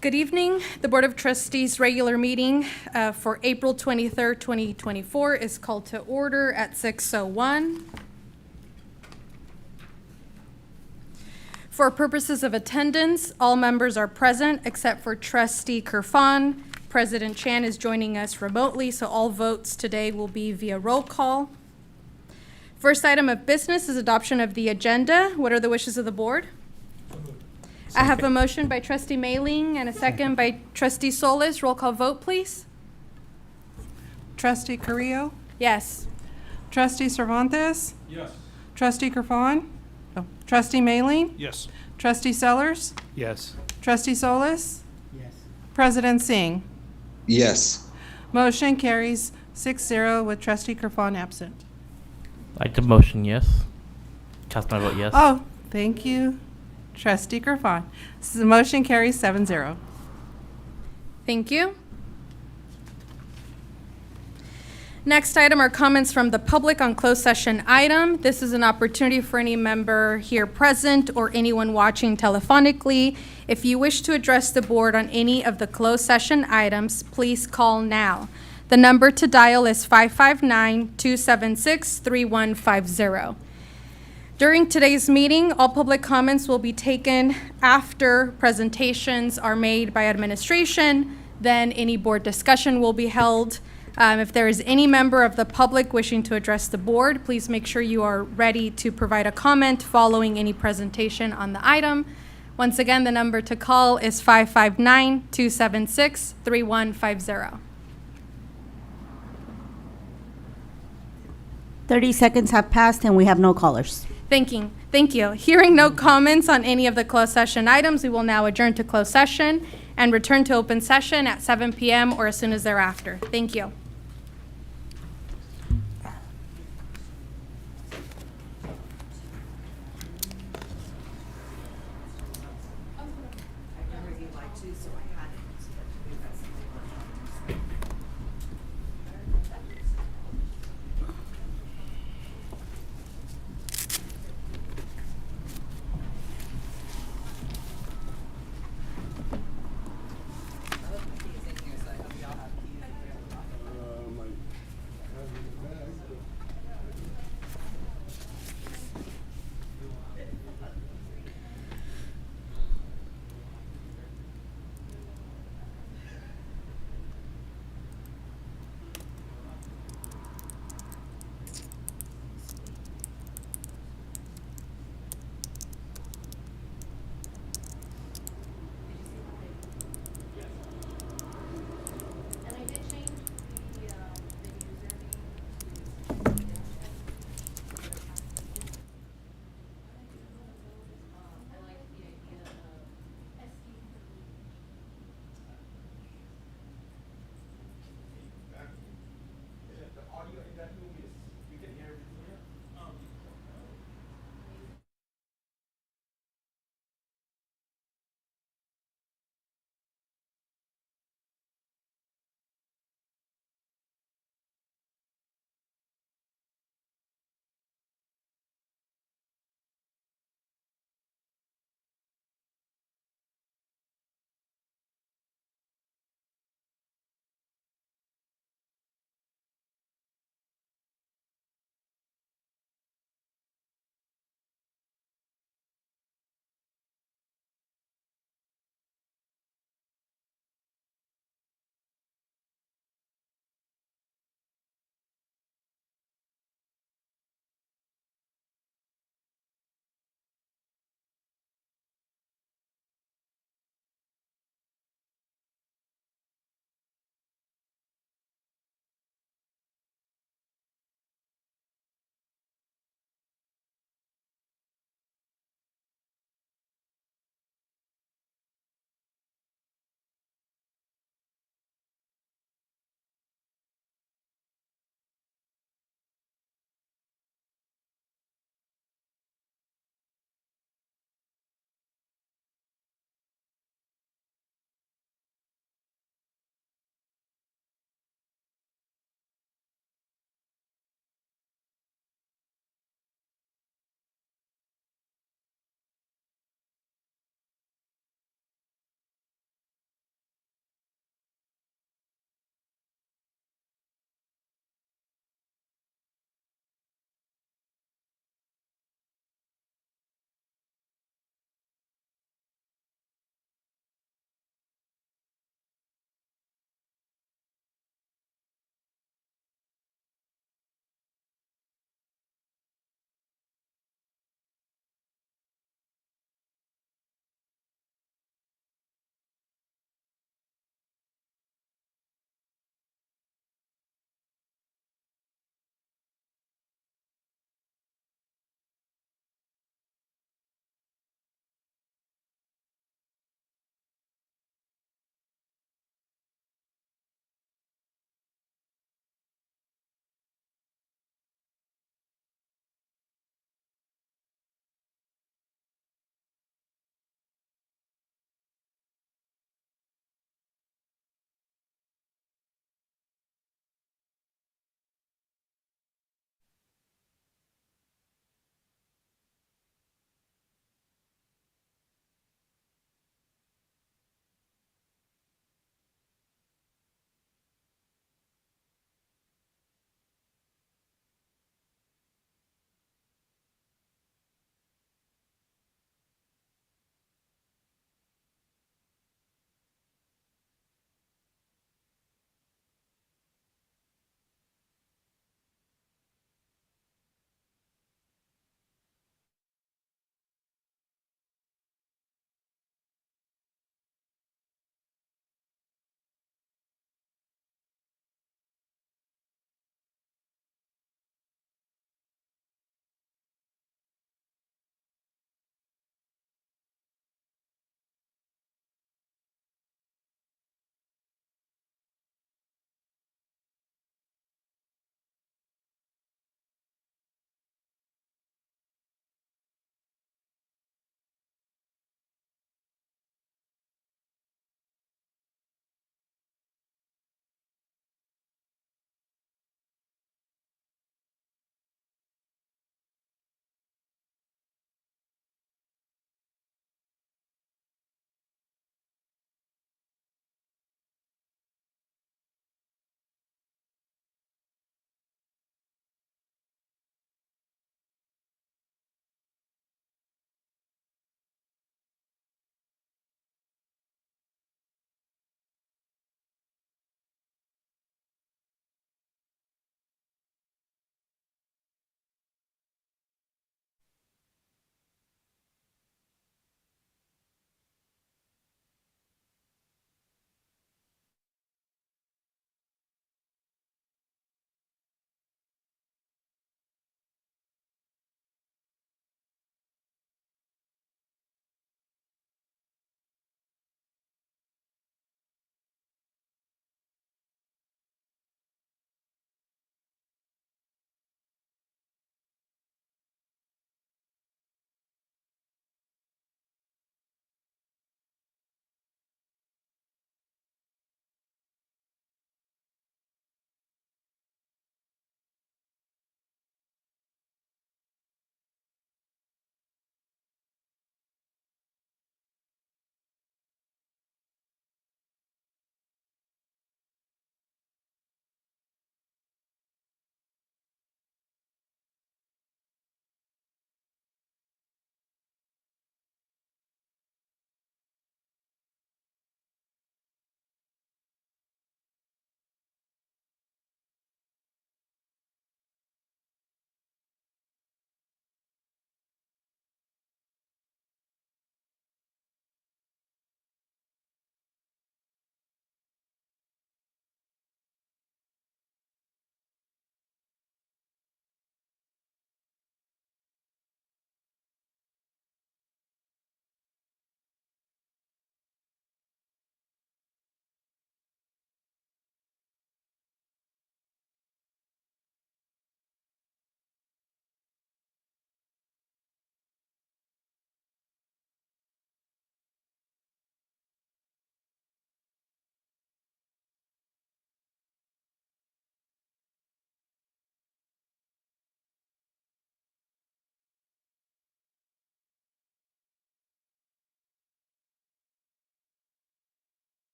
Good evening. The Board of Trustees regular meeting for April 23rd, 2024 is called to order at 6:01. For purposes of attendance, all members are present except for Trustee Kerfan. President Chan is joining us remotely, so all votes today will be via roll call. First item of business is adoption of the agenda. What are the wishes of the board? I have a motion by Trustee Mailing and a second by Trustee Solis. Roll call vote, please. Trustee Carrillo? Yes. Trustee Cervantes? Yes. Trustee Kerfan? Oh, Trustee Mailing? Yes. Trustee Sellers? Yes. Trustee Solis? Yes. President Singh? Yes. Motion carries 6-0 with Trustee Kerfan absent. I like the motion, yes. Cast my vote yes. Oh, thank you, Trustee Kerfan. The motion carries 7-0. Thank you. Next item are comments from the public on closed session item. This is an opportunity for any member here present or anyone watching telephonically. If you wish to address the board on any of the closed session items, please call now. The number to dial is 559-276-3150. During today's meeting, all public comments will be taken after presentations are made by administration. Then any board discussion will be held. If there is any member of the public wishing to address the board, please make sure you are ready to provide a comment following any presentation on the item. Once again, the number to call is 559-276-3150. 30 seconds have passed and we have no callers. Thank you. Hearing no comments on any of the closed session items, we will now adjourn to closed session and return to open session at 7 p.m. or as soon as thereafter. Thank you.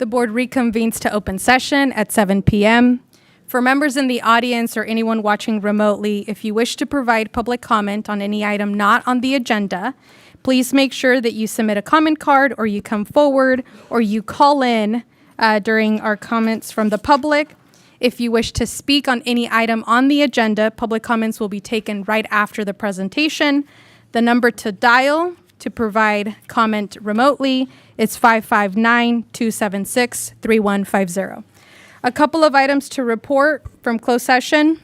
The board reconvenes to open session at 7 p.m. For members in the audience or anyone watching remotely, if you wish to provide public comment on any item not on the agenda, please make sure that you submit a comment card or you come forward or you call in during our comments from the public. If you wish to speak on any item on the agenda, public comments will be taken right after the presentation. The number to dial to provide comment remotely is 559-276-3150. A couple of items to report from closed session.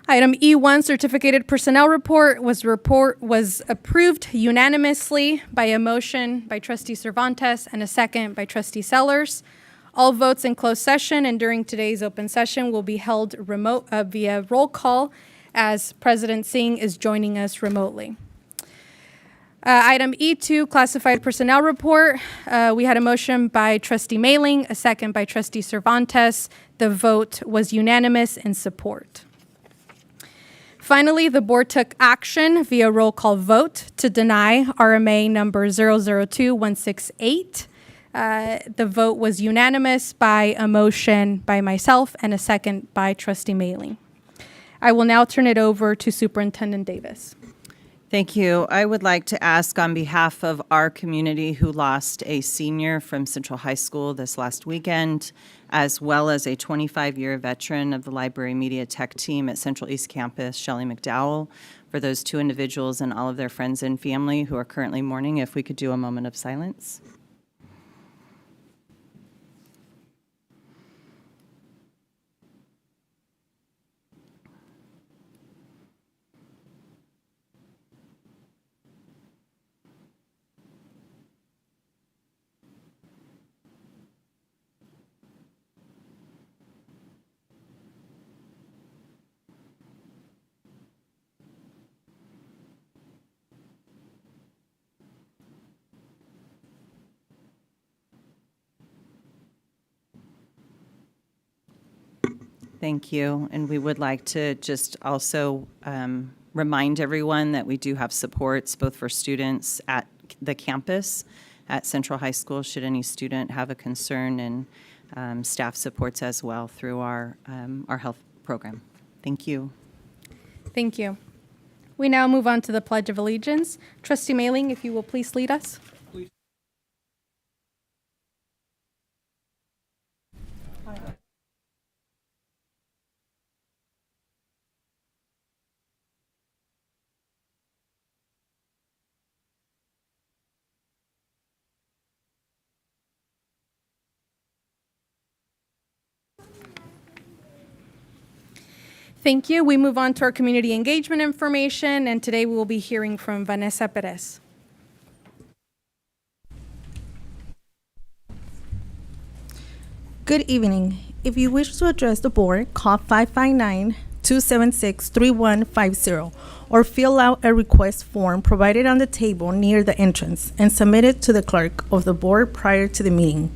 Item E1, certificated personnel report was approved unanimously by a motion by Trustee Cervantes and a second by Trustee Sellers. All votes in closed session and during today's open session will be held remote via roll call as President Singh is joining us remotely. Item E2, classified personnel report. We had a motion by Trustee Mailing, a second by Trustee Cervantes. The vote was unanimous in support. Finally, the board took action via roll call vote to deny RMA number 002168. The vote was unanimous by a motion by myself and a second by Trustee Mailing. I will now turn it over to Superintendent Davis. Thank you. I would like to ask on behalf of our community who lost a senior from Central High School this last weekend, as well as a 25-year veteran of the Library Media Tech team at Central East Campus, Shelley McDowell, for those two individuals and all of their friends and family who are currently mourning, if we could do a moment of silence. Thank you. And we would like to just also remind everyone that we do have supports both for students at the campus at Central High School, should any student have a concern, and staff supports as well through our health program. Thank you. Thank you. We now move on to the Pledge of Allegiance. Trustee Mailing, if you will please lead us. Thank you. We move on to our community engagement information, and today we will be hearing from Vanessa Perez. Good evening. If you wish to address the board, call 559-276-3150 or fill out a request form provided on the table near the entrance and submit it to the clerk of the board prior to the meeting.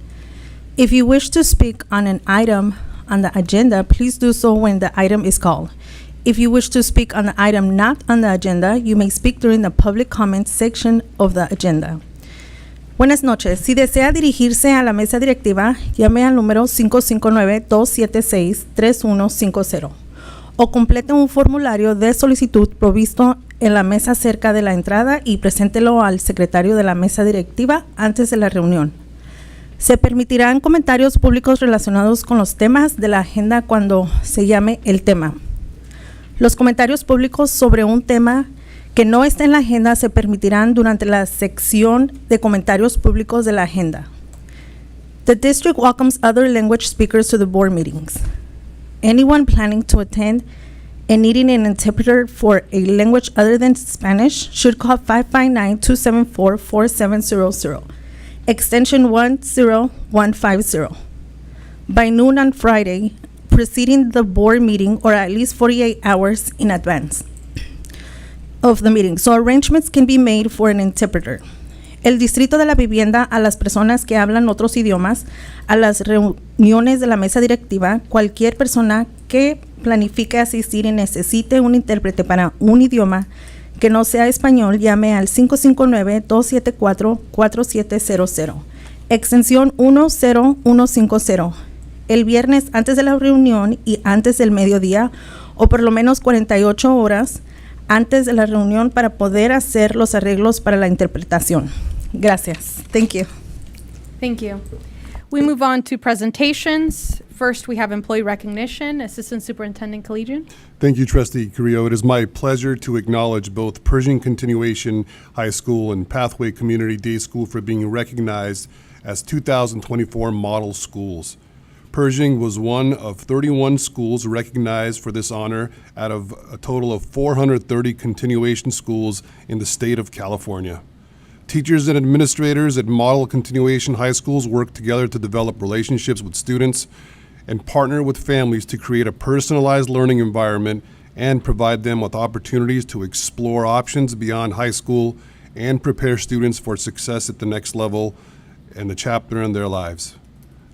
If you wish to speak on an item on the agenda, please do so when the item is called. If you wish to speak on the item not on the agenda, you may speak during the public comment section of the agenda. Buenas noches. Si desea dirigirse a la mesa directiva, llame al número 559-276-3150 o complete un formulario de solicitud provisto en la mesa cerca de la entrada y preséntelo al secretario de la mesa directiva antes de la reunión. Se permitirán comentarios públicos relacionados con los temas de la agenda cuando se llame el tema. Los comentarios públicos sobre un tema que no está en la agenda se permitirán durante la sección de comentarios públicos de la agenda. The district welcomes other language speakers to the board meetings. Anyone planning to attend and needing an interpreter for a language other than Spanish should call 559-274-4700. Extension 10150. By noon on Friday, preceding the board meeting or at least 48 hours in advance of the meeting, so arrangements can be made for an interpreter. El Distrito de la Vivienda a las personas que hablan otros idiomas, a las reuniones de la mesa directiva, cualquier persona que planifique asistir y necesite un intérprete para un idioma que no sea español, llame al 559-274-4700. Extensión 10150. El viernes antes de la reunión y antes del mediodía, o por lo menos 48 horas antes de la reunión para poder hacer los arreglos para la interpretación. Gracias. Thank you. Thank you. We move on to presentations. First, we have employee recognition. Assistant Superintendent Collegian. Thank you, Trustee Carrillo. It is my pleasure to acknowledge both Pershing Continuation High School and Pathway Community Day School for being recognized as 2024 model schools. Pershing was one of 31 schools recognized for this honor out of a total of 430 continuation schools in the state of California. Teachers and administrators at model continuation high schools work together to develop relationships with students and partner with families to create a personalized learning environment and provide them with opportunities to explore options beyond high school and prepare students for success at the next level and the chapter in their lives.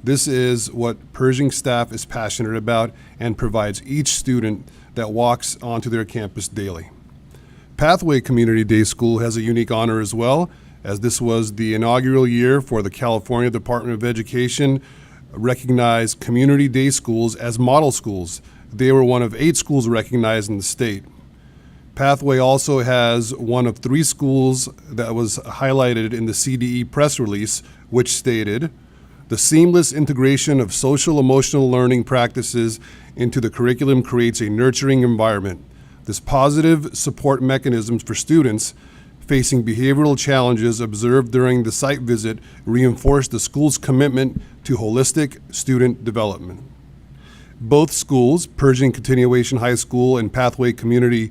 This is what Pershing staff is passionate about and provides each student that walks onto their campus daily. Pathway Community Day School has a unique honor as well, as this was the inaugural year for the California Department of Education recognized community day schools as model schools. They were one of 8 schools recognized in the state. Pathway also has one of 3 schools that was highlighted in the CDE press release, which stated, "The seamless integration of social emotional learning practices into the curriculum creates a nurturing environment. This positive support mechanisms for students facing behavioral challenges observed during the site visit reinforce the school's commitment to holistic student development." Both schools, Pershing Continuation High School and Pathway Community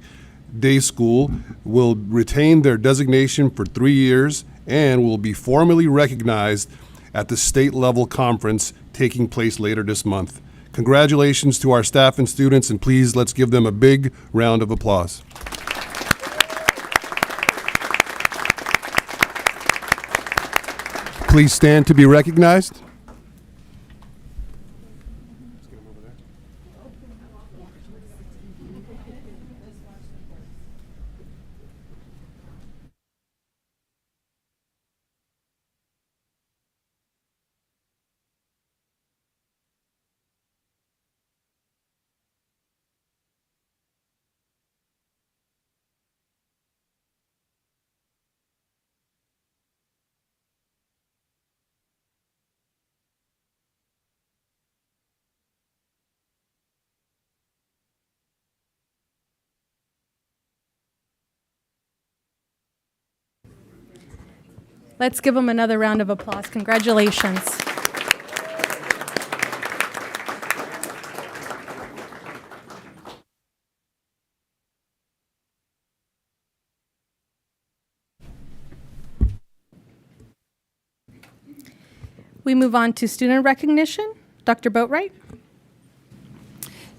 Day School, will retain their designation for 3 years and will be formally recognized at the state level conference taking place later this month. Congratulations to our staff and students, and please let's give them a big round of applause. Please stand to be recognized. Let's give them another round of applause. Congratulations. We move on to student recognition. Dr. Boatwright.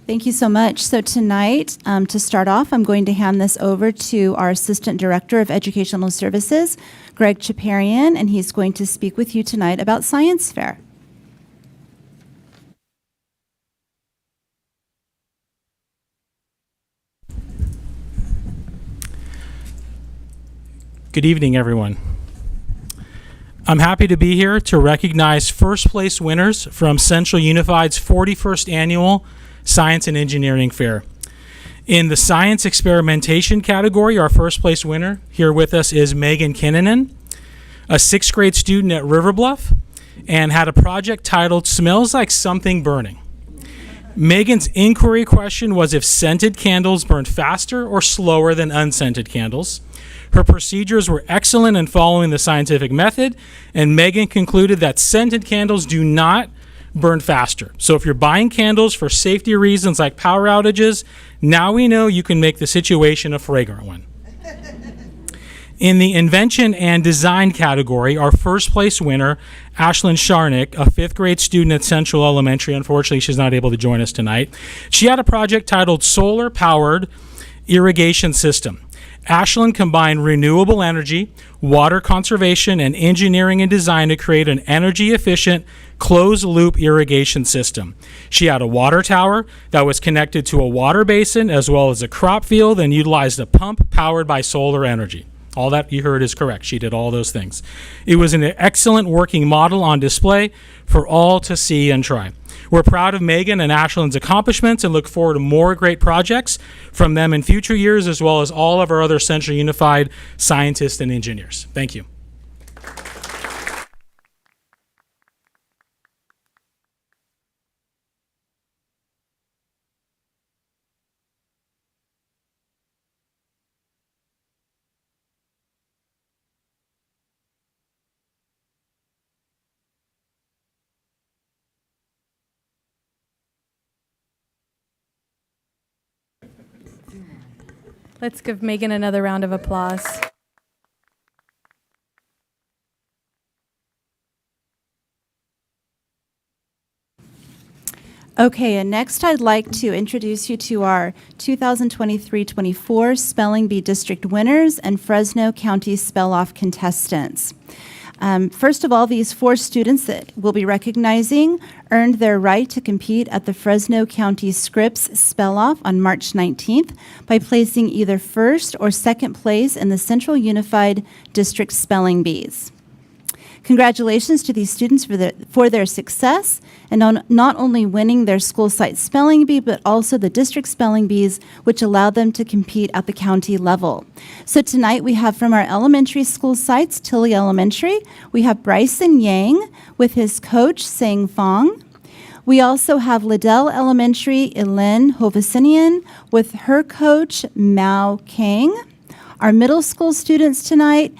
Thank you so much. So tonight, to start off, I'm going to hand this over to our Assistant Director of Educational Services, Greg Chaparian, and he's going to speak with you tonight about Science Fair. Good evening, everyone. I'm happy to be here to recognize first place winners from Central Unified's 41st Annual Science and Engineering Fair. In the Science Experimentation category, our first place winner here with us is Megan Kinnanen, a 6th grade student at River Bluff, and had a project titled Smells Like Something Burning. Megan's inquiry question was if scented candles burned faster or slower than unscented candles. Her procedures were excellent in following the scientific method, and Megan concluded that scented candles do not burn faster. So if you're buying candles for safety reasons like power outages, now we know you can make the situation a fragrant one. In the invention and design category, our first place winner, Ashlyn Sharnick, a 5th grade student at Central Elementary, unfortunately she's not able to join us tonight, she had a project titled Solar Powered Irrigation System. Ashlyn combined renewable energy, water conservation, and engineering and design to create an energy-efficient, closed-loop irrigation system. She had a water tower that was connected to a water basin as well as a crop field and utilized a pump powered by solar energy. All that you heard is correct. She did all those things. It was an excellent working model on display for all to see and try. We're proud of Megan and Ashlyn's accomplishments and look forward to more great projects from them in future years, as well as all of our other Central Unified scientists and engineers. Thank you. Let's give Megan another round of applause. Okay, and next I'd like to introduce you to our 2023-24 Spelling Bee District winners and Fresno County Spell-Off contestants. First of all, these 4 students that we'll be recognizing earned their right to compete at the Fresno County Scripps Spell-Off on March 19th by placing either first or second place in the Central Unified District Spelling Bees. Congratulations to these students for their success and on not only winning their school site spelling bee, but also the district spelling bees, which allowed them to compete at the county level. So tonight we have from our elementary school sites, Tilly Elementary, we have Bryson Yang with his coach, Sang Fong. We also have Liddell Elementary, Elen Hovasinian with her coach, Mao Kang. Our middle school students tonight,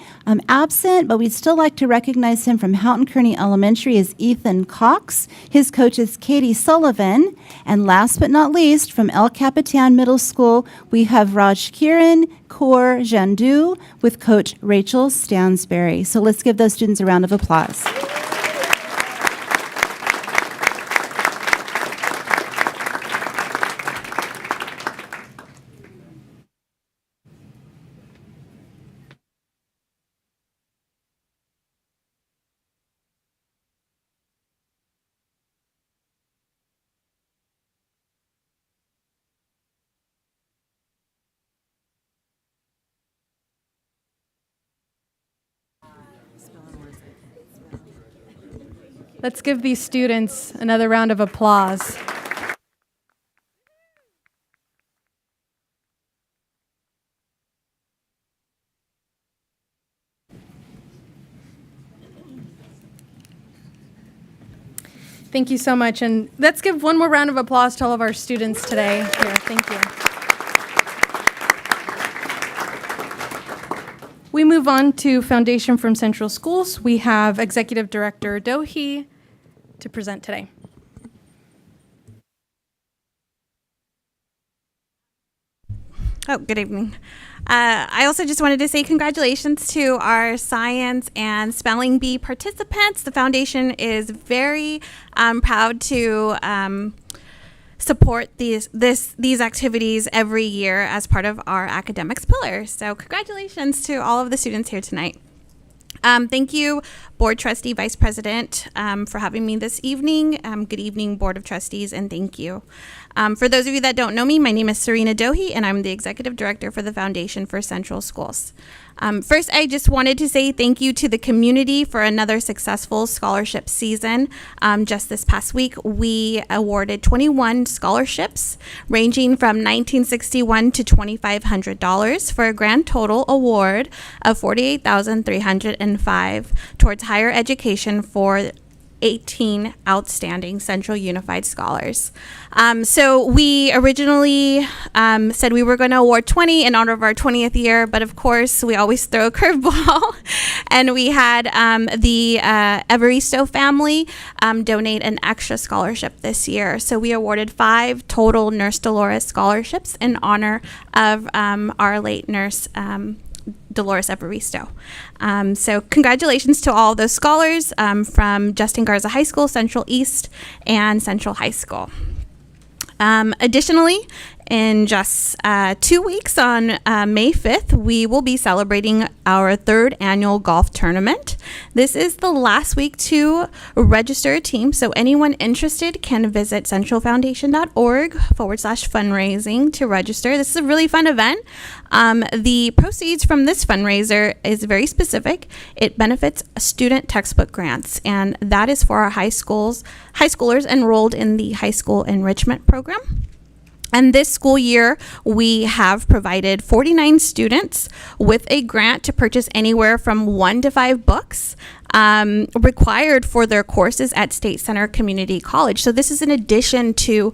absent, but we'd still like to recognize him from Houghton Kearney Elementary is Ethan Cox. His coach is Katie Sullivan. And last but not least, from El Capitan Middle School, we have Raj Kiran Kaur Jandu with coach Rachel Stansberry. So let's give those students a round of applause. Let's give these students another round of applause. Thank you so much. And let's give one more round of applause to all of our students today. Here, thank you. We move on to Foundation from Central Schools. We have Executive Director Dohi to present today. Oh, good evening. I also just wanted to say congratulations to our science and spelling bee participants. The foundation is very proud to support these activities every year as part of our academics pillar. So congratulations to all of the students here tonight. Thank you, Board Trustee Vice President, for having me this evening. Good evening, Board of Trustees, and thank you. For those of you that don't know me, my name is Serena Dohi, and I'm the Executive Director for the Foundation for Central Schools. First, I just wanted to say thank you to the community for another successful scholarship season. Just this past week, we awarded 21 scholarships ranging from $1,961 to $2,500 for a grand total award of $48,305 towards higher education for 18 outstanding Central Unified Scholars. So we originally said we were going to award 20 in honor of our 20th year, but of course we always throw a curveball. And we had the Evaristo family donate an extra scholarship this year. So we awarded 5 total Nurse Dolores scholarships in honor of our late nurse, Dolores Evaristo. So congratulations to all those scholars from Justin Garza High School, Central East, and Central High School. Additionally, In just 2 weeks, on May 5th, we will be celebrating our 3rd annual golf tournament. This is the last week to register a team, so anyone interested can visit centralfoundation.org/fundraising to register. This is a really fun event. The proceeds from this fundraiser is very specific. It benefits student textbook grants, and that is for our high schoolers enrolled in the high school enrichment program. And this school year, we have provided 49 students with a grant to purchase anywhere from 1 to 5 books required for their courses at State Center Community College. So this is in addition to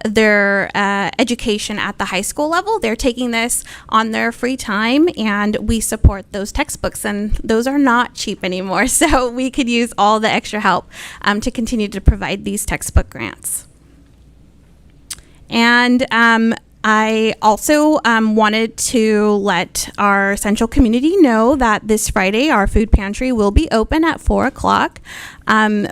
their education at the high school level. They're taking this on their free time, and we support those textbooks, and those are not cheap anymore. So we could use all the extra help to continue to provide these textbook grants. And I also wanted to let our Central community know that this Friday our food pantry will be open at 4 o'clock.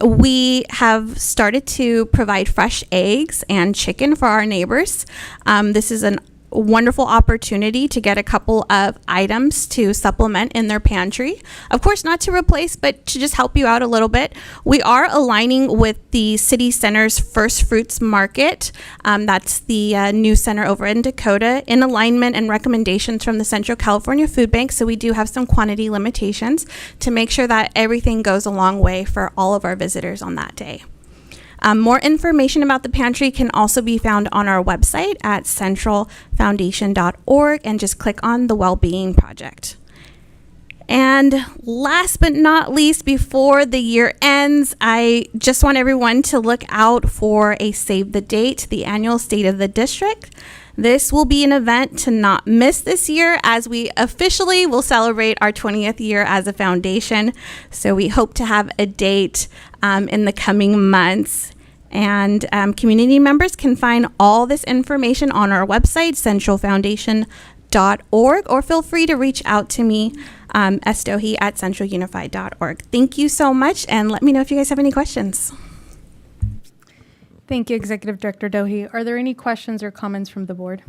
We have started to provide fresh eggs and chicken for our neighbors. This is a wonderful opportunity to get a couple of items to supplement in their pantry. Of course, not to replace, but to just help you out a little bit. We are aligning with the City Center's First Fruits Market. That's the new center over in Dakota, in alignment and recommendations from the Central California Food Bank. So we do have some quantity limitations to make sure that everything goes a long way for all of our visitors on that day. More information about the pantry can also be found on our website at centralfoundation.org, and just click on the Wellbeing Project. And last but not least, before the year ends, I just want everyone to look out for a Save the Date, the annual State of the District. This will be an event to not miss this year, as we officially will celebrate our 20th year as a foundation. So we hope to have a date in the coming months. And community members can find all this information on our website, centralfoundation.org, or feel free to reach out to me, Estohi at centralunified.org. Thank you so much, and let me know if you guys have any questions. Thank you, Executive Director Dohi. Are there any questions or comments from the board?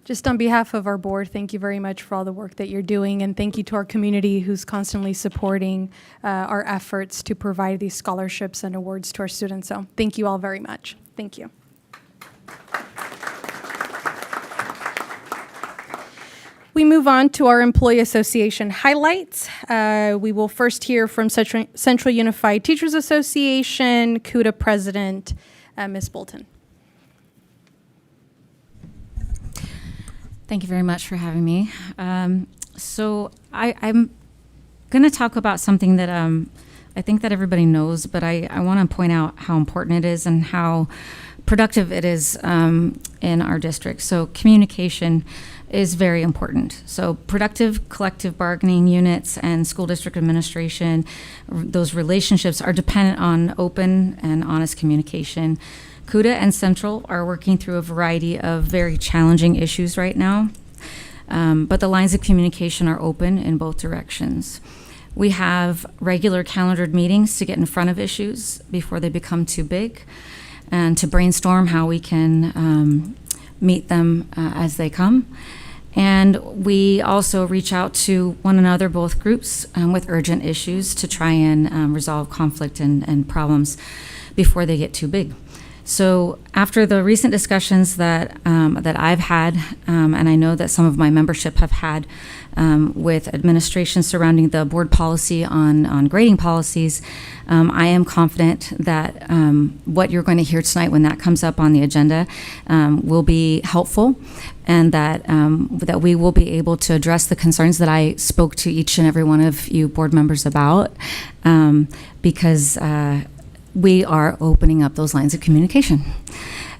Just on behalf of our board, thank you very much for all the work that you're doing, and thank you to our community who's constantly supporting our efforts to provide these scholarships and awards to our students. So thank you all very much. Thank you. We move on to our Employee Association highlights. We will first hear from Central Unified Teachers Association, CUDA President, Ms. Bolton. Thank you very much for having me. So I'm going to talk about something that I think that everybody knows, but I want to point out how important it is and how productive it is in our district. So communication is very important. So productive collective bargaining units and school district administration, those relationships are dependent on open and honest communication. CUDA and Central are working through a variety of very challenging issues right now, but the lines of communication are open in both directions. We have regular calendared meetings to get in front of issues before they become too big, and to brainstorm how we can meet them as they come. And we also reach out to one another, both groups, with urgent issues to try and resolve conflict and problems before they get too big. So after the recent discussions that I've had, and I know that some of my membership have had with administration surrounding the board policy on grading policies, I am confident that what you're going to hear tonight when that comes up on the agenda will be helpful, and that we will be able to address the concerns that I spoke to each and every one of you board members about, because we are opening up those lines of communication.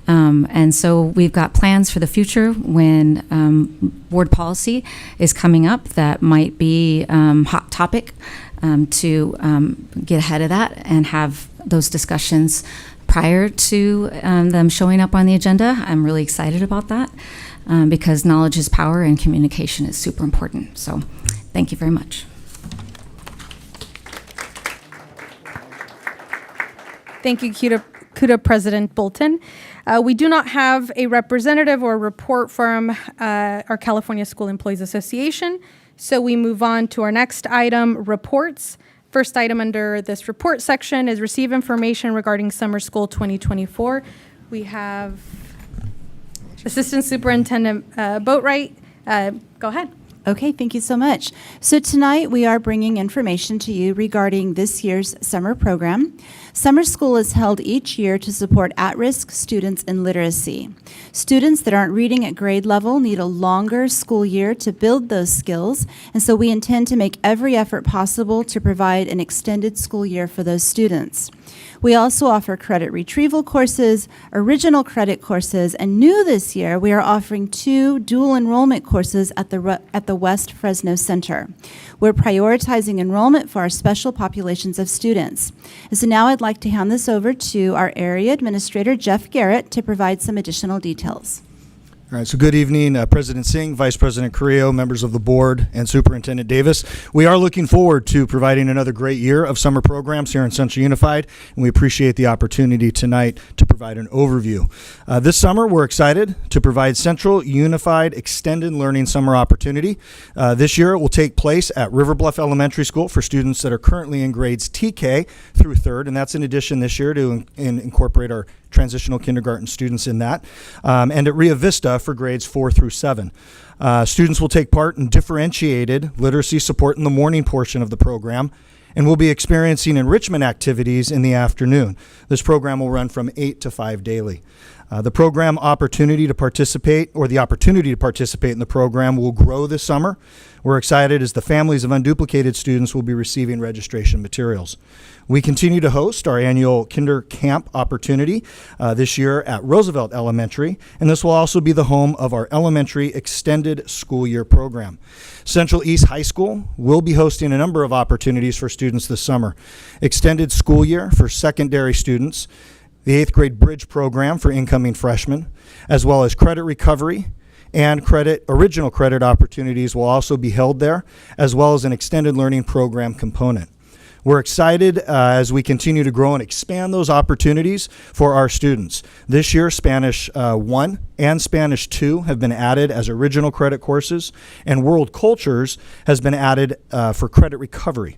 And so we've got plans for the future when board policy is coming up that might be hot topic, to get ahead of that and have those discussions prior to them showing up on the agenda. I'm really excited about that because knowledge is power and communication is super important. So thank you very much. Thank you, CUDA CUDA President Bolton. We do not have a representative or report from our California School Employees Association, so we move on to our next item, reports. First item under this report section is receive information regarding summer school 2024. We have Assistant Superintendent Boatwright. Go ahead. Okay, thank you so much. So tonight we are bringing information to you regarding this year's summer program. Summer school is held each year to support at-risk students in literacy. Students that aren't reading at grade level need a longer school year to build those skills, and so we intend to make every effort possible to provide an extended school year for those students. We also offer credit retrieval courses, original credit courses, and new this year, we are offering 2 dual enrollment courses at the West Fresno Center. We're prioritizing enrollment for our special populations of students. And so now I'd like to hand this over to our Area Administrator, Jeff Garrett, to provide some additional details. All right, so good evening, President Singh, Vice President Carrillo, members of the board, and Superintendent Davis. We are looking forward to providing another great year of summer programs here in Central Unified, and we appreciate the opportunity tonight to provide an overview. This summer, we're excited to provide Central Unified Extended Learning Summer Opportunity. This year, it will take place at River Bluff Elementary School for students that are currently in grades TK through 3rd, and that's in addition this year to incorporate our transitional kindergarten students in that, and at Rio Vista for grades 4 through 7. Students will take part in differentiated literacy support in the morning portion of the program, and will be experiencing enrichment activities in the afternoon. This program will run from 8 to 5 daily. The program opportunity to participate, or the opportunity to participate in the program, will grow this summer. We're excited as the families of unduplicated students will be receiving registration materials. We continue to host our annual Kinder Camp opportunity this year at Roosevelt Elementary, and this will also be the home of our elementary extended school year program. Central East High School will be hosting a number of opportunities for students this summer. Extended school year for secondary students, the 8th grade bridge program for incoming freshmen, as well as credit recovery and original credit opportunities will also be held there, as well as an extended learning program component. We're excited as we continue to grow and expand those opportunities for our students. This year, Spanish 1 and Spanish 2 have been added as original credit courses, and World Cultures has been added for credit recovery.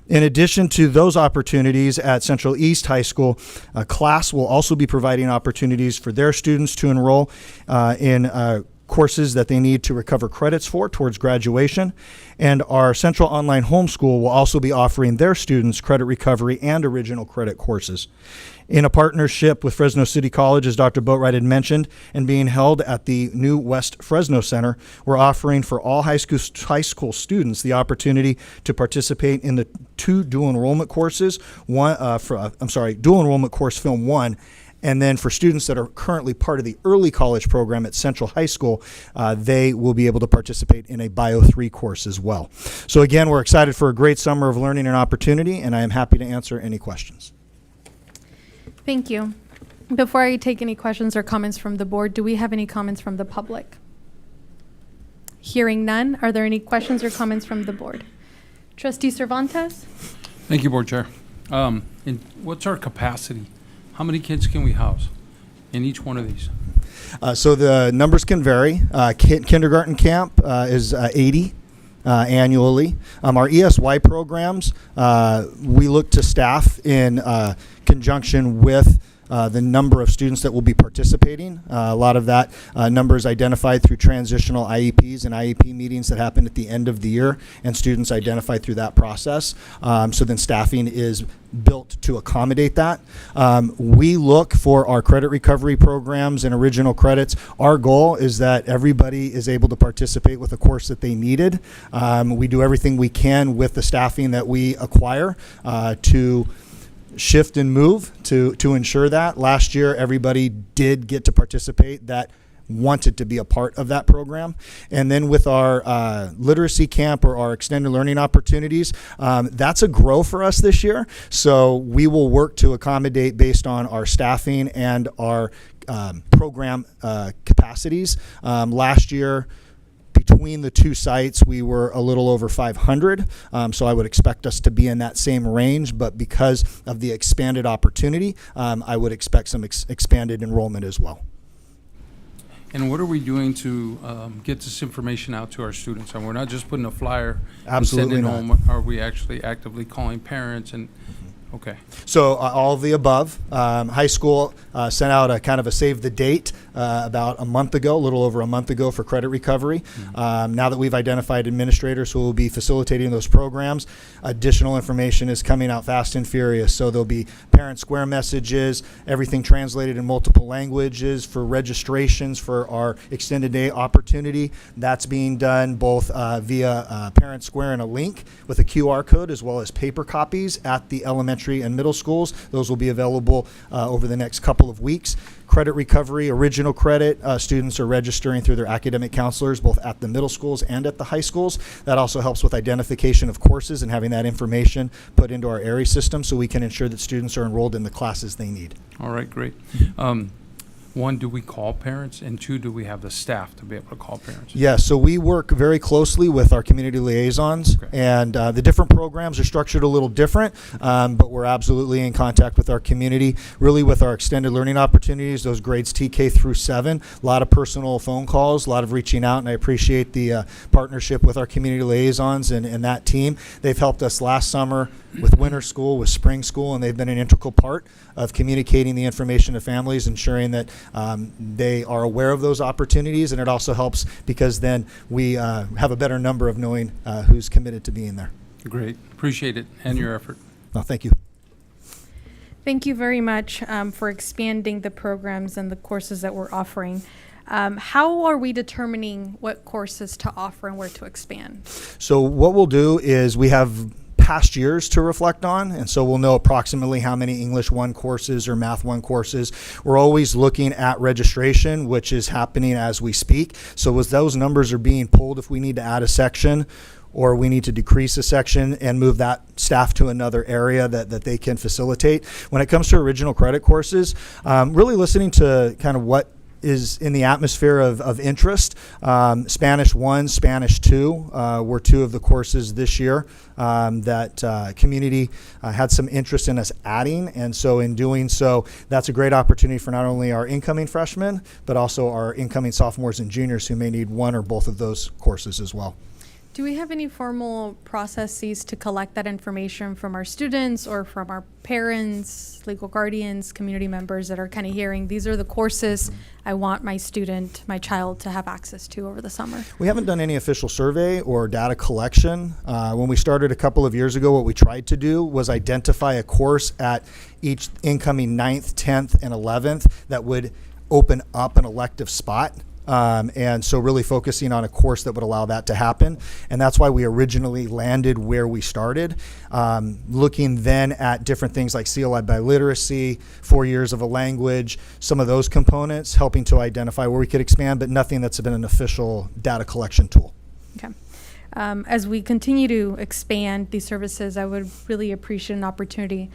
In addition to those opportunities at Central East High School, class will also be providing opportunities for their students to enroll in courses that they need to recover credits for towards graduation. And our Central Online Homeschool will also be offering their students credit recovery and original credit courses. In a partnership with Fresno City College, as Dr. Boatwright had mentioned, and being held at the new West Fresno Center, we're offering for all high school students the opportunity to participate in the 2 dual enrollment courses, dual enrollment course Film 1. And then for students that are currently part of the early college program at Central High School, they will be able to participate in a Bio 3 course as well. So again, we're excited for a great summer of learning and opportunity, and I am happy to answer any questions. Thank you. Before I take any questions or comments from the board, do we have any comments from the public? Hearing none, are there any questions or comments from the board? Trustee Cervantes? Thank you, Board Chair. And what's our capacity? How many kids can we house in each one of these? So the numbers can vary. Kindergarten camp is 80 annually. Our ESY programs, we look to staff in conjunction with the number of students that will be participating. A lot of that number is identified through transitional IEPs and IEP meetings that happen at the end of the year, and students identified through that process. So then staffing is built to accommodate that. We look for our credit recovery programs and original credits. Our goal is that everybody is able to participate with a course that they needed. We do everything we can with the staffing that we acquire to shift and move to ensure that. Last year, everybody did get to participate that wanted to be a part of that program. And then with our literacy camp or our extended learning opportunities, that's a grow for us this year. So we will work to accommodate based on our staffing and our program capacities. Last year, between the two sites, we were a little over 500. So I would expect us to be in that same range, but because of the expanded opportunity, I would expect some expanded enrollment as well. And what are we doing to get this information out to our students? And we're not just putting a flyer Absolutely and not. sending home. Are we actually actively calling parents? And okay. So all of the above. High school sent out a kind of a save the date about a month ago, a little over a month ago for credit recovery. Now that we've identified administrators who will be facilitating those programs, additional information is coming out fast and furious. So there'll be parent square messages, everything translated in multiple languages for registrations for our extended day opportunity. That's being done both via parent square and a link with a QR code, as well as paper copies at the elementary and middle schools. Those will be available over the next couple of weeks. Credit recovery, original credit, students are registering through their academic counselors, both at the middle schools and at the high schools. That also helps with identification of courses and having that information put into our ARI system so we can ensure that students are enrolled in the classes they need. All right, great. One, do we call parents? And two, do we have the staff to be able to call parents? Yes, so we work very closely with our community liaisons, Okay. and the different programs are structured a little different, but we're absolutely in contact with our community, really with our extended learning opportunities, those grades TK through 7, a lot of personal phone calls, a lot of reaching out, and I appreciate the partnership with our community liaisons and that team. They've helped us last summer with winter school, with spring school, and they've been an integral part of communicating the information to families, ensuring that they are aware of those opportunities, and it also helps because then we have a better number of knowing who's committed to being there. Great. Appreciate it and your effort. No, thank you. Thank you very much for expanding the programs and the courses that we're offering. How are we determining what courses to offer and where to expand? So what we'll do is we have past years to reflect on, and so we'll know approximately how many English 1 courses or Math 1 courses. We're always looking at registration, which is happening as we speak. So as those numbers are being pulled, if we need to add a section or we need to decrease a section and move that staff to another area that they can facilitate. When it comes to original credit courses, really listening to kind of what is in the atmosphere of interest. Spanish 1, Spanish 2 were 2 of the courses this year that community had some interest in us adding. And so in doing so, that's a great opportunity for not only our incoming freshmen, but also our incoming sophomores and juniors who may need 1 or both of those courses as well. Do we have any formal processes to collect that information from our students or from our parents, legal guardians, community members that are kind of hearing, these are the courses I want my student, my child to have access to over the summer? We haven't done any official survey or data collection. When we started a couple of years ago, what we tried to do was identify a course at each incoming 9th, 10th, and 11th that would open up an elective spot. And so really focusing on a course that would allow that to happen. And that's why we originally landed where we started, looking then at different things like CLI by literacy, 4 years of a language, some of those components, helping to identify where we could expand, but nothing that's been an official data collection tool. Okay. As we continue to expand these services, I would really appreciate an opportunity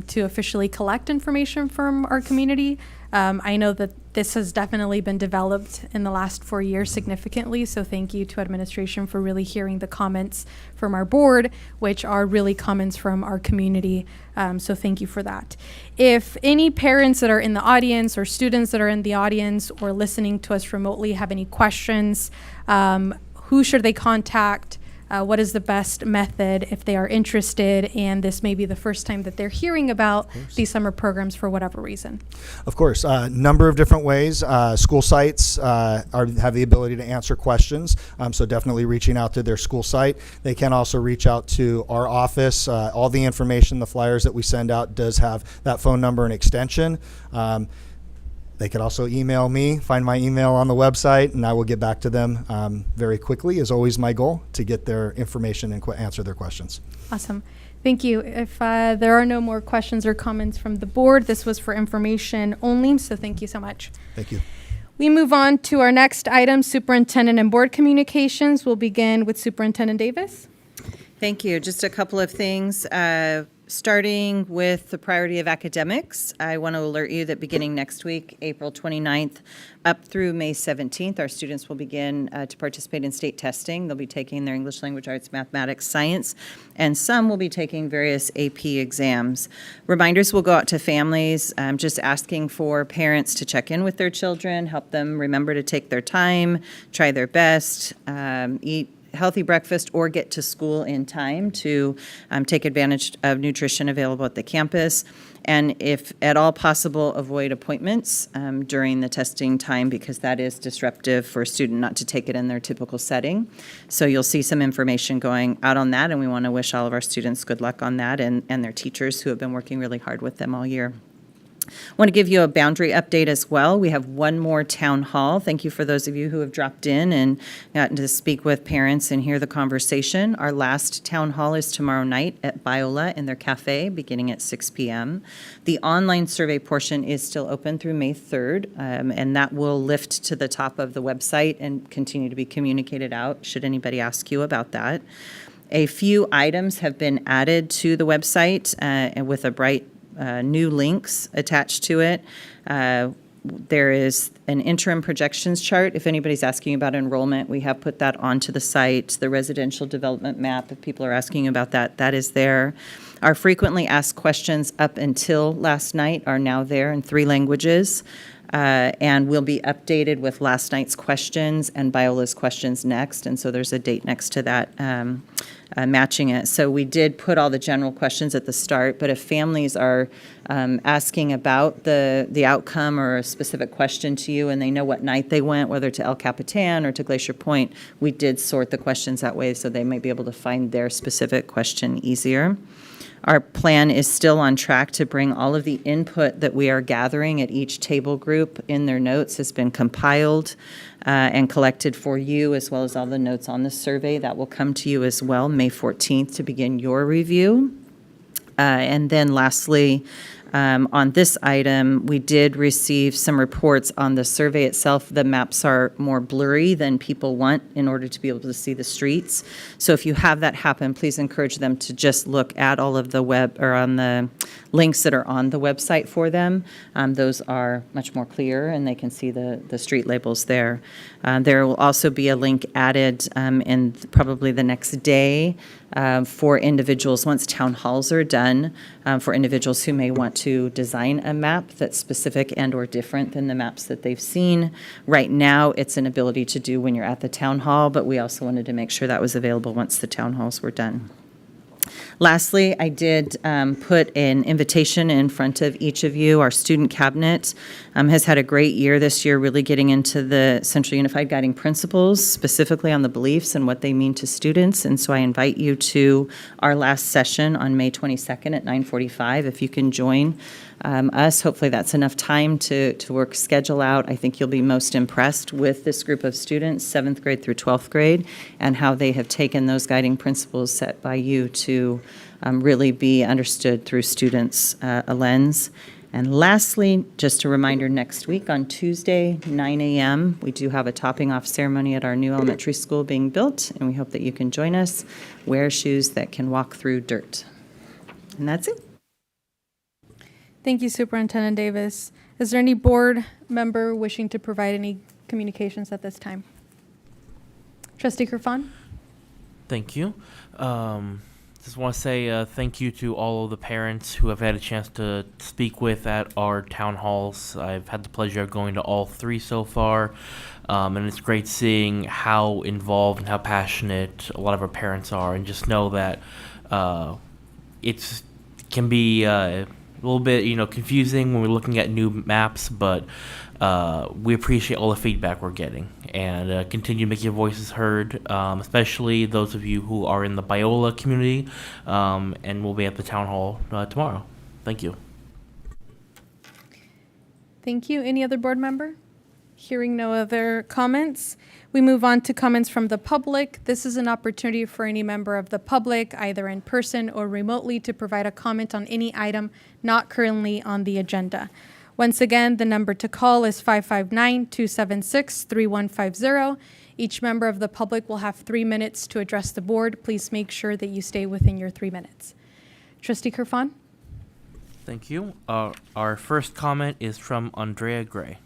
to officially collect information from our community. I know that this has definitely been developed in the last 4 years significantly, so thank you to administration for really hearing the comments from our board, which are really comments from our community, so thank you for that. If any parents that are in the audience or students that are in the audience or listening to us remotely have any questions, who should they contact? What is the best method if they are interested and this may be the first time that they're hearing about these summer programs for whatever reason? Of course, a number of different ways. School sites have the ability to answer questions, so definitely reaching out to their school site. They can also reach out to our office. All the information, the flyers that we send out does have that phone number and extension. They could also email me, find my email on the website, and I will get back to them very quickly, is always my goal, to get their information and answer their questions. Awesome. Thank you. If there are no more questions or comments from the board, this was for information only, so thank you so much. Thank you. We move on to our next item, Superintendent and Board Communications. We'll begin with Superintendent Davis. Thank you. Just a couple of things. Starting with the priority of academics, I want to alert you that beginning next week, April 29th, up through May 17th, our students will begin to participate in state testing. They'll be taking their English language arts, mathematics, science, and some will be taking various AP exams. Reminders will go out to families, just asking for parents to check in with their children, help them remember to take their time, try their best, eat healthy breakfast, or get to school in time to take advantage of nutrition available at the campus. And if at all possible, avoid appointments during the testing time, because that is disruptive for a student not to take it in their typical setting. So you'll see some information going out on that, and we want to wish all of our students good luck on that, and their teachers who have been working really hard with them all year. I want to give you a boundary update as well. We have one more town hall. Thank you for those of you who have dropped in and gotten to speak with parents and hear the conversation. Our last town hall is tomorrow night at Biola in their cafe, beginning at 6 p.m. The online survey portion is still open through May 3rd, and that will lift to the top of the website and continue to be communicated out should anybody ask you about that. A few items have been added to the website and with a bright new links attached to it. There is an interim projections chart. If anybody's asking about enrollment, we have put that onto the site. The residential development map, if people are asking about that, that is there. Our frequently asked questions up until last night are now there in 3 languages. And will be updated with last night's questions and Biola's questions next. And so there's a date next to that matching it. So we did put all the general questions at the start, but if families are asking about the outcome or a specific question to you and they know what night they went, whether to El Capitan or to Glacier Point, we did sort the questions that way so they might be able to find their specific question easier. Our plan is still on track to bring all of the input that we are gathering at each table group in their notes has been compiled and collected for you, as well as all the notes on the survey. That will come to you as well, May 14th, to begin your review. And then lastly, on this item, we did receive some reports on the survey itself. The maps are more blurry than people want in order to be able to see the streets. So if you have that happen, please encourage them to just look at all of the web or on the links that are on the website for them. Those are much more clear and they can see the street labels there. There will also be a link added in probably the next day for individuals, once town halls are done, for individuals who may want to design a map that's specific and or different than the maps that they've seen. Right now, it's an ability to do when you're at the town hall, but we also wanted to make sure that was available once the town halls were done. Lastly, I did put an invitation in front of each of you. Our student cabinet has had a great year this year, really getting into the Central Unified Guiding Principles, specifically on the beliefs and what they mean to students. And so I invite you to our last session on May 22nd at 9:45. If you can join us, hopefully that's enough time to work schedule out. I think you'll be most impressed with this group of students, 7th grade through 12th grade, and how they have taken those guiding principles set by you to really be understood through students' a lens. And lastly, just a reminder, next week on Tuesday, 9 a.m., we do have a topping off ceremony at our new elementary school being built, and we hope that you can join us. Wear shoes that can walk through dirt. And that's it. Thank you, Superintendent Davis. Is there any board member wishing to provide any communications at this time? Trustee Kerfan? Thank you. Just want to say thank you to all of the parents who have had a chance to speak with at our town halls. I've had the pleasure of going to all 3 so far, and it's great seeing how involved and how passionate a lot of our parents are, and just know that it can be a little bit, confusing when we're looking at new maps, but we appreciate all the feedback we're getting, and continue to make your voices heard, especially those of you who are in the Biola community, and we'll be at the town hall tomorrow. Thank you. Thank you. Any other board member? Hearing no other comments, we move on to comments from the public. This is an opportunity for any member of the public, either in person or remotely, to provide a comment on any item not currently on the agenda. Once again, the number to call is 559-276-3150. Each member of the public will have 3 minutes to address the board. Please make sure that you stay within your 3 minutes. Trustee Kerfan? Thank you. Our first comment is from Andrea Gray.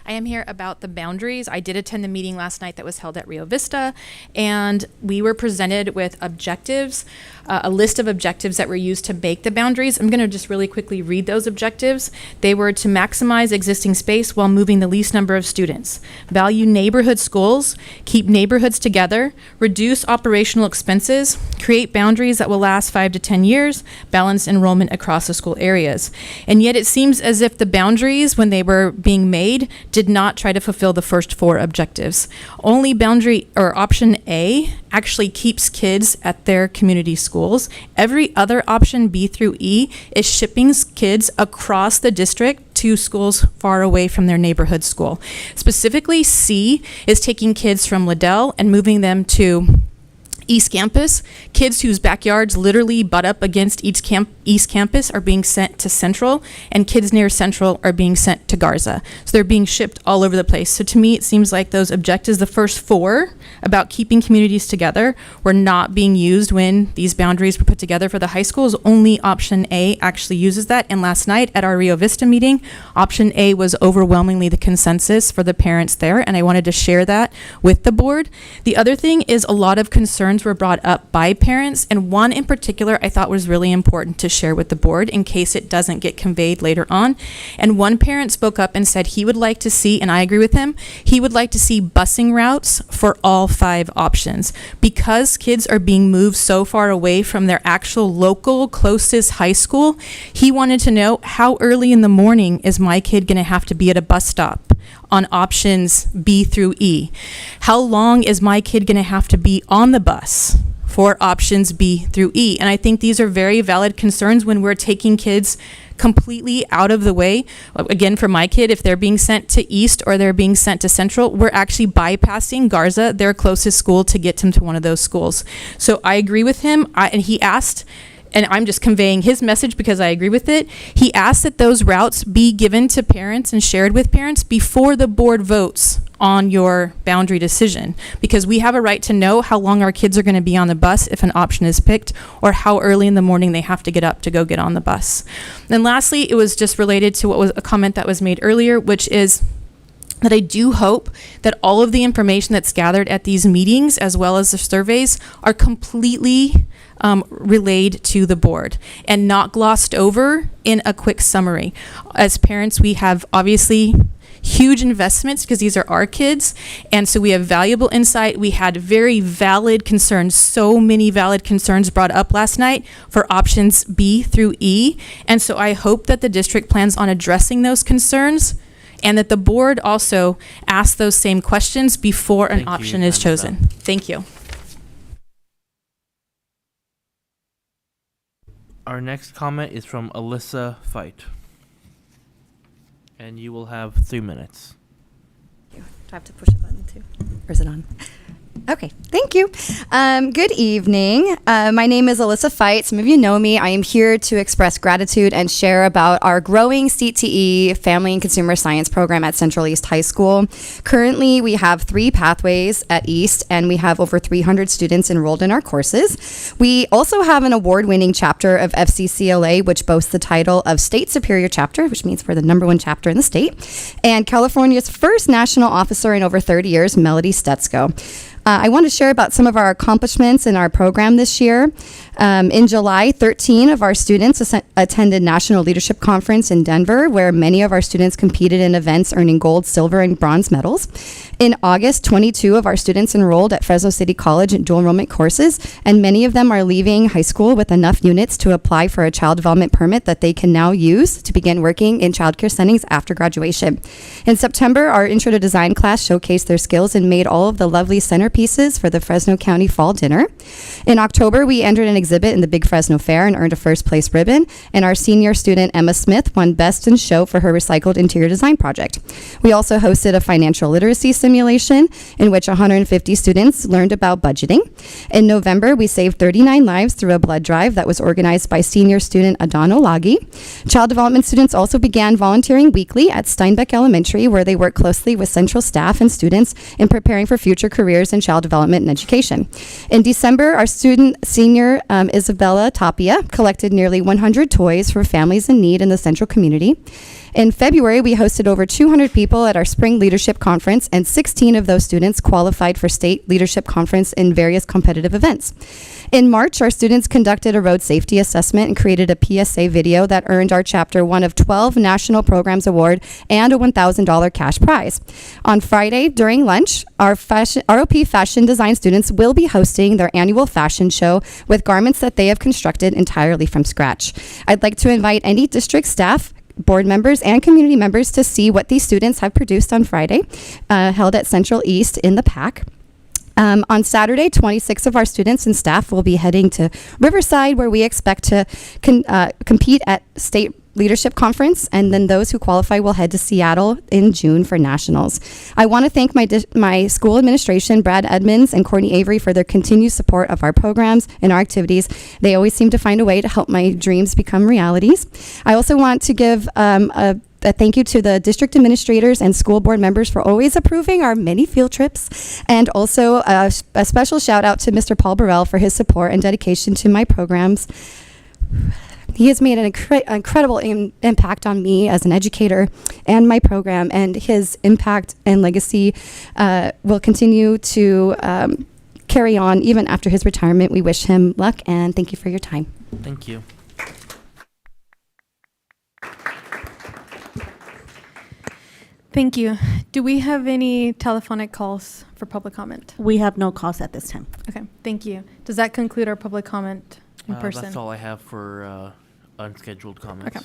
I am here about the boundaries. I did attend the meeting last night that was held at Rio Vista, and we were presented with objectives, a list of objectives that were used to make the boundaries. I'm going to just really quickly read those objectives. They were to maximize existing space while moving the least number of students, value neighborhood schools, keep neighborhoods together, reduce operational expenses, create boundaries that will last 5 to 10 years, balance enrollment across the school areas. And yet it seems as if the boundaries, when they were being made, did not try to fulfill the first 4 objectives. Only boundary or option A actually keeps kids at their community schools. Every other option, B through E, is shipping kids across the district to schools far away from their neighborhood school. Specifically, C is taking kids from Liddell and moving them to East Campus. Kids whose backyards literally butt up against East Campus are being sent to Central, and kids near Central are being sent to Garza. So they're being shipped all over the place. So to me, it seems like those objectives, the first 4 about keeping communities together, were not being used when these boundaries were put together for the high schools. Only option A actually uses that. And last night at our Rio Vista meeting, option A was overwhelmingly the consensus for the parents there, and I wanted to share that with the board. The other thing is a lot of concerns were brought up by parents, and one in particular I thought was really important to share with the board in case it doesn't get conveyed later on. And one parent spoke up and said he would like to see, and I agree with him, he would like to see busing routes for all 5 options. Because kids are being moved so far away from their actual local closest high school, he wanted to know, how early in the morning is my kid going to have to be at a bus stop on options B through E? How long is my kid going to have to be on the bus for options B through E? And I think these are very valid concerns when we're taking kids completely out of the way. Again, for my kid, if they're being sent to East or they're being sent to Central, we're actually bypassing Garza, their closest school, to get them to one of those schools. So I agree with him. And he asked, and I'm just conveying his message because I agree with it. He asked that those routes be given to parents and shared with parents before the board votes on your boundary decision, because we have a right to know how long our kids are going to be on the bus if an option is picked, or how early in the morning they have to get up to go get on the bus. And lastly, it was just related to what was a comment that was made earlier, which is that I do hope that all of the information that's gathered at these meetings, as well as the surveys, are completely relayed to the board and not glossed over in a quick summary. As parents, we have obviously huge investments because these are our kids, and so we have valuable insight. We had very valid concerns, so many valid concerns brought up last night for options B through E, and so I hope that the district plans on addressing those concerns, and that the board also asks those same questions before an option is chosen. Thank you. Our next comment is from Alyssa Fight. And you will have 3 minutes. Do I have to push a button too? Or is it on? Okay, thank you. Good evening. My name is Alyssa Fight. Some of you know me. I am here to express gratitude and share about our growing CTE Family and Consumer Science program at Central East High School. Currently, we have 3 pathways at East, and we have over 300 students enrolled in our courses. We also have an award-winning chapter of FCCLA, which boasts the title of State Superior Chapter, which means we're the #1 chapter in the state, and California's first national officer in over 30 years, Melody Stetsko. I want to share about some of our accomplishments in our program this year. In July, 13 of our students attended National Leadership Conference in Denver, where many of our students competed in events earning gold, silver, and bronze medals. In August, 22 of our students enrolled at Fresno City College in dual enrollment courses, and many of them are leaving high school with enough units to apply for a child development permit that they can now use to begin working in childcare settings after graduation. In September, our Intro to Design class showcased their skills and made all of the lovely centerpieces centerpieces for the Fresno County Fall Dinner. In October, we entered an exhibit in the Big Fresno Fair and earned a first place ribbon, and our senior student Emma Smith won Best in Show for her recycled interior design project. We also hosted a financial literacy simulation in which 150 students learned about budgeting. In November, we saved 39 lives through a blood drive that was organized by senior student Adon Olagi. Child development students also began volunteering weekly at Steinbeck Elementary, where they work closely with central staff and students in preparing for future careers in child development and education. In December, our student senior Isabella Tapia collected nearly 100 toys for families in need in the central community. In February, we hosted over 200 people at our Spring Leadership Conference, and 16 of those students qualified for State Leadership Conference in various competitive events. In March, our students conducted a road safety assessment and created a PSA video that earned our chapter one of 12 National Programs Award and a $1,000 cash prize. On Friday, during lunch, our ROP fashion design students will be hosting their annual fashion show with garments that they have constructed entirely from scratch. I'd like to invite any district staff, board members, and community members to see what these students have produced on Friday, held at Central East in the PAC. On Saturday, 26 of our students and staff will be heading to Riverside, where we expect to compete at State Leadership Conference, and then those who qualify will head to Seattle in June for nationals. I want to thank my school administration, Brad Edmonds and Courtney Avery, for their continued support of our programs and our activities. They always seem to find a way to help my dreams become realities. I also want to give a thank you to the district administrators and school board members for always approving our many field trips, and also a special shout out to Mr. Paul Burrell for his support and dedication to my programs. He has made an incredible impact on me as an educator and my program, and his impact and legacy will continue to carry on even after his retirement. We wish him luck, and thank you for your time. Thank you. Thank you. Do we have any telephonic calls for public comment? We have no calls at this time. Okay, thank you. Does that conclude our public comment in person? That's all I have for unscheduled comments. Okay.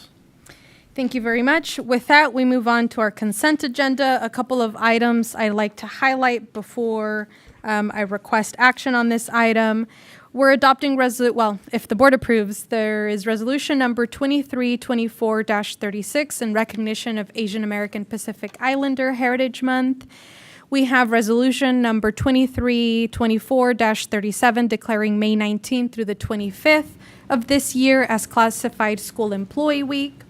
Thank you very much. With that, we move on to our consent agenda. A couple of items I'd like to highlight before I request action on this item. We're adopting if the board approves, there is resolution number 2324-36 in recognition of Asian American Pacific Islander Heritage Month. We have resolution number 2324-37 declaring May 19th through the 25th of this year as Classified School Employee Week.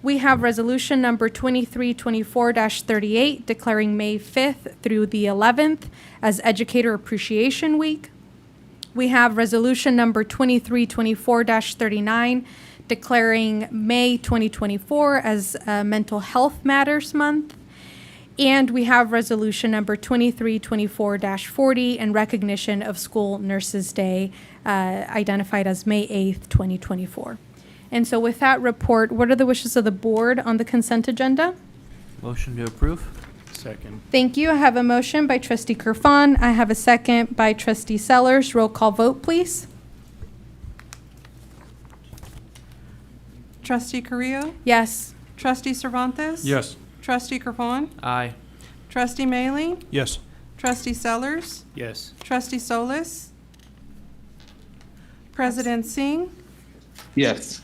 We have resolution number 2324-38 declaring May 5th through the 11th as Educator Appreciation Week. We have resolution number 2324-39 declaring May 2024 as Mental Health Matters Month. And we have resolution number 2324-40 in recognition of School Nurses Day, identified as May 8th, 2024. And so with that report, what are the wishes of the board on the consent agenda? Motion to approve. Second. Thank you. I have a motion by Trustee Kerfan. I have a second by Trustee Sellers. Roll call vote, please. Trustee Carrillo? Yes. Trustee Cervantes? Yes. Trustee Kerfan? Aye. Trustee Maley? Yes. Trustee Sellers? Yes. Trustee Solis? President Singh? Yes.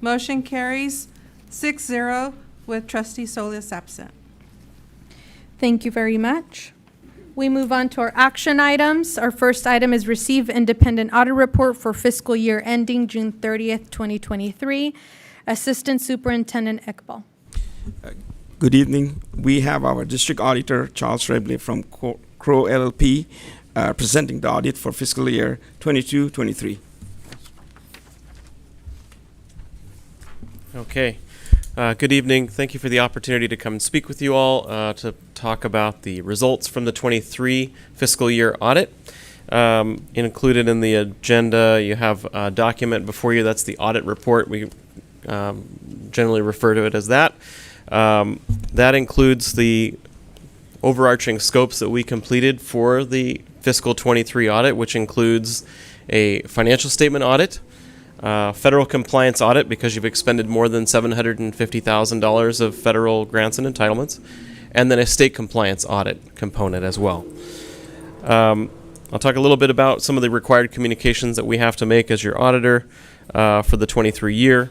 Motion carries 6-0 with Trustee Solis absent. Thank you very much. We move on to our action items. Our first item is receive independent audit report for fiscal year ending June 30th, 2023. Assistant Superintendent Iqbal. Good evening. We have our District Auditor, Charles Rebley from Crow LLP, presenting the audit for fiscal year 22-23. Okay. Good evening. Thank you for the opportunity to come and speak with you all to talk about the results from the 23 fiscal year audit. Included in the agenda, you have a document before you. That's the audit report. We generally refer to it as that. That includes the overarching scopes that we completed for the fiscal 23 audit, which includes a financial statement audit, federal compliance audit because you've expended more than $750,000 of federal grants and entitlements, and then a state compliance audit component as well. I'll talk a little bit about some of the required communications that we have to make as your auditor for the 23 year.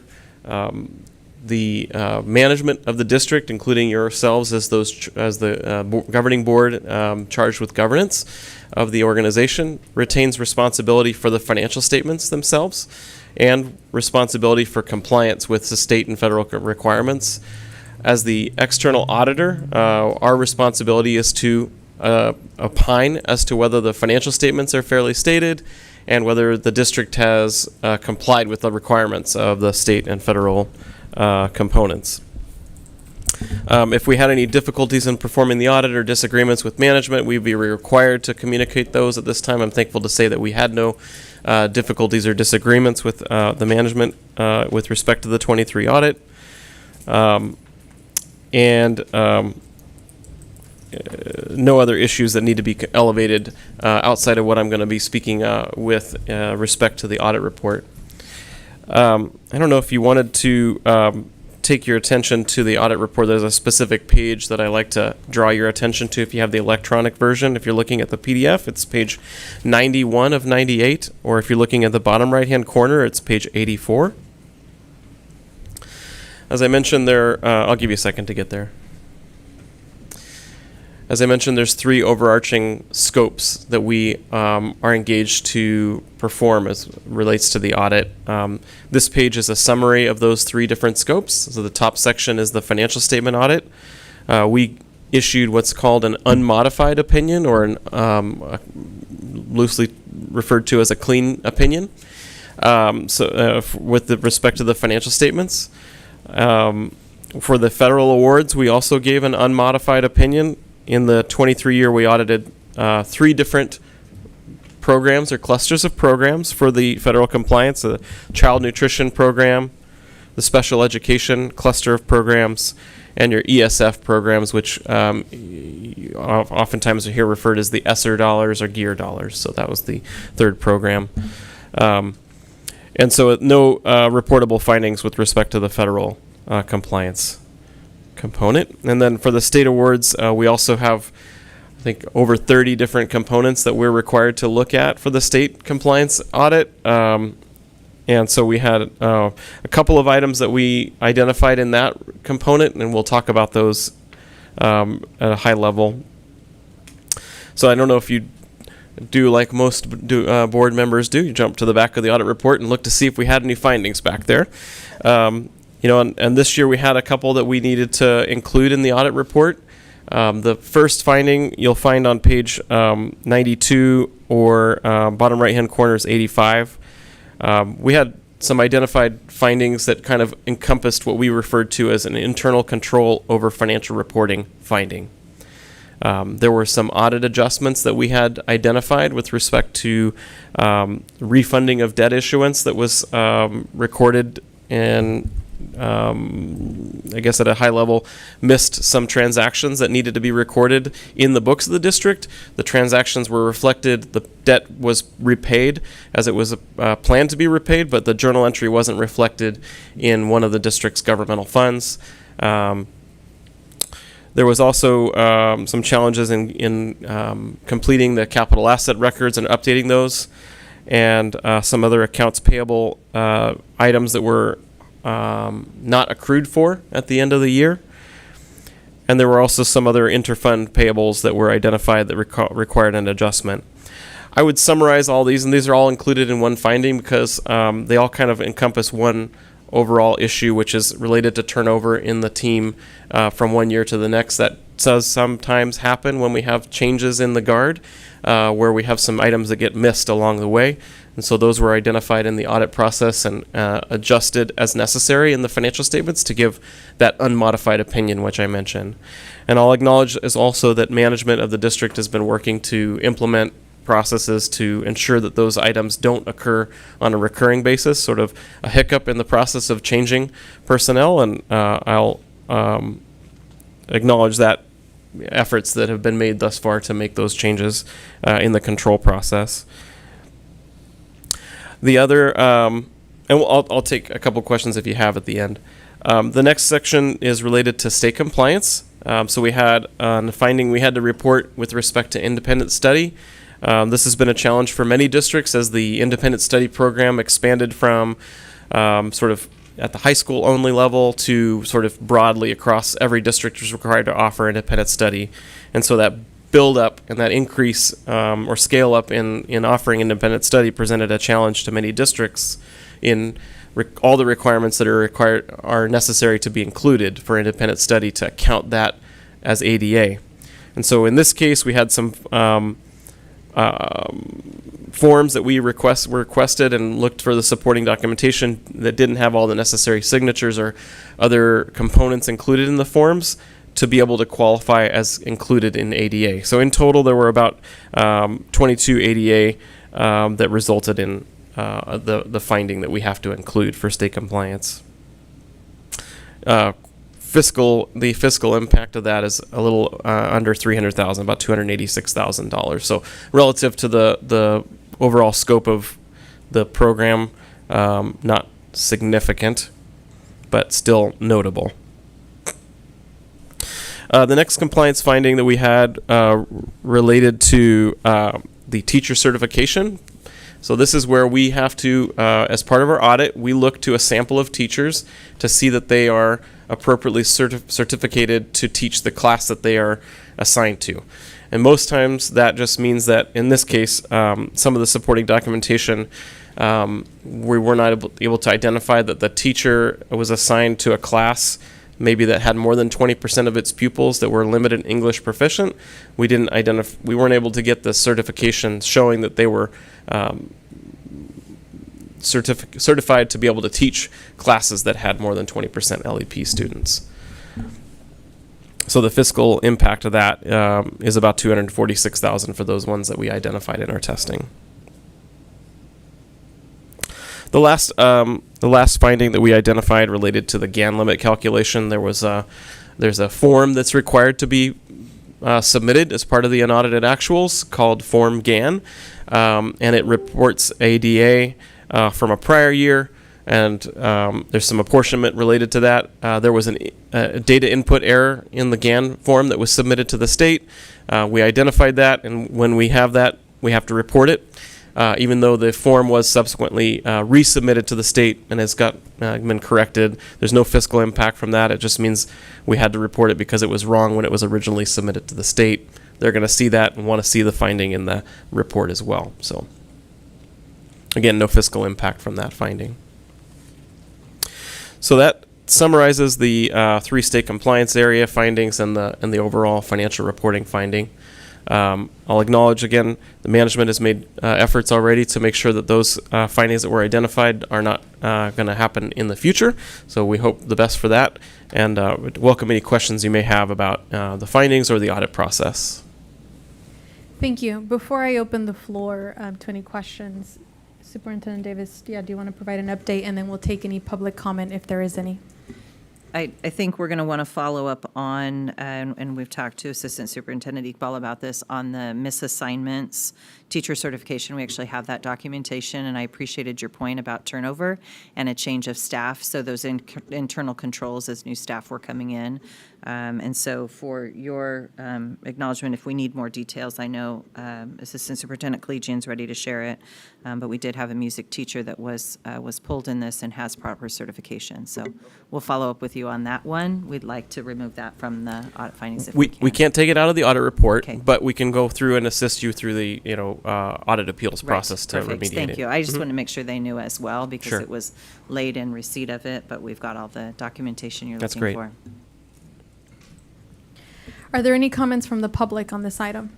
The management of the district, including yourselves as the governing board charged with governance of the organization, retains responsibility for the financial statements themselves and responsibility for compliance with the state and federal requirements. As the external auditor, our responsibility is to opine as to whether the financial statements are fairly stated and whether the district has complied with the requirements of the state and federal components. If we had any difficulties in performing the audit or disagreements with management, we'd be required to communicate those at this time. I'm thankful to say that we had no difficulties or disagreements with the management with respect to the 23 audit. No other issues that need to be elevated outside of what I'm going to be speaking with respect to the audit report. I don't know if you wanted to take your attention to the audit report. There's a specific page that I like to draw your attention to if you have the electronic version. If you're looking at the PDF, it's page 91 of 98, or if you're looking at the bottom right-hand corner, it's page 84. As I mentioned there, I'll give you a second to get there. As I mentioned, there's 3 overarching scopes that we are engaged to perform as relates to the audit. This page is a summary of those 3 different scopes. So the top section is the financial statement audit. We issued what's called an unmodified opinion, or an loosely referred to as a clean opinion. With respect to the financial statements. For the federal awards, we also gave an unmodified opinion. In the 23 year, we audited 3 different programs or clusters of programs for the federal compliance: the child nutrition program, the special education cluster of programs, and your ESF programs, which oftentimes are here referred as the Esser dollars or GEAR dollars. So that was the 3rd program. And so no reportable findings with respect to the federal compliance component. And then for the state awards, we also have, I think, over 30 different components that we're required to look at for the state compliance audit. And so we had a couple of items that we identified in that component, and we'll talk about those at a high level. So I don't know if you do like most board members do, you jump to the back of the audit report and look to see if we had any findings back there. And this year we had a couple that we needed to include in the audit report. The first finding you'll find on page 92 or bottom right-hand corner is 85. We had some identified findings that kind of encompassed what we referred to as an internal control over financial reporting finding. There were some audit adjustments that we had identified with respect to refunding of debt issuance that was recorded and I guess at a high level missed some transactions that needed to be recorded in the books of the district. The transactions were reflected, the debt was repaid as it was planned to be repaid, but the journal entry wasn't reflected in one of the district's governmental funds. There was also some challenges in completing the capital asset records and updating those, and some other accounts payable items that were not accrued for at the end of the year. And there were also some other interfund payables that were identified that required an adjustment. I would summarize all these, and these are all included in one finding because they all kind of encompass one overall issue, which is related to turnover in the team from one year to the next. That does sometimes happen when we have changes in the guard, where we have some items that get missed along the way. And so those were identified in the audit process and adjusted as necessary in the financial statements to give that unmodified opinion, which I mentioned. And I'll acknowledge is also that management of the district has been working to implement processes to ensure that those items don't occur on a recurring basis, sort of a hiccup in the process of changing personnel. And I'll acknowledge that efforts that have been made thus far to make those changes in the control process. The other, and I'll take a couple questions if you have at the end. The next section is related to state compliance. So we had a finding we had to report with respect to independent study This has been a challenge for many districts as the independent study program expanded from sort of at the high school only level to sort of broadly across every district is required to offer independent study. And so that build up and that increase or scale up in offering independent study presented a challenge to many districts in all the requirements that are necessary to be included for independent study to count that as ADA. And so in this case, we had some forms that we requested and looked for the supporting documentation that didn't have all the necessary signatures or other components included in the forms to be able to qualify as included in ADA. So in total, there were about 22 ADA that resulted in the finding that we have to include for state compliance. The fiscal impact of that is a little under $300,000, about $286,000. So relative to the overall scope of the program, not significant, but still notable. The next compliance finding that we had related to the teacher certification. So this is where we have to, as part of our audit, we look to a sample of teachers to see that they are appropriately certificated to teach the class that they are assigned to. And most times that just means that in this case, some of the supporting documentation, we were not able to identify that the teacher was assigned to a class maybe that had more than 20% of its pupils that were limited English proficient. We weren't able to get the certification showing that they were certified to be able to teach classes that had more than 20% LEP students. So the fiscal impact of that is about $246,000 for those ones that we identified in our testing. The last finding that we identified related to the GAN limit calculation, there's a form that's required to be submitted as part of the unaudited actuals called Form GAN, and it reports ADA from a prior year, and there's some apportionment related to that. There was a data input error in the GAN form that was submitted to the state. We identified that, and when we have that, we have to report it. Even though the form was subsequently resubmitted to the state and has been corrected, there's no fiscal impact from that. It just means we had to report it because it was wrong when it was originally submitted to the state. They're going to see that and want to see the finding in the report as well. So, again, no fiscal impact from that finding. So that summarizes the 3 state compliance area findings and the overall financial reporting finding. I'll acknowledge again the management has made efforts already to make sure that those findings that were identified are not going to happen in the future. So we hope the best for that, and would welcome any questions you may have about the findings or the audit process. Thank you. Before I open the floor to any questions, Superintendent Davis, do you want to provide an update, and then we'll take any public comment if there is any. I think we're going to want to follow up on, and we've talked to Assistant Superintendent Iqbal about this, on the misassignments, teacher certification. We actually have that documentation, and I appreciated your point about turnover and a change of staff. So those internal controls as new staff were coming in. And so for your acknowledgement, if we need more details, I know Assistant Superintendent Collegian's ready to share it, but we did have a music teacher that was pulled in this and has proper certification. So we'll follow up with you on that one. We'd like to remove that from the audit findings if we can. We can't take it out of the audit report, Okay. but we can go through and assist you through the audit appeals process to Perfect. remediate Thank it. you. I just Mhm. wanted to make sure they knew as well, because Sure. it was late in receipt of it, but we've got all the documentation you're That's looking great. for. Are there any comments from the public on this item?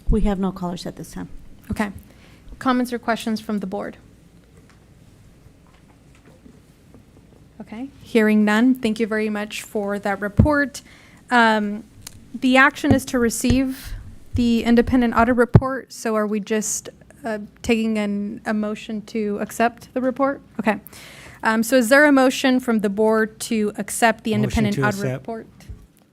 We have no callers at this time. Okay. Comments or questions from the board? Okay. Hearing none, thank you very much for that report. The action is to receive the independent audit report, so are we just taking a motion to accept the report? Okay. So is there a motion from the board to accept the independent audit report?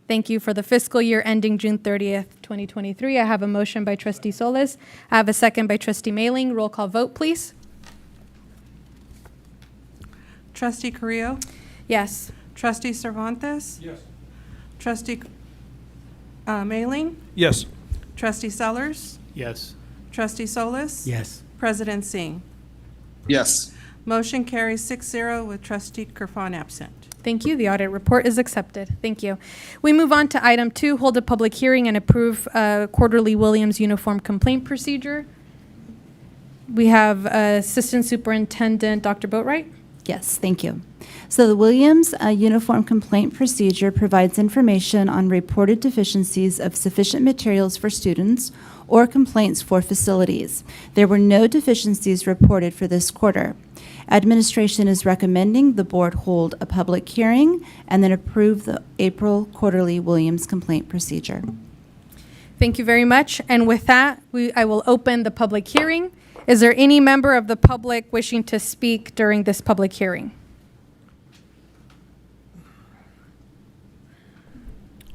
Thank you. For the fiscal year ending June 30th, 2023, I have a motion by Trustee Solis. I have a second by Trustee Mailing. Roll call vote, please. Trustee Carrillo? Yes. Trustee Cervantes? Yes. Trustee Mailing? Yes. Trustee Sellers, Yes. Trustee Solis, Yes. President Singh. Yes. Motion carries 6-0 with Trustee Kerfan absent. Thank you. The audit report is accepted. Thank you. We move on to item 2, hold a public hearing and approve quarterly Williams uniform complaint procedure. We have Assistant Superintendent Dr. Boatwright. Yes, thank you. So the Williams Uniform Complaint Procedure provides information on reported deficiencies of sufficient materials for students or complaints for facilities. There were no deficiencies reported for this quarter. Administration is recommending the board hold a public hearing and then approve the April quarterly Williams Complaint Procedure. Thank you very much. And with that, I will open the public hearing. Is there any member of the public wishing to speak during this public hearing?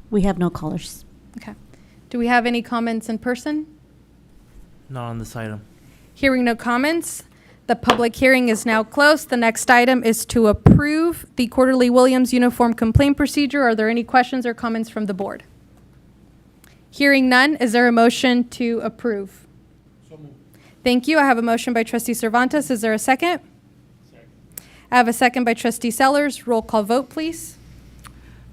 We have no callers. Okay. Do we have any comments in person? Not on this item. Hearing no comments, the public hearing is now closed. The next item is to approve the quarterly Williams uniform complaint procedure. Are there any questions or comments from the board? Hearing none, is there a motion to approve? Thank you. I have a motion by Trustee Cervantes. Is there a second? Second. I have a second by Trustee Sellers. Roll call vote, please.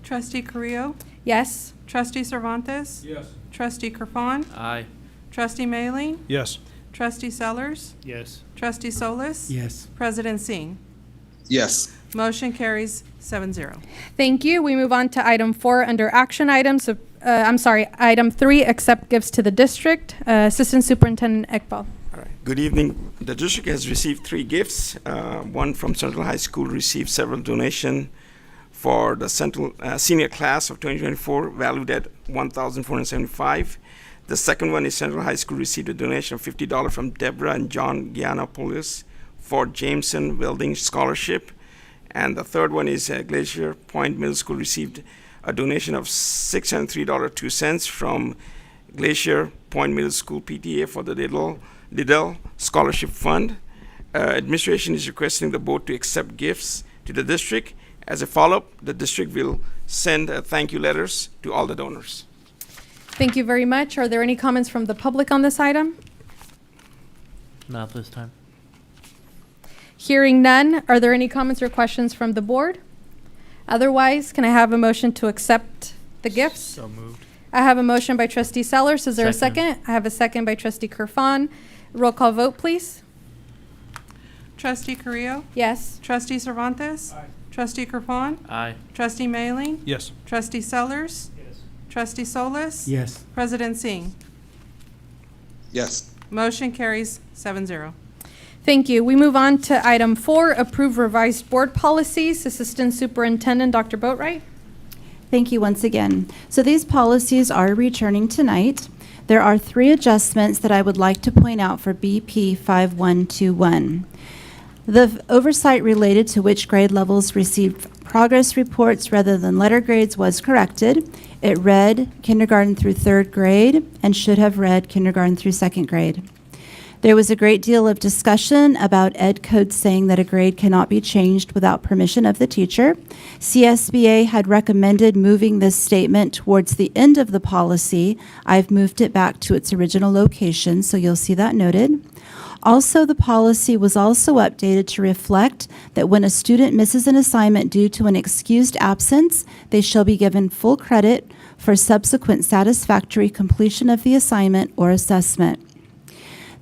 Trustee Carrillo, Yes. Trustee Cervantes, Yes. Trustee Kerfan, Aye. Trustee Mailing, Yes. Trustee Sellers, Yes. Trustee Solis, Yes. President Singh. Yes. Motion carries 7-0. Thank you. We move on to item 4 under action items. Item 3, accept gifts to the district. Assistant Superintendent Ekbal. All right. Good evening. The district has received 3 gifts. One from Central High School received several donations for the Central senior class of 2024, valued at $1,475. The second one is Central High School received a donation of $50 from Deborah and John Giannopoulos for Jameson Welding Scholarship. And the third one is Glacier Point Middle School received a donation of $603.02 from Glacier Point Middle School PTA for the Liddell Scholarship Fund. Administration is requesting the board to accept gifts to the district. As a follow-up, the district will send thank you letters to all the donors. Thank you very much. Are there any comments from the public on this item? Not this time. Hearing none, are there any comments or questions from the board? Otherwise, can I have a motion to accept the gifts? So moved. I have a motion by Trustee Sellers. Is there Second. a second? I have a second by Trustee Kerfan. Roll call vote, please. Trustee Carrillo, Yes. Trustee Cervantes, Aye. Trustee Kerfan, Aye. Trustee Mailing, Yes. Trustee Sellers, Yes. Trustee Solis, Yes. President Singh. Yes. Motion carries 7-0. Thank you. We move on to item 4, approve revised board policies. Assistant Superintendent Dr. Boatwright. Thank you once again. So these policies are returning tonight. There are 3 adjustments that I would like to point out for BP 5121. The oversight related to which grade levels received progress reports rather than letter grades was corrected. It read kindergarten through 3rd grade and should have read kindergarten through 2nd grade. There was a great deal of discussion about ed code saying that a grade cannot be changed without permission of the teacher. CSBA had recommended moving this statement towards the end of the policy. I've moved it back to its original location, so you'll see that noted. Also, the policy was also updated to reflect that when a student misses an assignment due to an excused absence, they shall be given full credit for subsequent satisfactory completion of the assignment or assessment.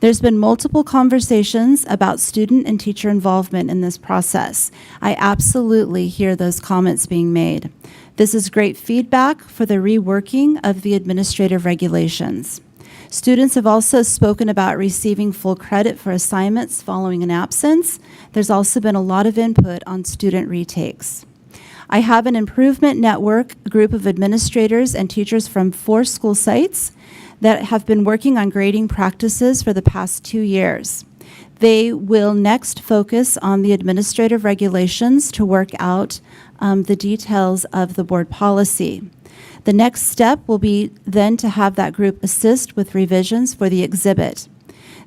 There's been multiple conversations about student and teacher involvement in this process. I absolutely hear those comments being made. This is great feedback for the reworking of the administrative regulations. Students have also spoken about receiving full credit for assignments following an absence. There's also been a lot of input on student retakes. I have an improvement network, a group of administrators and teachers from 4 school sites that have been working on grading practices for the past 2 years. They will next focus on the administrative regulations to work out the details of the board policy. The next step will be then to have that group assist with revisions for the exhibit.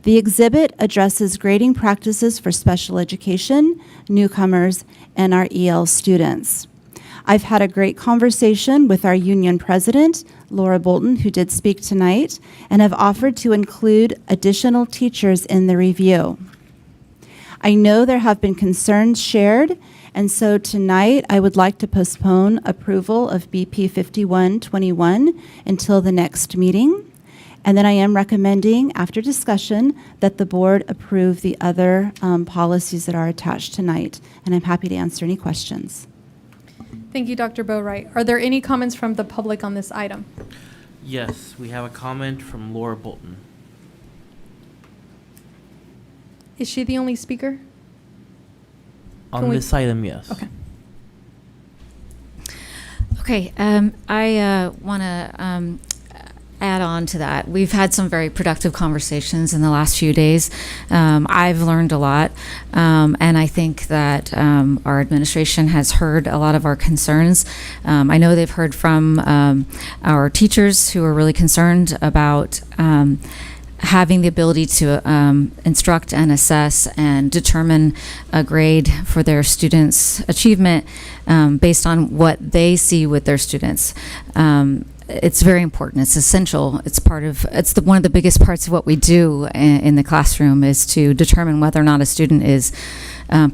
The exhibit addresses grading practices for special education, newcomers, and our EL students. I've had a great conversation with our union president, Laura Bolton, who did speak tonight, and have offered to include additional teachers in the review. I know there have been concerns shared, and so tonight I would like to postpone approval of BP 5121 until the next meeting. And then I am recommending, after discussion, that the board approve the other policies that are attached tonight. And I'm happy to answer any questions. Thank you, Dr. Boatwright. Are there any comments from the public on this item? Yes, we have a comment from Laura Bolton. Is she the only speaker? On this item, yes. Okay. Okay, I want to add on to that. We've had some very productive conversations in the last few days. I've learned a lot, and I think that our administration has heard a lot of our concerns. I know they've heard from our teachers who are really concerned about having the ability to instruct and assess and determine a grade for their students' achievement based on what they see with their students. It's very important. It's essential. It's one of the biggest parts of what we do in the classroom is to determine whether or not a student is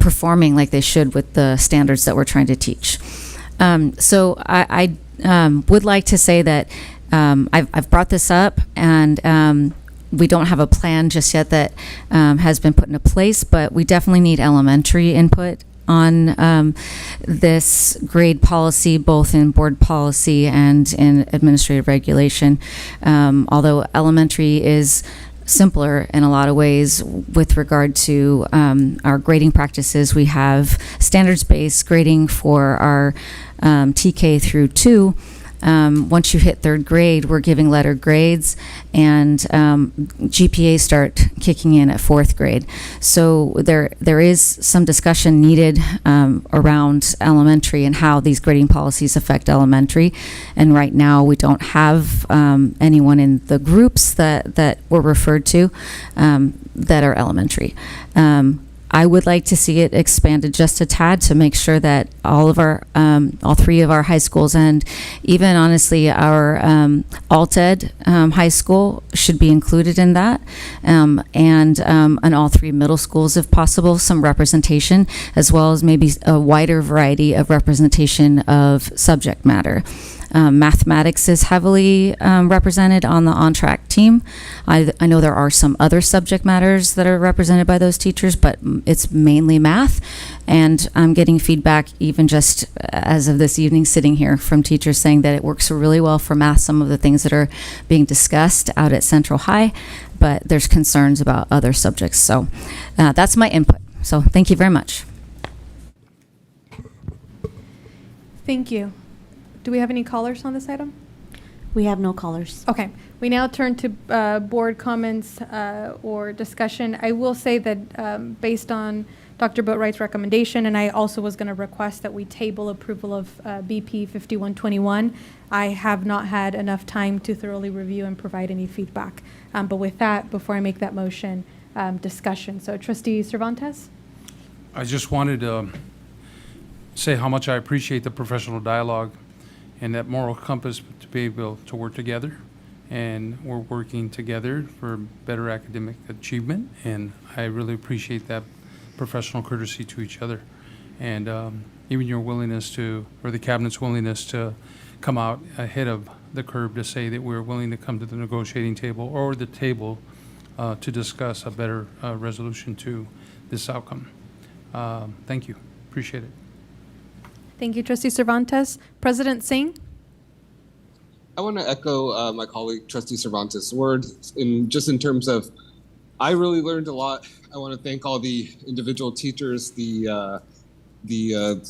performing like they should with the standards that we're trying to teach. So I would like to say that I've brought this up, and we don't have a plan just yet that has been put into place, but we definitely need elementary input on this grade policy, both in board policy and in administrative regulation. Although elementary is simpler in a lot of ways with regard to our grading practices. We have standards-based grading for our TK through 2. Once you hit third grade, we're giving letter grades, and GPAs start kicking in at fourth grade. So there is some discussion needed around elementary and how these grading policies affect elementary. And right now, we don't have anyone in the groups that were referred to that are elementary. I would like to see it expanded just a tad to make sure that all 3 of our high schools, and even honestly our alt-ed high school should be included in that, and all 3 middle schools if possible, some representation, as well as maybe a wider variety of representation of subject matter. Mathematics is heavily represented on the on-track team. I know there are some other subject matters that are represented by those teachers, but it's mainly math. And I'm getting feedback even just as of this evening sitting here from teachers saying that it works really well for math, some of the things that are being discussed out at Central High, but there's concerns about other subjects. So that's my input. So thank you very much. Thank you. Do we have any callers on this item? We have no callers. Okay. We now turn to board comments or discussion. I will say that based on Dr. Boatwright's recommendation, and I also was going to request that we table approval of BP 5121. I have not had enough time to thoroughly review and provide any feedback. But with that, before I make that motion, discussion. So Trustee Cervantes? I just wanted to say how much I appreciate the professional dialogue and that moral compass to be able to work together. And we're working together for better academic achievement. And I really appreciate that professional courtesy to each other. And even your willingness to, or the cabinet's willingness to come out ahead of the curve to say that we're willing to come to the negotiating table or the table to discuss a better resolution to this outcome. Thank you. Appreciate it. Thank you, Trustee Cervantes. President Singh? I want to echo my colleague, Trustee Cervantes' words in terms of, I really learned a lot. I want to thank all the individual teachers, the CUTA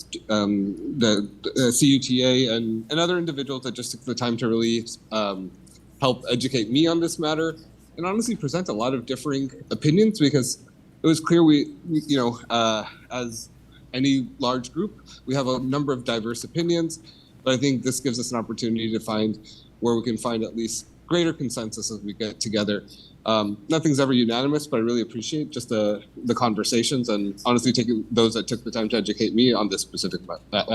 and other individuals that just took the time to really help educate me on this matter and honestly present a lot of differing opinions, because it was clear we as any large group, we have a number of diverse opinions, but I think this gives us an opportunity to find where we can find at least greater consensus as we get together. Nothing's ever unanimous, but I really appreciate just the conversations and honestly taking those that took the time to educate me on this specific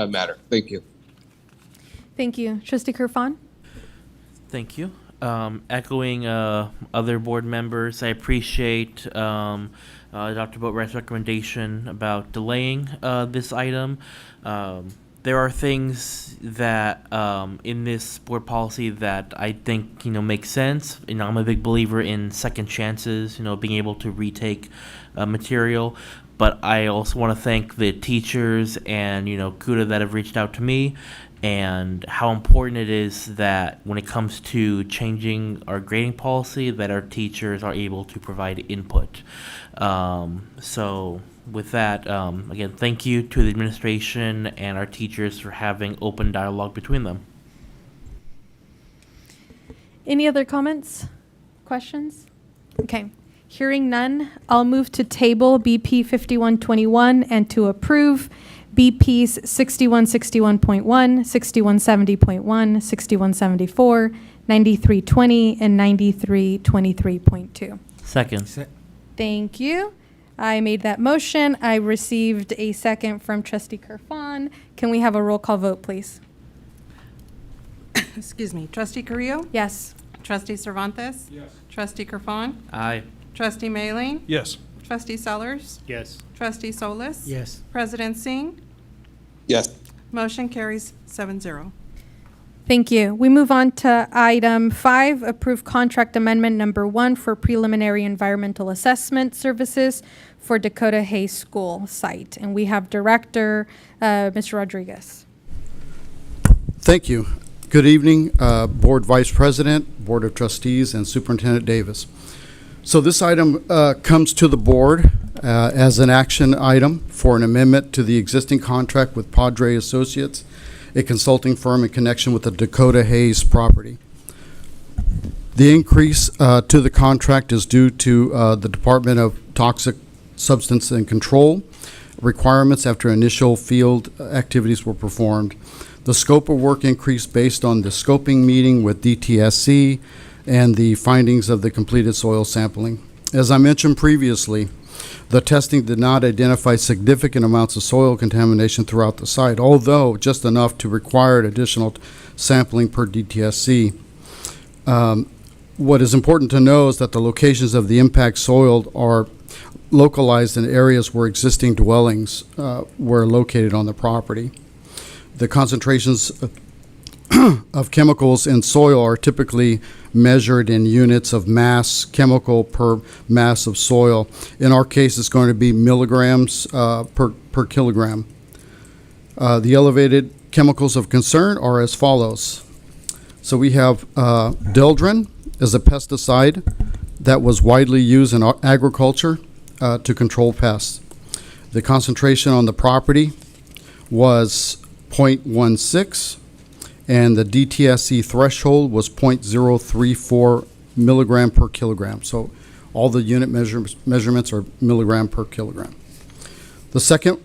matter. Thank you. Thank you. Trustee Kirfan? Thank you. Echoing other board members, I appreciate Dr. Boatwright's recommendation about delaying this item. There are things that in this board policy that I think make sense. I'm a big believer in second chances. Being able to retake material. But I also want to thank the teachers and CUDA that have reached out to me, and how important it is that when it comes to changing our grading policy, that our teachers are able to provide input. So with that, again, thank you to the administration and our teachers for having open dialogue between them. Any other comments, questions? Okay. Hearing none, I'll move to table BP 5121 and to approve BPs 6161.1, 6170.1, 6174, 9320, and 9323.2. Second. Thank you. I made that motion. I received a second from Trustee Kerfan. Can we have a roll call vote, please? Excuse me. Trustee Carrillo? Yes. Trustee Cervantes? Yes. Trustee Kerfan? Aye. Trustee Mayling? Yes. Trustee Sellers? Yes. Trustee Solis? Yes. President Singh? Yes. Motion carries 7-0. Thank you. We move on to item 5, approve contract amendment number 1 for preliminary environmental assessment services for Dakota Hayes School site. And we have Director Mr. Rodriguez. Thank you. Good evening, Board Vice President, Board of Trustees, and Superintendent Davis. So this item comes to the board as an action item for an amendment to the existing contract with Padre Associates, a consulting firm in connection with the Dakota Hayes property. The increase to the contract is due to the Department of Toxic Substance and Control requirements after initial field activities were performed. The scope of work increased based on the scoping meeting with DTSC and the findings of the completed soil sampling. As I mentioned previously, the testing did not identify significant amounts of soil contamination throughout the site, although just enough to require additional sampling per DTSC. What is important to know is that the locations of the impact soil are localized in areas where existing dwellings were located on the property. The concentrations of chemicals in soil are typically measured in units of mass chemical per mass of soil. In our case, it's going to be milligrams per kilogram. The elevated chemicals of concern are as follows. So we have Dieldrin is a pesticide that was widely used in agriculture to control pests. The concentration on the property was 0.16, and the DTSC threshold was 0.034 milligram per kilogram. So all the unit measurements are milligram per kilogram. The second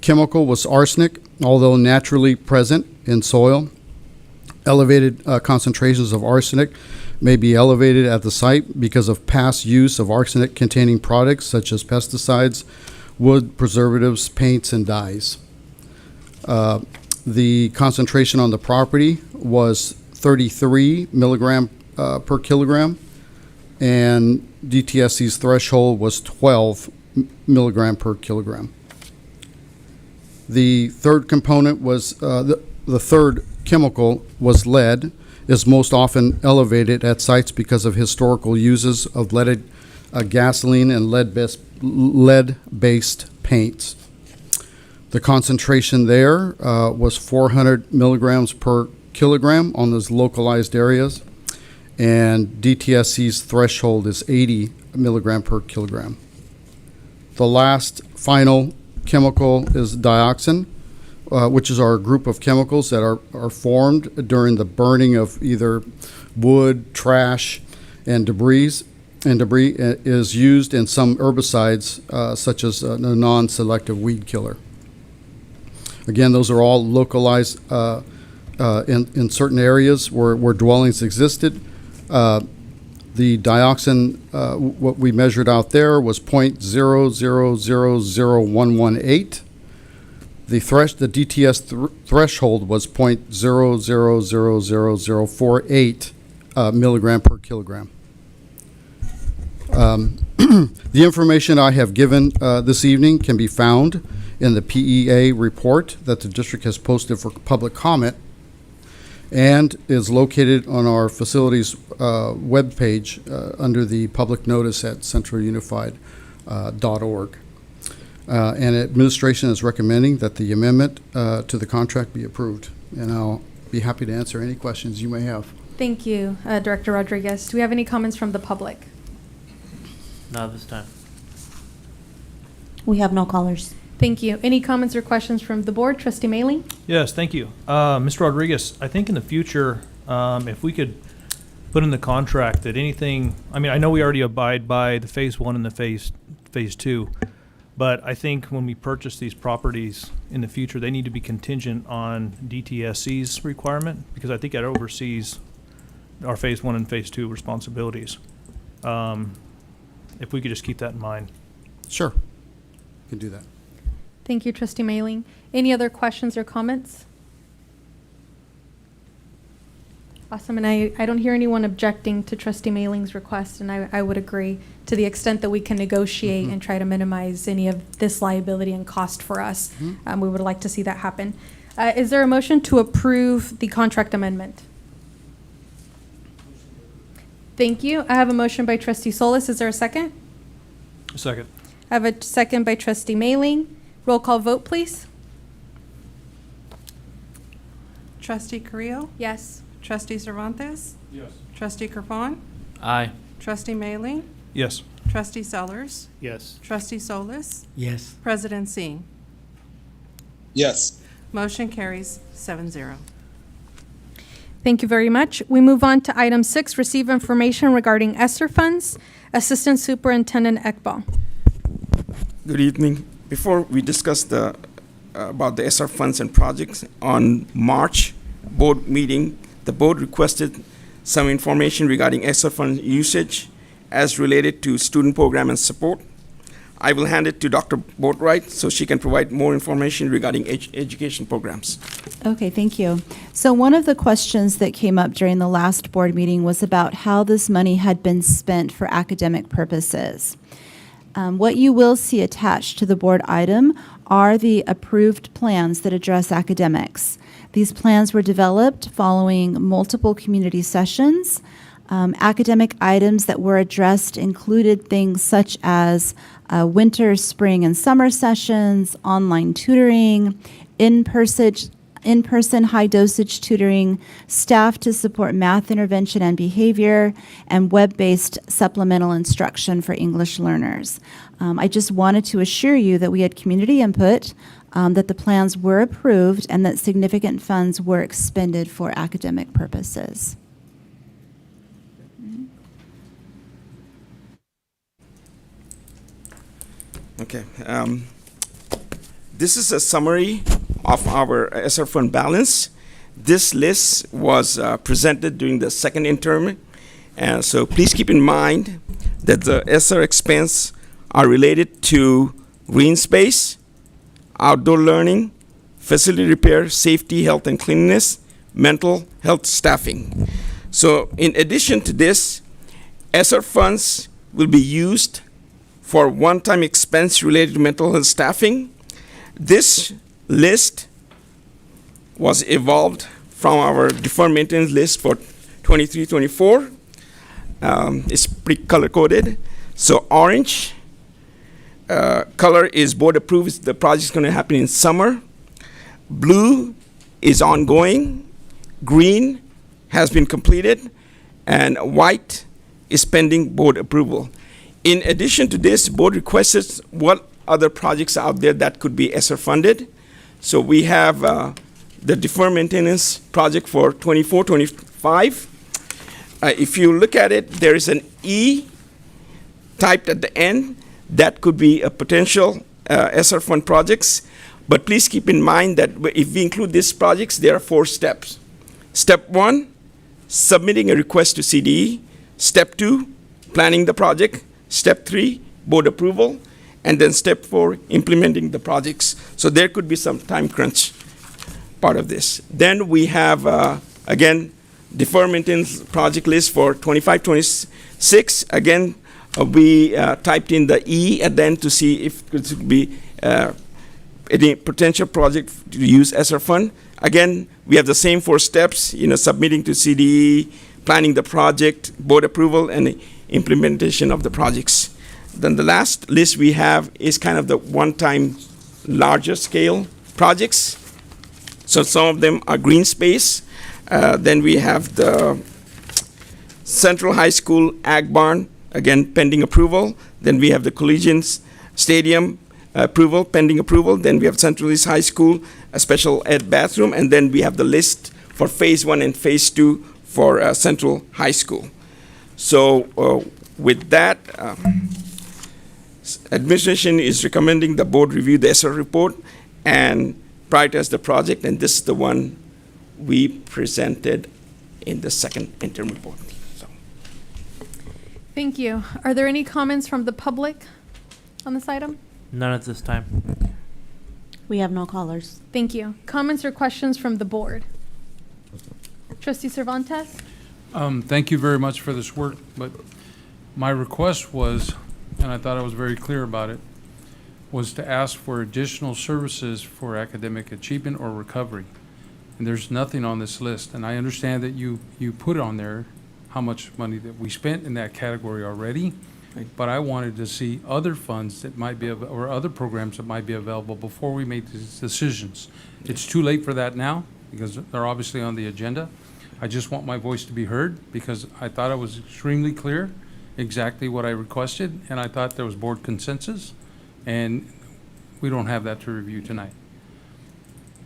chemical was arsenic, although naturally present in soil. Elevated concentrations of arsenic may be elevated at the site because of past use of arsenic-containing products such as pesticides, wood preservatives, paints, and dyes. The concentration on the property was 33 milligram per kilogram, and DTSC's threshold was 12 milligram per kilogram. The third component was, the third chemical was lead, is most often elevated at sites because of historical uses of leaded gasoline and lead-based paints. The concentration there was 400 milligrams per kilogram on those localized areas, and DTSC's threshold is 80 milligram per kilogram. The last final chemical is dioxin, which is our group of chemicals that are formed during the burning of either wood, trash, and debris. And debris is used in some herbicides, such as a non-selective weed killer. Again, those are all localized in certain areas where dwellings existed. The dioxin, what we measured out there was 0.000118. The DTS threshold was 0.000048 milligram per kilogram. The information I have given this evening can be found in the PEA report that the district has posted for public comment and is located on our facilities webpage under the public notice at centralunified.org. And administration is recommending that the amendment to the contract be approved. And I'll be happy to answer any questions you may have. Thank you, Director Rodriguez. Do we have any comments from the public? Not this time. We have no callers. Thank you. Any comments or questions from the board? Trustee Mailing? Yes, thank you. Mr. Rodriguez, I think in the future, if we could put in the contract that anything, I mean, I know we already abide by the phase 1 and the phase 2, but I think when we purchase these properties in the future, they need to be contingent on DTSC's requirement, because I think that oversees our phase 1 and phase 2 responsibilities. If we could just keep that in mind. Sure, can do that. Thank you, Trustee Mailing. Any other questions or comments? Awesome, and I don't hear anyone objecting to Trustee Mailing's request, and I would agree to the extent that we can negotiate and try to minimize any of this liability and cost for us. We would like to see that happen. Is there a motion to approve the contract amendment? Thank you. I have a motion by Trustee Solis. Is there a second? Second. I have a second by Trustee Mailing. Roll call vote, please. Trustee Carrillo? Yes. Trustee Cervantes? Yes. Trustee Kerfon? Aye. Trustee Mailing? Yes. Trustee Sellers? Yes. Trustee Solis? Yes. President Singh? Yes. Motion carries 7-0. Thank you very much. We move on to item 6, receive information regarding Esser funds. Assistant Superintendent Ekbal. Good evening. Before we discuss about the Esser funds and projects, on March board meeting, the board requested some information regarding Esser fund usage as related to student program and support. I will hand it to Dr. Boatwright so she can provide more information regarding education programs. Okay, thank you. So one of the questions that came up during the last board meeting was about how this money had been spent for academic purposes. What you will see attached to the board item are the approved plans that address academics. These plans were developed following multiple community sessions. Academic items that were addressed included things such as winter, spring, and summer sessions, online tutoring, in-person high-dosage tutoring, staff to support math intervention and behavior, and web-based supplemental instruction for English learners. I just wanted to assure you that we had community input, that the plans were approved, and that significant funds were expended for academic purposes. Okay. This is a summary of our Esser fund balance. This list was presented during the second interim. So please keep in mind that the Esser expense are related to green space, outdoor learning, facility repair, safety, health, and cleanliness, mental health staffing. So in addition to this, Esser funds will be used for one-time expense related to mental health staffing. This list was evolved from our deferred maintenance list for 23-24. It's pretty color-coded. So orange color is board approved. The project's going to happen in summer. Blue is ongoing. Green has been completed. And white is pending board approval. In addition to this, board requested what other projects out there that could be Esser funded. So we have the deferred maintenance project for 24-25. If you look at it, there is an E typed at the end. That could be a potential Esser fund projects. But please keep in mind that if we include these projects, there are 4 steps. Step 1, submitting a request to CDE. Step 2, planning the project. Step 3, board approval. And then step 4, implementing the projects. So there could be some time crunch part of this. Then we have, again, deferred maintenance project list for 25, 26. Again, we typed in the E at the end to see if it could be any potential project to use Esser fund. Again, we have the same 4 steps, submitting to CDE, planning the project, board approval, and the implementation of the projects. Then the last list we have is kind of the one-time larger scale projects. So some of them are green space. Then we have the Central High School Ag Barn, again, pending approval. Then we have the Collegians Stadium approval, pending approval. Then we have Central East High School, a special ed bathroom. And then we have the list for Phase 1 and Phase 2 for Central High School. So with that, administration is recommending the board review the Esser report and prioritize the project, and this is the one we presented in the second interim report. So. Thank you. Are there any comments from the public on this item? None at this time. We have no callers. Thank you. Comments or questions from the board? Trustee Cervantes? Thank you very much for this work, but my request was, and I thought I was very clear about it, was to ask for additional services for academic achievement or recovery. And there's nothing on this list. And I understand that you put on there how much money that we spent in that category already. Right. But I wanted to see other funds that might be, or other programs that might be available before we make these decisions. It's too late for that now because they're obviously on the agenda. I just want my voice to be heard because I thought I was extremely clear exactly what I requested, and I thought there was board consensus, and we don't have that to review tonight.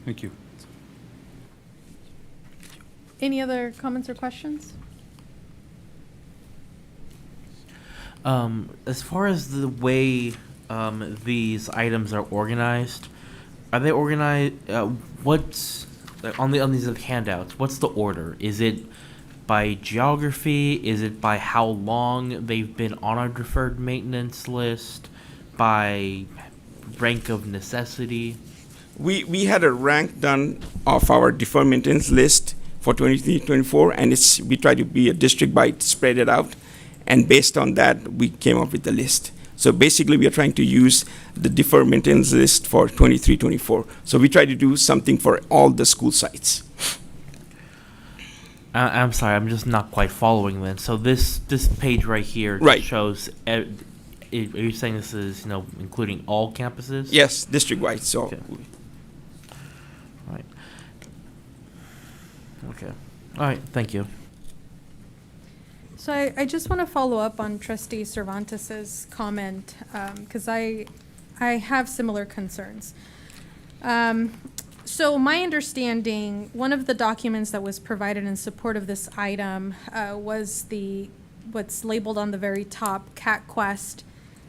Thank you. Any other comments or questions? As far as the way these items are organized, they organized? What's on these handouts? What's the order? Is it by geography? Is it by how long they've been on our deferred maintenance list? By rank of necessity? We had a rank done of our deferred maintenance list for 23-24, and we try to be a district-wide, spread it out, and based on that, we came up with the list. So basically, we are trying to use the deferred maintenance list for 23-24. So we try to do something for all the school sites. I'm sorry, I'm just not quite following then. So this page right here Right. shows. Are you saying this is including all campuses? Yes, district-wide. So. Okay. Right. Okay. All right. Thank you. So I just want to follow up on Trustee Cervantes's comment because I have similar concerns. So my understanding, one of the documents that was provided in support of this item was what's labeled on the very top, CAT Quest.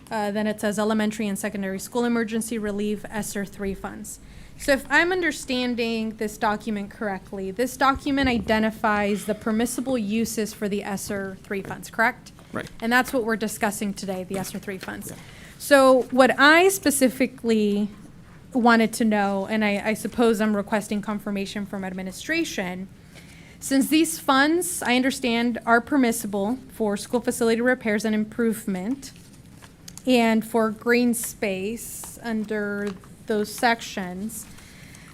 Then it says Elementary and Secondary School Emergency Relief ESSER 3 funds. So if I'm understanding this document correctly, this document identifies the permissible uses for the ESSER 3 funds, correct? Right. And that's what we're discussing today, the ESSER 3 funds. Yeah. So what I specifically wanted to know, and I suppose I'm requesting confirmation from administration, since these funds, I understand, are permissible for school facility repairs and improvement and for green space under those sections,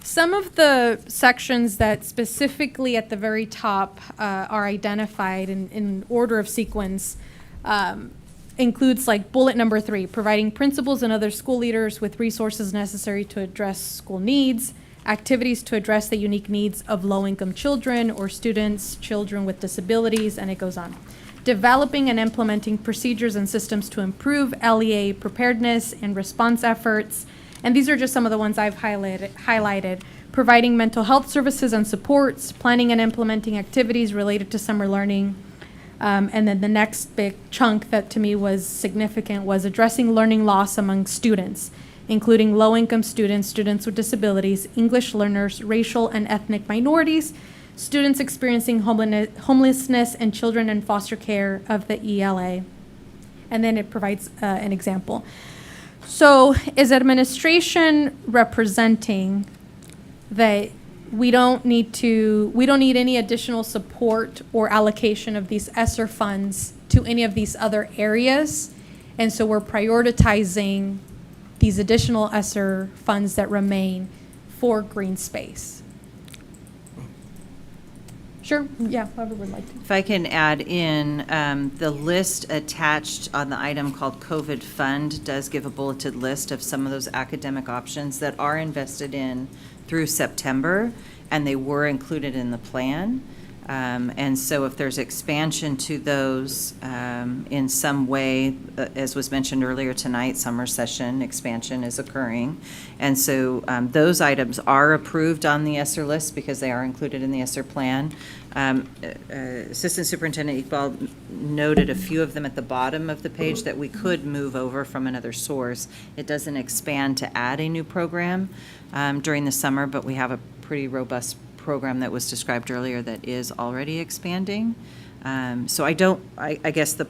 some of the sections that specifically at the very top are identified in order of sequence includes like bullet number 3, providing principals and other school leaders with resources necessary to address school needs, activities to address the unique needs of low-income children or children with disabilities, and it goes on. Developing and implementing procedures and systems to improve LEA preparedness and response efforts. And these are just some of the ones I've highlighted. Providing mental health services and supports, planning and implementing activities related to summer learning. And then the next big chunk that to me was significant was addressing learning loss among students, including low-income students, students with disabilities, English learners, racial and ethnic minorities, students experiencing homelessness, and children in foster care of the ELA. And then it provides an example. So is administration representing that we don't need any additional support or allocation of these ESSER funds to any of these other areas? And so we're prioritizing these additional ESSER funds that remain for green space. Sure, yeah, whoever would like to. If I can add in, the list attached on the item called COVID Fund does give a bulleted list of some of those academic options that are invested in through September, and they were included in the plan. And so if there's expansion to those in some way, as was mentioned earlier tonight, summer session expansion is occurring. And so those items are approved on the ESSER list because they are included in the ESSER plan. Assistant Superintendent Iqbal noted a few of them at the bottom of the page that we could move over from another source. It doesn't expand to add a new program during the summer, but we have a pretty robust program that was described earlier that is already expanding. So I guess the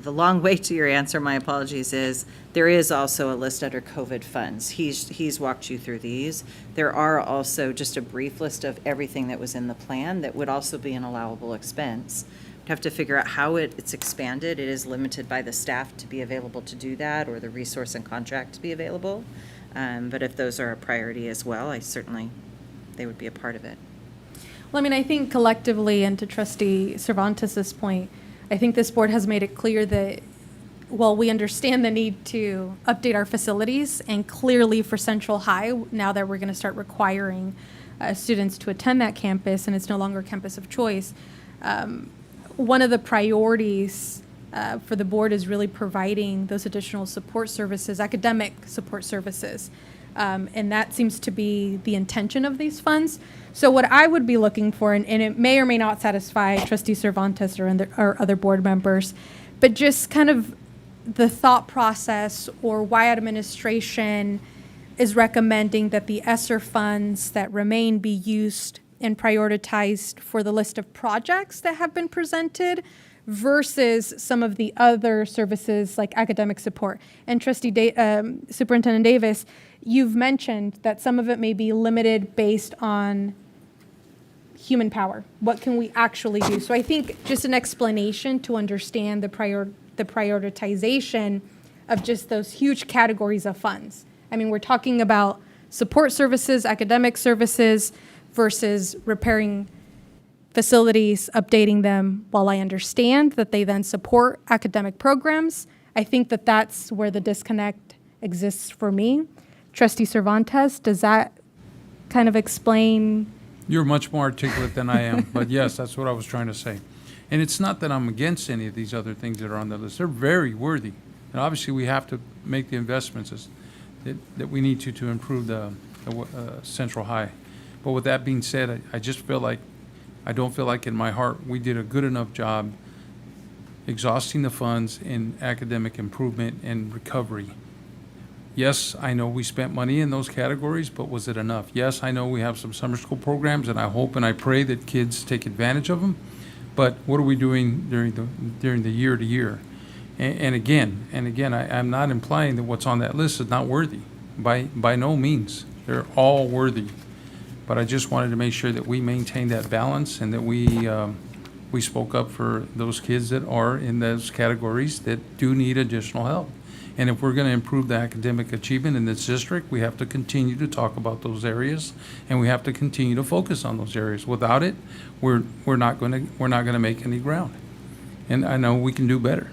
long way to your answer, my apologies, is there is also a list under COVID funds. He's walked you through these. There are also just a brief list of everything that was in the plan that would also be an allowable expense. We'd have to figure out how it's expanded. It is limited by the staff to be available to do that, or the resource and contract to be available. But if those are a priority as well, they would be a part of it. Well, I mean, I think collectively, and to Trustee Cervantes' point, I think this board has made it clear that while we understand the need to update our facilities, and clearly for Central High, now that we're going to start requiring students to attend that campus and it's no longer a campus of choice, one of the priorities for the board is really providing those additional support services, academic support services. And that seems to be the intention of these funds. So what I would be looking for, and it may or may not satisfy Trustee Cervantes or other board members, but just kind of the thought process or why administration is recommending that the ESSER funds that remain be used and prioritized for the list of projects that have been presented versus some of the other services like academic support. And Superintendent Davis, you've mentioned that some of it may be limited based on human power. What can we actually do? So I think just an explanation to understand the prioritization of just those huge categories of funds. I mean, we're talking about support services, academic services versus repairing facilities, updating them. While I understand that they then support academic programs, I think that that's where the disconnect exists for me. Trustee Cervantes, does that kind of explain? You're much more articulate than I am, but yes, that's what I was trying to say. And it's not that I'm against any of these other things that are on the list. They're very worthy. And obviously, we have to make the investments that we need to improve the Central High. But with that being said, I just feel like, I don't feel like in my heart we did a good enough job exhausting the funds in academic improvement and recovery. Yes, I know we spent money in those categories, but was it enough? Yes, I know we have some summer school programs, and I hope and I pray that kids take advantage of them. But what are we doing during the year to year? And again, I'm not implying that what's on that list is not worthy. By no means. They're all worthy. But I just wanted to make sure that we maintain that balance and that we spoke up for those kids that are in those categories that do need additional help. And if we're going to improve the academic achievement in this district, we have to continue to talk about those areas, and we have to continue to focus on those areas. Without it, we're not going to make any ground. And I know we can do better.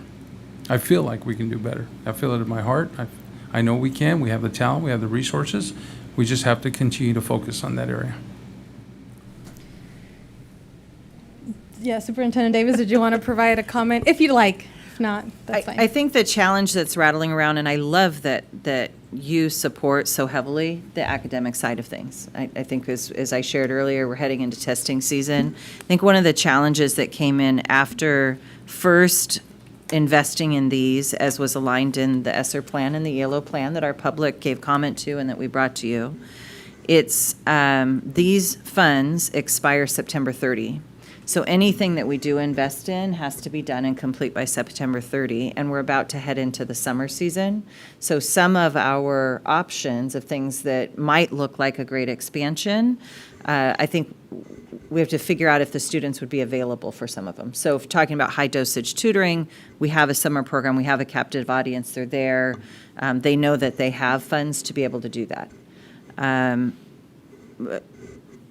I feel like we can do better. I feel it in my heart. I know we can. We have the talent. We have the resources. We just have to continue to focus on that area. Yeah, Superintendent Davis, did you want to provide a comment? If you'd like. If not, that's fine. I think the challenge that's rattling around, and I love that you support so heavily the academic side of things. I think as I shared earlier, we're heading into testing season. I think one of the challenges that came in after first investing in these, as was aligned in the Esser plan and the ELO plan that our public gave comment to and that we brought to you, it's these funds expire September 30. So anything that we do invest in has to be done and complete by September 30, and we're about to head into the summer season. So some of our options of things that might look like a great expansion, I think we have to figure out if the students would be available for some of them. So if talking about high dosage tutoring, we have a summer program, we have a captive audience, they're there. They know that they have funds to be able to do that.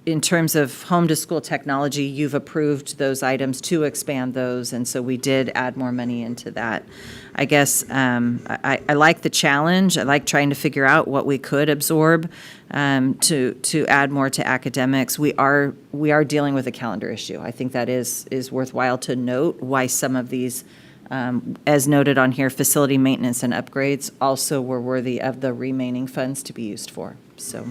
In terms of home to school technology, you've approved those items to expand those, and so we did add more money into that. I guess I like the challenge. I like trying to figure out what we could absorb to add more to academics. We are dealing with a calendar issue. I think that is worthwhile to note why some of these, as noted on here, facility maintenance and upgrades also were worthy of the remaining funds to be used for. So.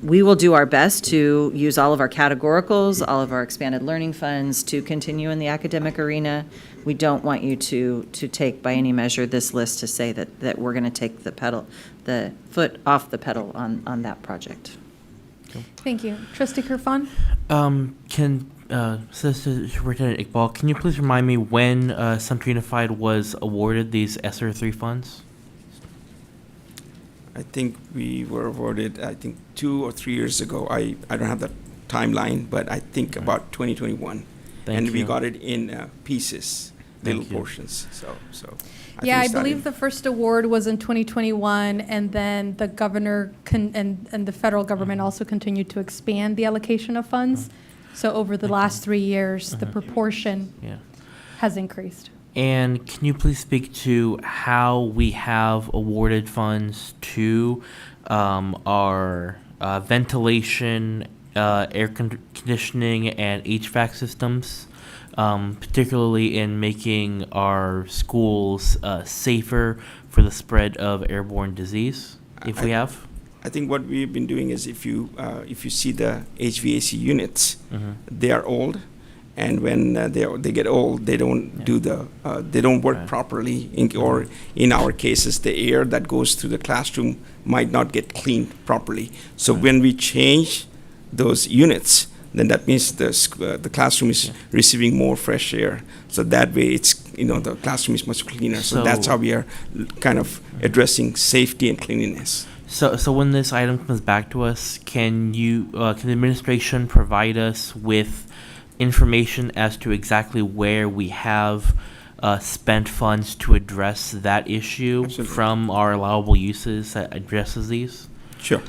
We will do our best to use all of our categoricals, all of our expanded learning funds to continue in the academic arena. We don't want you to take by any measure this list to say that we're going to take the foot off the pedal on that project. Thank you. Trustee Kirfan? Superintendent Iqbal, can you please remind me when Central Unified was awarded these Esser 3 funds? I think we were awarded, 2 or 3 years ago. I don't have the timeline, but I think about 2021. Thank we you. got it in pieces, little Thank you. portions. So Yeah, I think believe the first award was in 2021, and then the governor and the federal government also continued to expand the allocation of funds. So over the last 3 years, the proportion has increased. And can you please speak to how we have awarded funds to our ventilation, air conditioning, and HVAC systems, particularly in making our schools safer for the spread of airborne disease, if we have? I think what we've been doing is if you see the HVAC units, they are old. And when they get old, they don't they don't work properly. Or in our cases, the air that goes through the classroom might not get cleaned properly. So when we change those units, then that means the classroom is receiving more fresh air. So that way, the classroom is much cleaner. So that's how we are kind of addressing safety and cleanliness. So when this item comes back to us, can the administration provide us with information as to exactly where we have spent funds to address that issue? Absolutely. From our allowable uses that addresses these? Sure.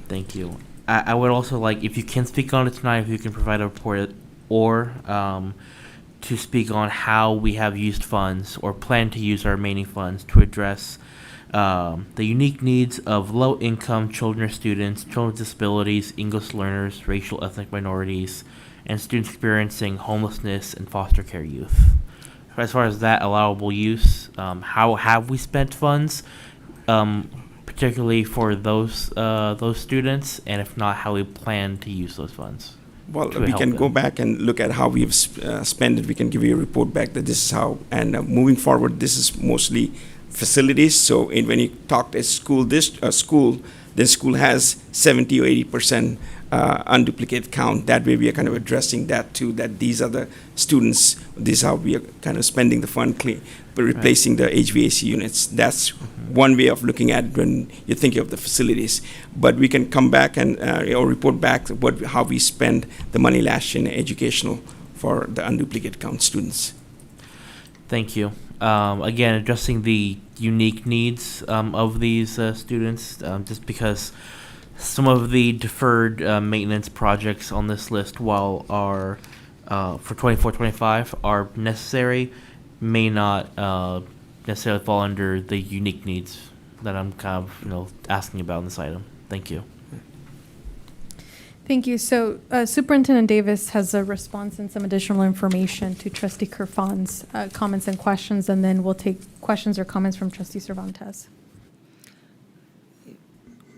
Thank you. I would also like, if you can speak on it tonight, if you can provide a report or to speak on how we have used funds or plan to use our remaining funds to address the unique needs of low-income children or students, children with disabilities, English learners, racial ethnic minorities, and students experiencing homelessness and foster care youth. As far as that allowable use, how have we spent funds, particularly for those students, and if not, how we plan to use those funds? Well, we can go back and look at how we've spent it. We can give you a report back that this is how, and moving forward, this is mostly facilities. So when you talk to school, the school has 70 or 80% unduplicated count. That way we are kind of addressing that too, that these are the students, this is how we are kind of spending the fund replacing the HVAC units. That's one way of looking at it when you're thinking of the facilities. But we can come back and or report back how we spend the money last year in educational for the unduplicate count students. Thank you. Again, addressing the unique needs of these students, just because some of the deferred maintenance projects on this list, while are for 24-25 are necessary, may not necessarily fall under the unique needs that I'm kind of asking about in this item. Thank you. Thank you. So Superintendent Davis has a response and some additional information to Trustee Kirfan's comments and questions, and then we'll take questions or comments from Trustee Cervantes.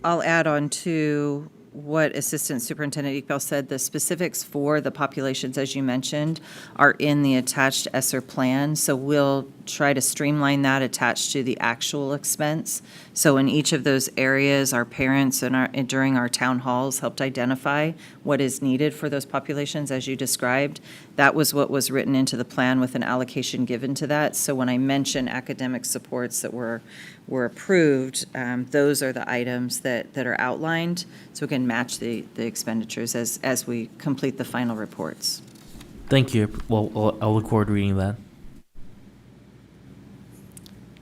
I'll add on to what Assistant Superintendent Iqbal said. The specifics for the populations, as you mentioned, are in the attached Esser plan. So we'll try to streamline that attached to the actual expense. So in each of those areas, our parents and during our town halls helped identify what is needed for those populations, as you described. That was what was written into the plan with an allocation given to that. So when I mention academic supports that were approved, those are the items that are outlined, so we can match the expenditures as we complete the final reports. Thank you. Well, I'll look forward to reading that.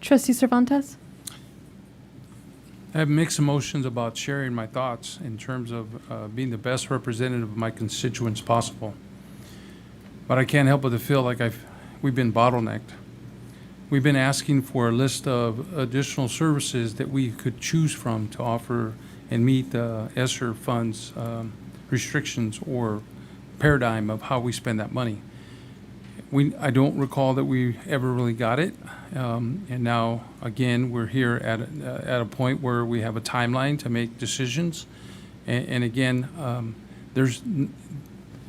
Trustee Cervantes? I have mixed emotions about sharing my thoughts in terms of being the best representative of my constituents possible. But I can't help but to feel like we've been bottlenecked. We've been asking for a list of additional services that we could choose from to offer and meet the Esser funds restrictions or paradigm of how we spend that money. I don't recall that we ever really got it, and now again we're here at a point where we have a timeline to make decisions, and again,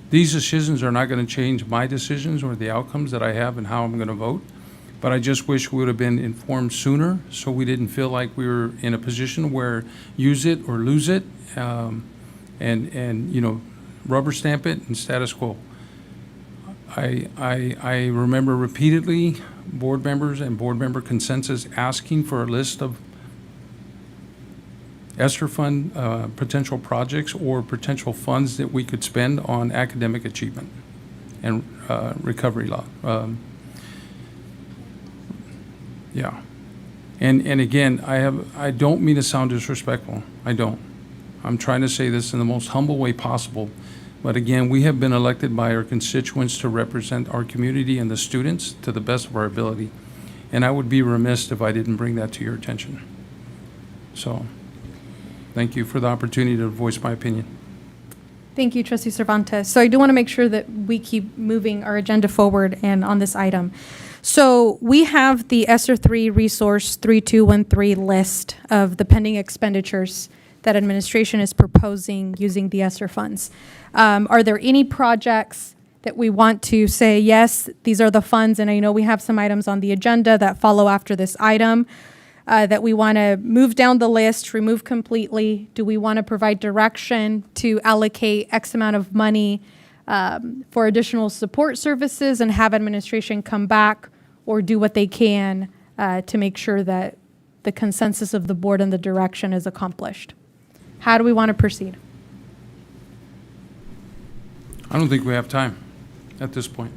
these decisions are not going to change my decisions or the outcomes that I have and how I'm going to vote. But I just wish we would have been informed sooner, so we didn't feel like we were in a position where use it or lose it, and you know, rubber stamp it and status quo. I remember repeatedly board members and board member consensus asking for a list of Esser fund potential projects or potential funds that we could spend on academic achievement and recovery law. Yeah. And again, I don't mean to sound disrespectful. I don't. I'm trying to say this in the most humble way possible. But again, we have been elected by our constituents to represent our community and the students to the best of our ability. And I would be remiss if I didn't bring that to your attention. So, thank you for the opportunity to voice my opinion. Thank you, Trustee Cervantes. So I do want to make sure that we keep moving our agenda forward and on this item. So we have the Esser 3 Resource 3213 list of the pending expenditures that administration is proposing using the Esser funds. Are there any projects that we want to say, yes, these are the funds, and I know we have some items on the agenda that follow after this item, that we want to move down the list, remove completely? Do we want to provide direction to allocate X amount of money for additional support services and have administration come back or do what they can to make sure that the consensus of the board and the direction is accomplished? How do we want to proceed? I don't think we have time at this point.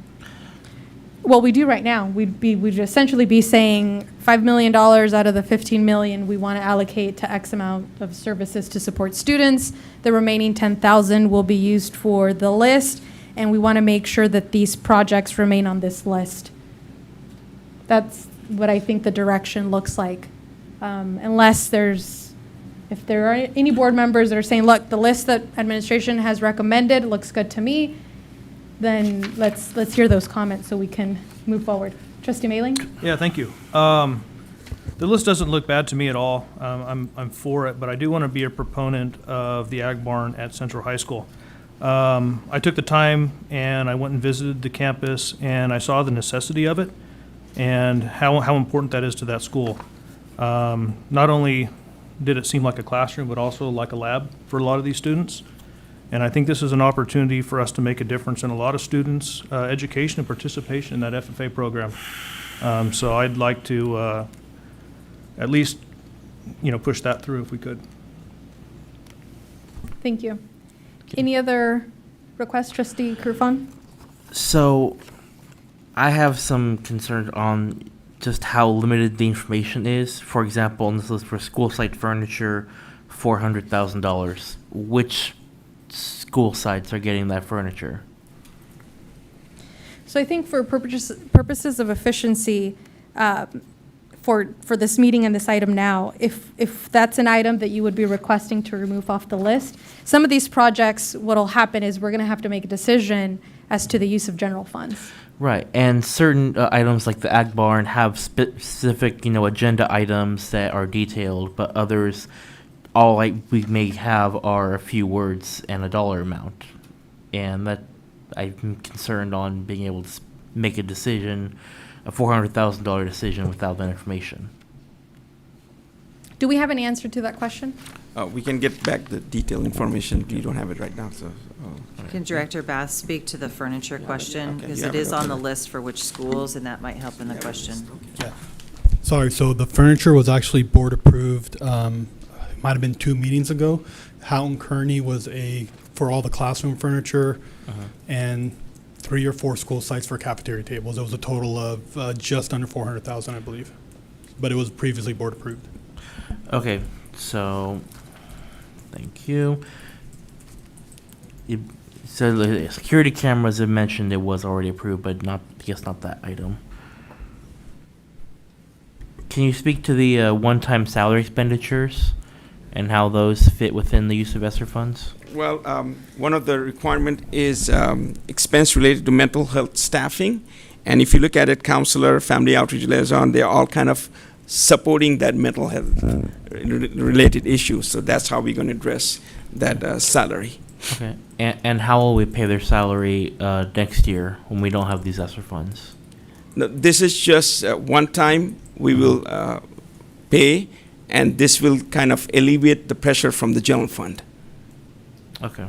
Well, we do right now. We'd essentially be saying $5 million out of the $15 million we want to allocate to X amount of services to support students. The remaining $10,000 will be used for the list, and we want to make sure that these projects remain on this list. That's what I think the direction looks like. If there are any board members that are saying, look, the list that administration has recommended looks good to me, then let's hear those comments so we can move forward. Trustee Mailing? Yeah, thank you. The list doesn't look bad to me at all. I'm for it, but I do want to be a proponent of the Ag Barn at Central High School. I took the time and I went and visited the campus and I saw the necessity of it and how important that is to that school. Not only did it seem like a classroom, but also like a lab for a lot of these students. And I think this is an opportunity for us to make a difference in a lot of students' education and participation in that FFA program. So I'd like to at least, push that through if we could. Thank you. Any other requests, Trustee Kurfan? So, I have some concerns on just how limited the information is. For example, on this list for school site furniture, $400,000. Which school sites are getting that furniture? So I think for purposes of efficiency, for this meeting and this item now, if that's an item that you would be requesting to remove off the list, some of these projects, what'll happen is we're going to have to make a decision as to the use of general funds. Right, and certain items like the Ag Barn have specific, agenda items that are detailed, but others all we may have are a few words and a dollar amount, and that I'm concerned on being able to make a decision, a $400,000 decision without that information. Do we have an answer to that question? We can get back the detailed information. You don't have it right now, so. Can Director Bath speak to the furniture question? Okay, Because you have it it, is on the okay. list for which schools, and that might help in the question. Sorry, so the furniture was actually board approved, might have been 2 meetings ago. Houghton Kearney was for all the classroom furniture, and 3 or 4 school sites for cafeteria tables. It was a total of just under 400,000, I believe. But it was previously board approved. Okay, so thank you. So the security cameras, I mentioned it was already approved, but not, I guess not that item. Can you speak to the one-time salary expenditures and how those fit within the use of ESSER funds? Well, one of the requirement is expense related to mental health staffing. And if you look at it, counselor, family outreach liaison, they're all kind of supporting that mental health related issue. So that's how we're going to address that salary. Okay, and how will we pay their salary next year when we don't have these ESSER funds? No, this is just one time we will pay, and this will kind of alleviate the pressure from the general fund. Okay.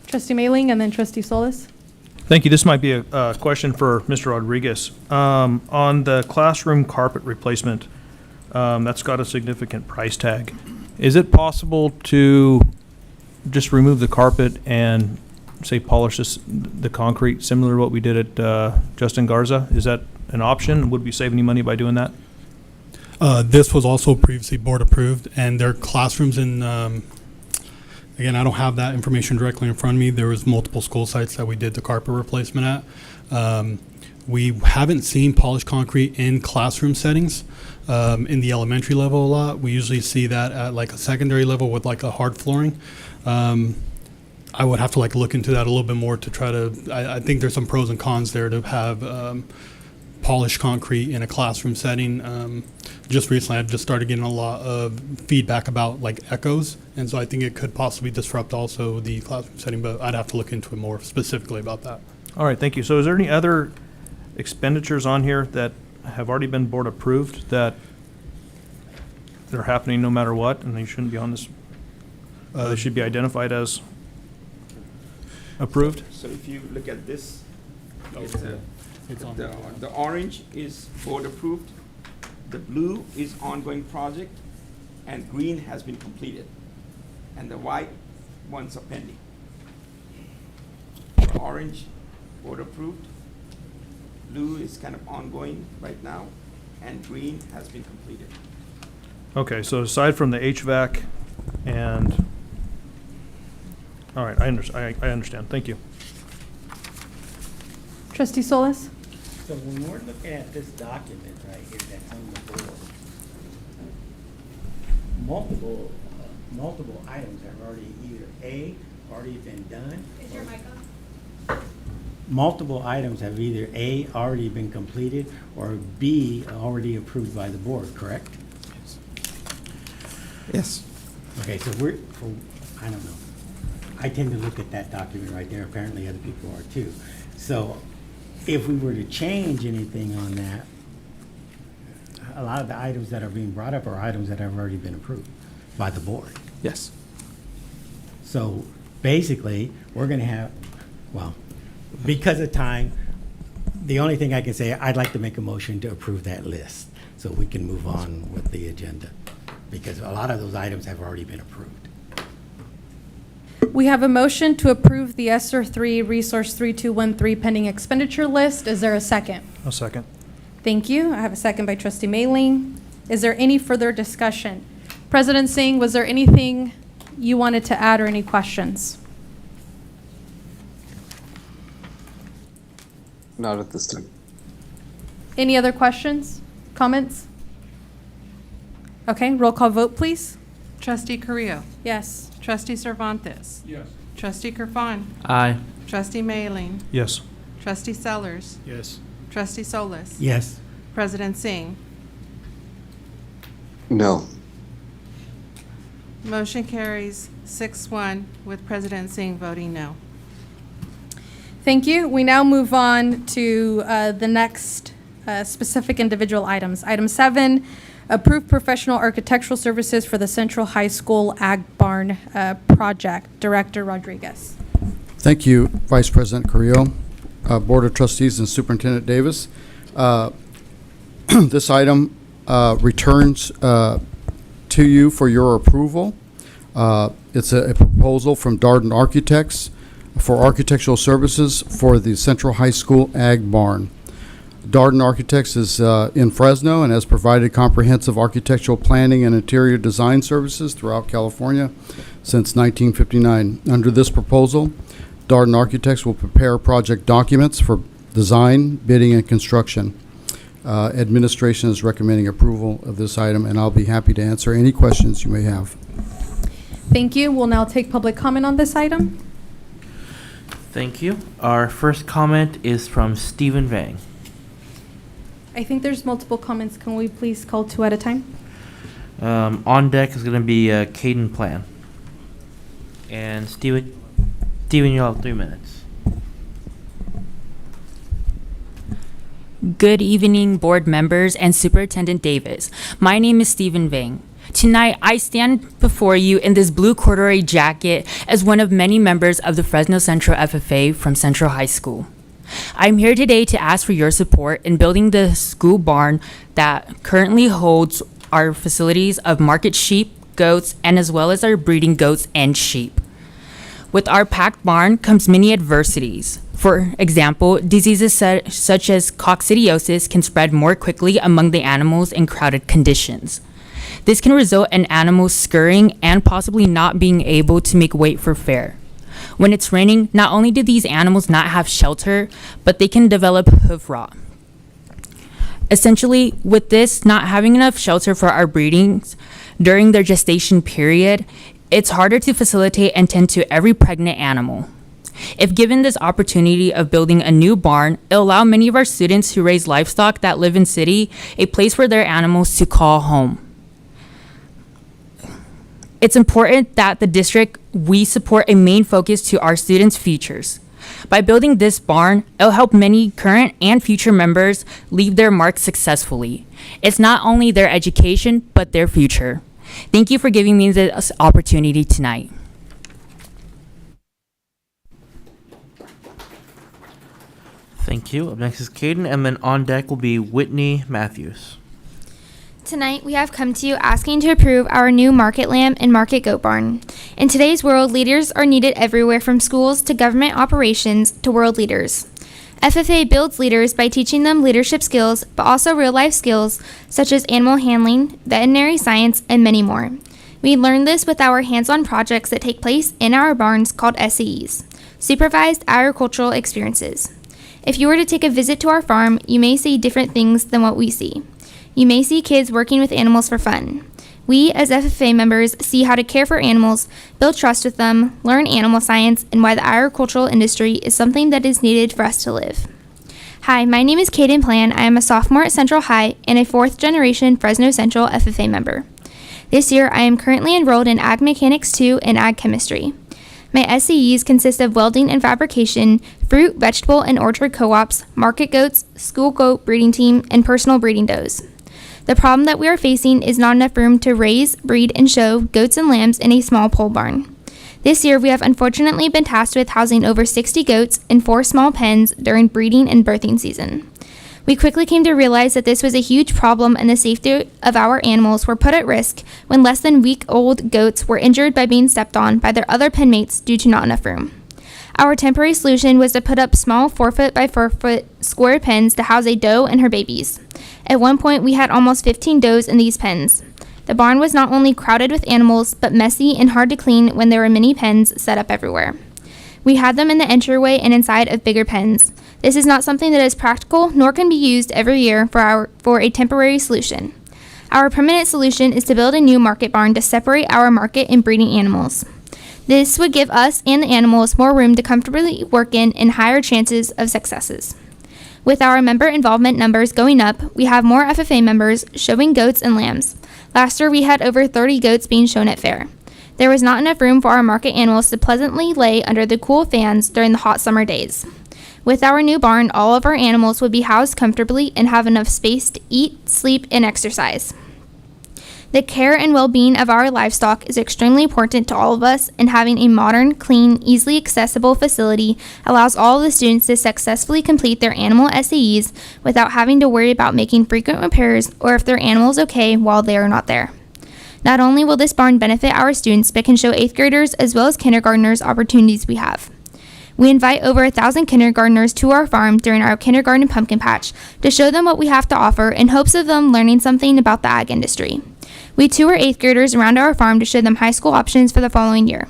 Trustee Mailing and then Trustee Solis. Thank you. This might be a question for Mr. Rodriguez. On the classroom carpet replacement, that's got a significant price tag. Is it possible to just remove the carpet and, say, polish the concrete, similar to what we did at Justin Garza? Is that an option? Would we save any money by doing that? This was also previously board approved, and their classrooms in, again, I don't have that information directly in front of me. There was multiple school sites that we did the carpet replacement at. We haven't seen polished concrete in classroom settings in the elementary level a lot. We usually see that at like a secondary level with like a hard flooring. I would have to like look into that a little bit more to try to, I think there's some pros and cons there to have polished concrete in a classroom setting. Just recently, I've just started getting a lot of feedback about like echoes, and so I think it could possibly disrupt also the classroom setting, but I'd have to look into it more specifically about that. All right, thank you. So is there any other expenditures on here that have already been board approved that they're happening no matter what, and they shouldn't be on this? They should be identified as approved? So if you look at this, It's on the orange is board approved, the blue is ongoing project, and green has been completed, and the white ones are pending. Orange, board approved, blue is kind of ongoing right now, and green has been completed. Okay, so aside from the HVAC and, all right, I understand. Thank you. Trustee Solis. So when we're looking at this document right here that's on the board, multiple items have already either A, already been done. Is your mic on? Multiple items have either A, already been completed, or B, already approved by the board, correct? Yes. Okay, so I don't know. I tend to look at that document right there. Apparently other people are too. So if we were to change anything on that, a lot of the items that are being brought up are items that have already been approved by the board. Yes. So basically, we're going to have, well, because of time, the only thing I can say, I'd like to make a motion to approve that list so we can move on with the agenda, because a lot of those items have already been approved. We have a motion to approve the ESSER 3 Resource 3213 pending expenditure list. Is there a second? A second. Thank you. I have a second by Trustee Mailing. Is there any further discussion? President Singh, was there anything you wanted to add or any questions? Not at this time. Any other questions, comments? Okay, roll call vote, please. Trustee Carrillo. Yes. Trustee Cervantes. Yes. Trustee Kerfan. Aye. Trustee Mailing. Yes. Trustee Sellers. Yes. Trustee Solis. Yes. President Singh. No. Motion carries 6-1 with President Singh voting no. Thank you. We now move on to the next specific individual items. Item 7, approve professional architectural services for the Central High School Ag Barn project. Director Rodriguez. Thank you, Vice President Carrillo, Board of Trustees, and Superintendent Davis. This item returns to you for your approval. It's a proposal from Darden Architects for architectural services for the Central High School Ag Barn. Darden Architects is in Fresno and has provided comprehensive architectural planning and interior design services throughout California since 1959. Under this proposal, Darden Architects will prepare project documents for design, bidding, and construction. Administration is recommending approval of this item, and I'll be happy to answer any questions you may have. Thank you. We'll now take public comment on this item. Thank you. Our first comment is from Stephen Vang. I think there's multiple comments. Can we please call 2 at a time? On deck is going to be Caden Plan. And Steven, you'll have 3 minutes. Good evening, board members and Superintendent Davis. My name is Stephen Vang. Tonight, I stand before you in this blue corduroy jacket as one of many members of the Fresno Central FFA from Central High School. I'm here today to ask for your support in building the school barn that currently holds our facilities of market sheep, goats, and as well as our breeding goats and sheep. With our packed barn comes many adversities. For example, diseases such as coccidiosis can spread more quickly among the animals in crowded conditions. This can result in animals scurrying and possibly not being able to make weight for fare. When it's raining, not only do these animals not have shelter, but they can develop hoof rot. Essentially, with this not having enough shelter for our breedings during their gestation period, it's harder to facilitate and tend to every pregnant animal. If given this opportunity of building a new barn, it'll allow many of our students who raise livestock that live in city a place for their animals to call home. It's important that the district, we support a main focus to our students' futures. By building this barn, it'll help many current and future members leave their mark successfully. It's not only their education, but their future. Thank you for giving me this opportunity tonight. Thank you. Up next is Caden, and then on deck will be Whitney Matthews. Tonight, we have come to you asking to approve our new market lamb and market goat barn. In today's world, leaders are needed everywhere from schools to government operations to world leaders. FFA builds leaders by teaching them leadership skills, but also real-life skills such as animal handling, veterinary science, and many more. We learn this with our hands-on projects that take place in our barns called SAEs, Supervised Agricultural Experiences. If you were to take a visit to our farm, you may see different things than what we see. You may see kids working with animals for fun. We, as FFA members, see how to care for animals, build trust with them, learn animal science, and why the agricultural industry is something that is needed for us to live. Hi, my name is Caden Plan. I am a sophomore at Central High and a 4th-generation Fresno Central FFA member. This year, I am currently enrolled in Ag Mechanics 2 and Ag Chemistry. My SCEs consist of welding and fabrication, fruit, vegetable, and orchard co-ops, market goats, school goat breeding team, and personal breeding does. The problem that we are facing is not enough room to raise, breed, and show goats and lambs in a small pole barn. This year, we have unfortunately been tasked with housing over 60 goats in 4 small pens during breeding and birthing season. We quickly came to realize that this was a huge problem and the safety of our animals were put at risk when less than week-old goats were injured by being stepped on by their other pen mates due to not enough room. Our temporary solution was to put up small 4-foot by 4-foot square pens to house a doe and her babies. At one point, we had almost 15 does in these pens. The barn was not only crowded with animals, but messy and hard to clean when there were many pens set up everywhere. We had them in the entryway and inside of bigger pens. This is not something that is practical, nor can be used every year for a temporary solution. Our permanent solution is to build a new market barn to separate our market and breeding animals. This would give us and the animals more room to comfortably work in and higher chances of successes. With our member involvement numbers going up, we have more FFA members showing goats and lambs. Last year, we had over 30 goats being shown at fair. There was not enough room for our market animals to pleasantly lay under the cool fans during the hot summer days. With our new barn, all of our animals would be housed comfortably and have enough space to eat, sleep, and exercise. The care and well-being of our livestock is extremely important to all of us, and having a modern, clean, easily accessible facility allows all of the students to successfully complete their animal SAEs without having to worry about making frequent repairs or if their animal is okay while they are not there. Not only will this barn benefit our students, but can show 8th graders as well as kindergartners opportunities we have. We invite over 1,000 kindergartners to our farm during our kindergarten pumpkin patch to show them what we have to offer in hopes of them learning something about the ag industry. We tour 8th graders around our farm to show them high school options for the following year.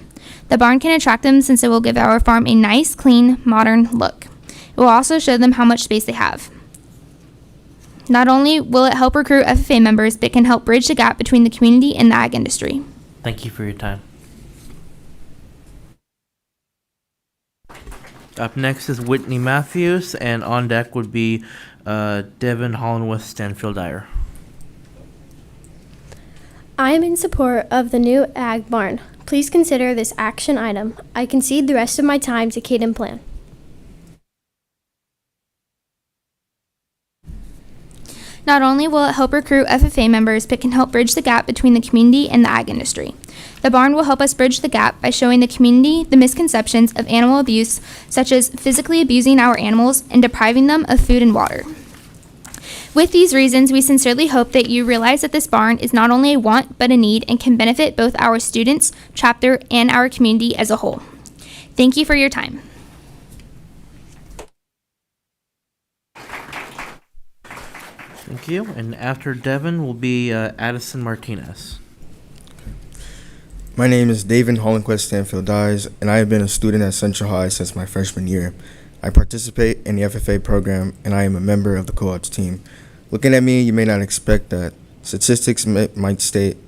The barn can attract them since it will give our farm a nice, clean, modern look. It will also show them how much space they have. Not only will it help recruit FFA members, but can help bridge the gap between the community and the ag industry. Thank you for your time. Up next is Whitney Matthews, and on deck would be Devin Hollandworth Stanfield Dyer. I am in support of the new ag barn. Please consider this action item. I concede the rest of my time to Kate and Plan. Not only will it help recruit FFA members, but can help bridge the gap between the community and the ag industry. The barn will help us bridge the gap by showing the community the misconceptions of animal abuse, such as physically abusing our animals and depriving them of food and water. With these reasons, we sincerely hope that you realize that this barn is not only a want, but a need, and can benefit both our students, chapter, and our community as a whole. Thank you for your time. Thank you. And after Devin will be Addison Martinez. My name is David Hollandquist Stanfield Dyes, and I have been a student at Central High since my freshman year. I participate in the FFA program, and I am a member of the co-ops team. Looking at me, you may not expect that. Statistics might state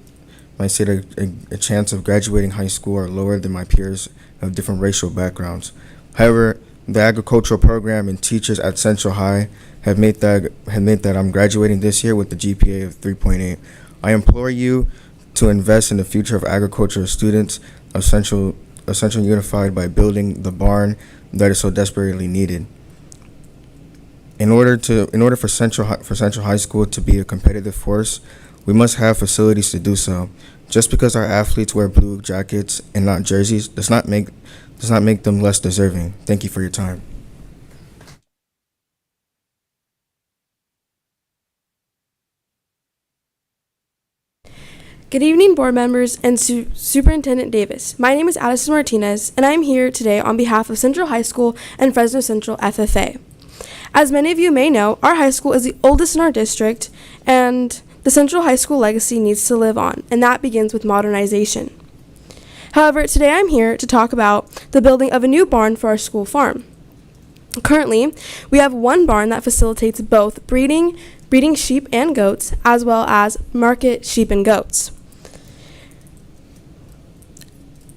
a chance of graduating high school are lower than my peers of different racial backgrounds. However, the agricultural program and teachers at Central High have made that I'm graduating this year with a GPA of 3.8. I implore you to invest in the future of agricultural students of Central Unified by building the barn that is so desperately needed. In order for Central High School to be a competitive force, we must have facilities to do so. Just because our athletes wear blue jackets and not jerseys does not make them less deserving. Thank you for your time. Good evening, board members and Superintendent Davis. My name is Addison Martinez, and I am here today on behalf of Central High School and Fresno Central FFA. As many of you may know, our high school is the oldest in our district, and the Central High School legacy needs to live on, and that begins with modernization. However, today I'm here to talk about the building of a new barn for our school farm. Currently, we have one barn that facilitates both breeding sheep and goats, as well as market sheep and goats.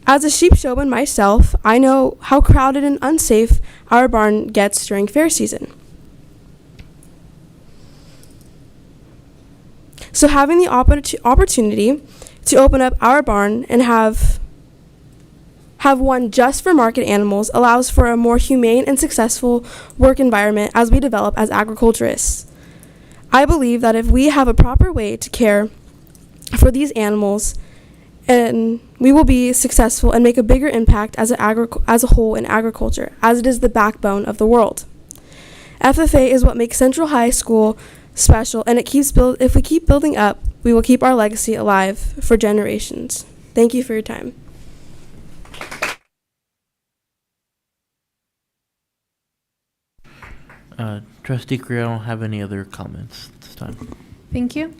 As a sheep showman myself, I know how crowded and unsafe our barn gets during fair season. So having the opportunity to open up our barn and have one just for market animals allows for a more humane and successful work environment as we develop as agriculturists. I believe that if we have a proper way to care for these animals, and we will be successful and make a bigger impact as a whole in agriculture, as it is the backbone of the world. FFA is what makes Central High School special, and if we keep building up, we will keep our legacy alive for generations. Thank you for your time. Trustee Creel, I don't have any other comments this time. Thank you.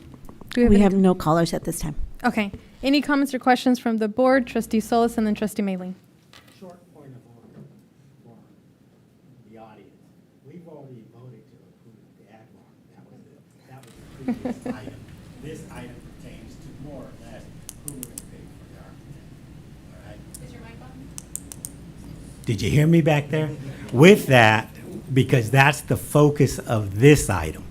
We have no callers at this time. Okay. Any comments or questions from the board? Trustee Solis and then Trustee Mayling. Short point of order for the audience. We've already voted to approve the ag barn. That was the previous item. This item pertains to more or less who we're going to pay for the architect. All right? Is your mic on? Did you hear me back there? With that, because that's the focus of this item.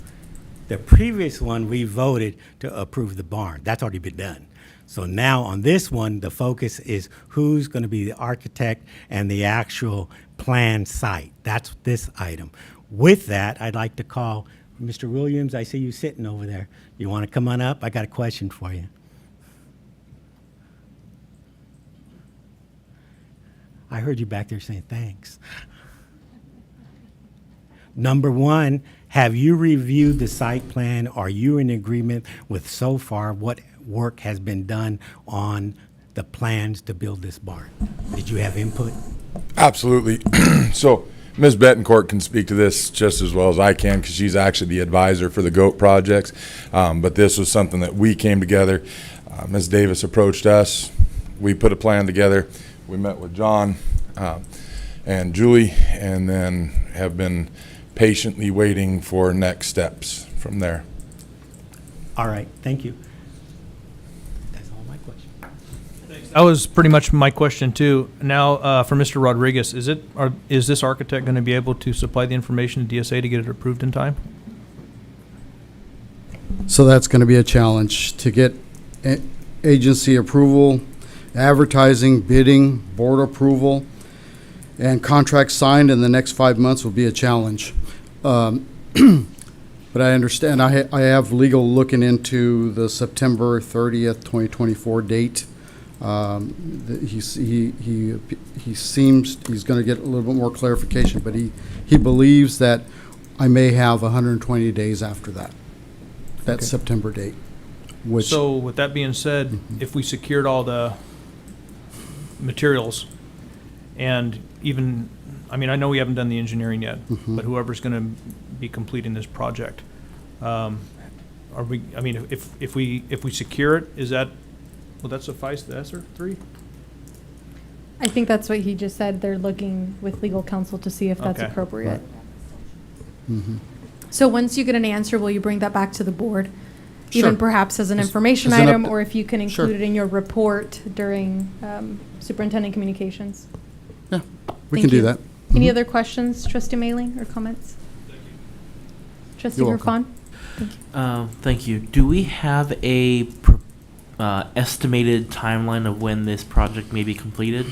The previous one, we voted to approve the barn. That's already been done. So now on this one, the focus is who's going to be the architect and the actual planned site. That's this item. With that, I'd like to call Mr. Williams. I see you sitting over there. You want to come on up? I got a question for you. I heard you back there saying thanks. Number one, have you reviewed the site plan? Are you in agreement with so far what work has been done on the plans to build this barn? Did you have input? Absolutely. So Ms. Betancourt can speak to this just as well as I can because she's actually the advisor for the GOAT projects. But this was something that we came together. Ms. Davis approached us. We put a plan together. We met with John and Julie and then have been patiently waiting for next steps from there. All right, thank you. That's all my questions. That was pretty much my question too. Now, for Mr. Rodriguez, is this architect going to be able to supply the information to DSA to get it approved in time? So that's going to be a challenge to get agency approval, advertising, bidding, board approval, and contracts signed in the next 5 months will be a challenge. But I understand, I have legal looking into the September 30th, 2024 date. He seems he's going to get a little bit more clarification, but he believes that I may have 120 days after that Okay. September date. So with that being said, if we secured all the materials and even, I mean, I know we haven't done the engineering yet, but whoever's going to be completing this project, are we, I mean, if we secure it, will that suffice the Esser 3? I think that's what he just said. They're looking with legal counsel to see if that's Okay. appropriate. Mhm. So once you get an answer, will you bring that back to the board? Sure. Even perhaps as an information as an item, update. or if you can include Sure. it in your report during superintendent communications? Yeah, we Thank can do you. that. Any Mhm. other questions, Trustee Mailing, or comments? Trustee You're welcome. Irfan? Thank you. Do we have a estimated timeline of when this project may be completed?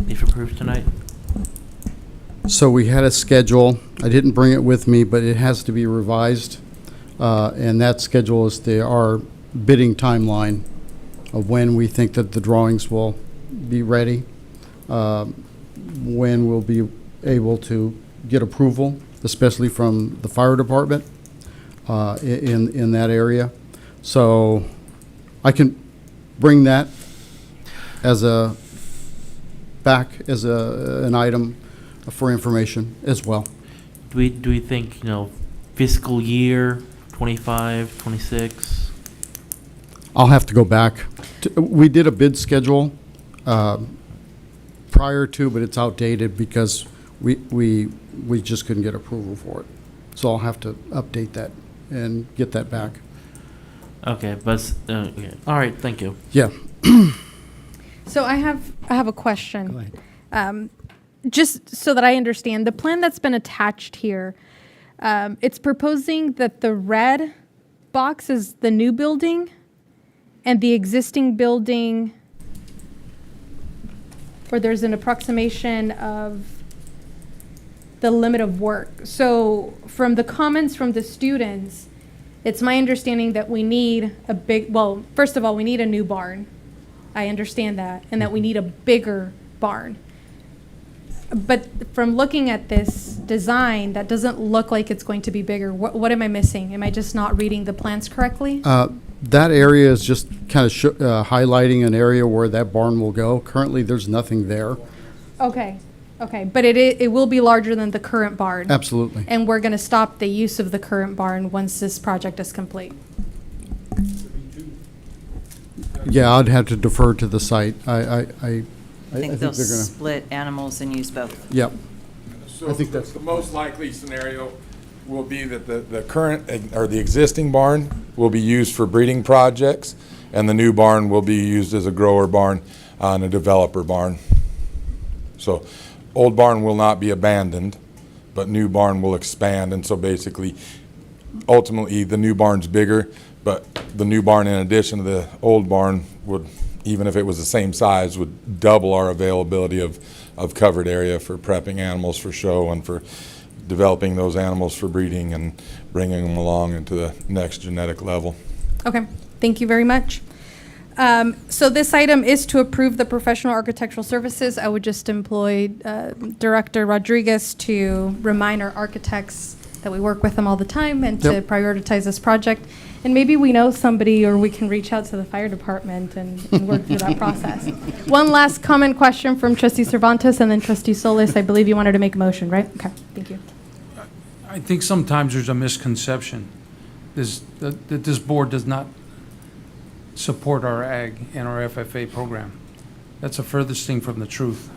If approved tonight? So we had a schedule. I didn't bring it with me, but it has to be revised. And that schedule is our bidding timeline of when we think that the drawings will be ready, when we'll be able to get approval, especially from the fire department in that area. So I can bring that as an item for information as well. Do we think, fiscal year 25, 26? I'll have to go back. We did a bid schedule prior to, but it's outdated because we just couldn't get approval for it. So I'll have to update that and get that back. Okay, but, okay. All right, thank you. Yeah. So I have a question. Go ahead. Just so that I understand, the plan that's been attached here, it's proposing that the red box is the new building and the existing building, or there's an approximation of the limit of work. So from the comments from the students, it's my understanding that we need first of all, we need a new barn. I understand that, and that we need a bigger barn. But from looking at this design, that doesn't look like it's going to be bigger. What am I missing? Am I just not reading the plans correctly? That area is just kind of highlighting an area where that barn will go. Currently, there's nothing there. Okay, but it will be larger than the current barn. Absolutely. And we're going to stop the use of the current barn once this project is complete. Yeah, I'd have to defer to the site. I think they're they'll gonna. split animals and use both. Yep. So I think that's the most likely scenario will be that the current or the existing barn will be used for breeding projects, and the new barn will be used as a grower barn and a developer barn. So old barn will not be abandoned, but new barn will expand, and so basically, ultimately, the new barn's bigger, but the new barn, in addition to the old barn, would, even if it was the same size, would double our availability of covered area for prepping animals for show and for developing those animals for breeding and bringing them along into the next genetic level. Okay, thank you very much. So this item is to approve the professional architectural services. I would just employ Director Rodriguez to remind our architects that we work with them all the time and to prioritize this project. And maybe we know somebody, or we can reach out to the fire department and work through that process. One last comment question from Trustee Cervantes and then Trustee Solis. I believe you wanted to make a motion, right? Okay, thank you. I think sometimes there's a misconception that this board does not support our ag and our FFA program. That's the furthest thing from the truth.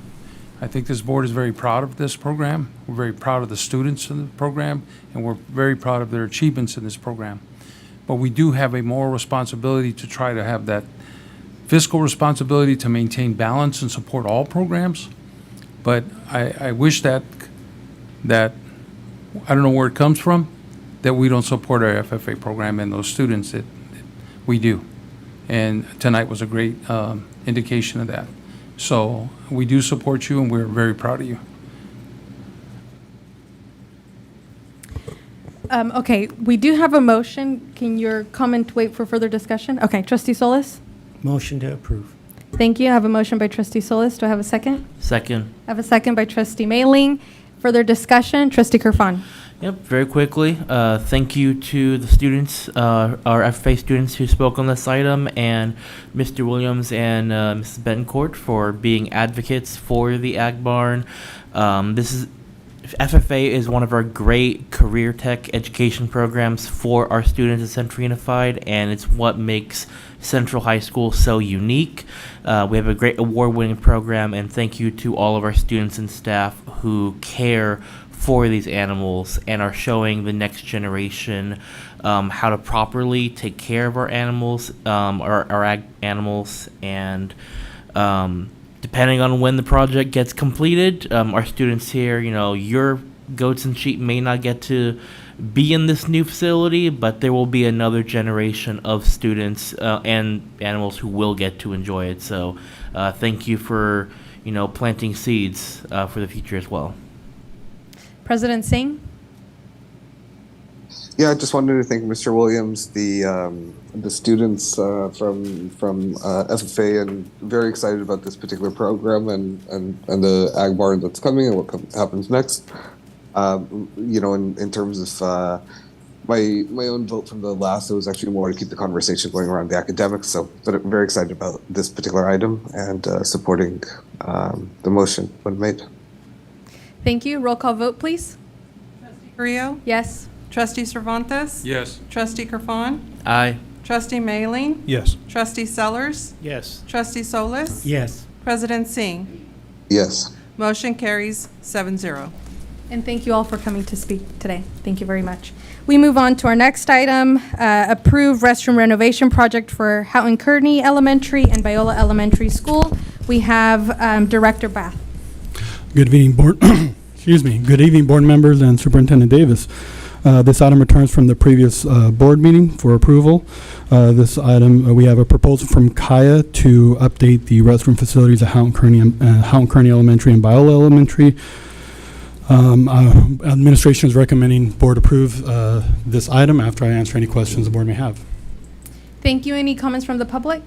I think this board is very proud of this program. We're very proud of the students in the program, and we're very proud of their achievements in this program. But we do have a moral responsibility to try to have that fiscal responsibility to maintain balance and support all programs. But I wish that I don't know where it comes from, that we don't support our FFA program and those students that we do. And tonight was a great indication of that. So we do support you, and we're very proud of you. Okay, we do have a motion. Can your comment wait for further discussion? Okay, Trustee Solis? Motion to approve. Thank you. I have a motion by Trustee Solis. Do I have a second? Second. I have a second by Trustee Mailing. Further discussion? Trustee Kerfan. Yep, very quickly. Thank you to the students, our FFA students who spoke on this item, and Mr. Williams and Mrs. Betancourt for being advocates for the Ag Barn. FFA is one of our great career tech education programs for our students at Central Unified, and it's what makes Central High School so unique. We have a great award-winning program, and thank you to all of our students and staff who care for these animals and are showing the next generation how to properly take care of our animals, our ag animals, and depending on when the project gets completed, our students here, your goats and sheep may not get to be in this new facility, but there will be another generation of students and animals who will get to enjoy it. So thank you for, planting seeds for the future as well. President Singh? Yeah, I just wanted to thank Mr. Williams, the students from FFA, and very excited about this particular program and the Ag Barn that's coming and what happens next. In terms of my own vote from the last, it was actually more to keep the conversation going around the academics. But I'm very excited about this particular item and supporting the motion when made. Thank you. Roll call vote, please. Trustee Carrillo? Yes. Trustee Cervantes? Yes. Trustee Kerfan? Aye. Trustee Mailing? Yes. Trustee Sellers? Yes. Trustee Solis? Yes. President Singh? Yes. Motion carries 7-0. And thank you all for coming to speak today. Thank you very much. We move on to our next item, approve restroom renovation project for Houghton Kearney Elementary and Biola Elementary School. We have Director Bath. Good evening, board. Excuse me. Good evening, board members and Superintendent Davis. This item returns from the previous board meeting for approval. This item, we have a proposal from Kaya to update the restroom facilities at Houghton Kearney Elementary and Biola Elementary. Administration is recommending board approve this item after I answer any questions the board may have. Thank you. Any comments from the public?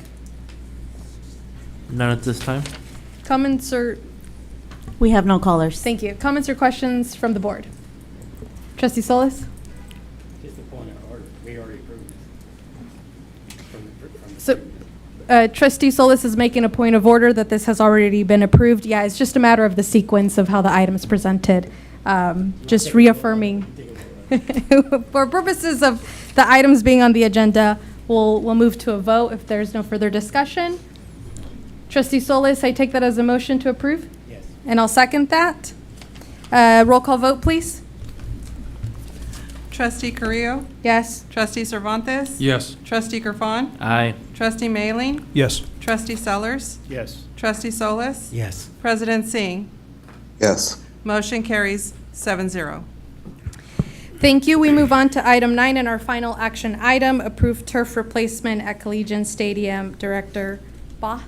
None at this time. Comments or? We have no callers. Thank you. Comments or questions from the board? Trustee Solis? Just a point of order. We already approved this. So, Trustee Solis is making a point of order that this has already been approved. Yeah, it's just a matter of the sequence of how the item is presented. Just reaffirming. For purposes of the items being on the agenda, we'll move to a vote if there's no further discussion. Trustee Solis, I take that as a motion to approve? Yes. And I'll second that. Roll call vote, please. Trustee Carrillo? Yes. Trustee Cervantes? Yes. Trustee Kerfan? Aye. Trustee Mailing? Yes. Trustee Sellers? Yes. Trustee Solis? Yes. President Singh? Yes. Motion carries 7-0. Thank you. We move on to item 9 and our final action item, approved turf replacement at Collegian Stadium. Director Bah.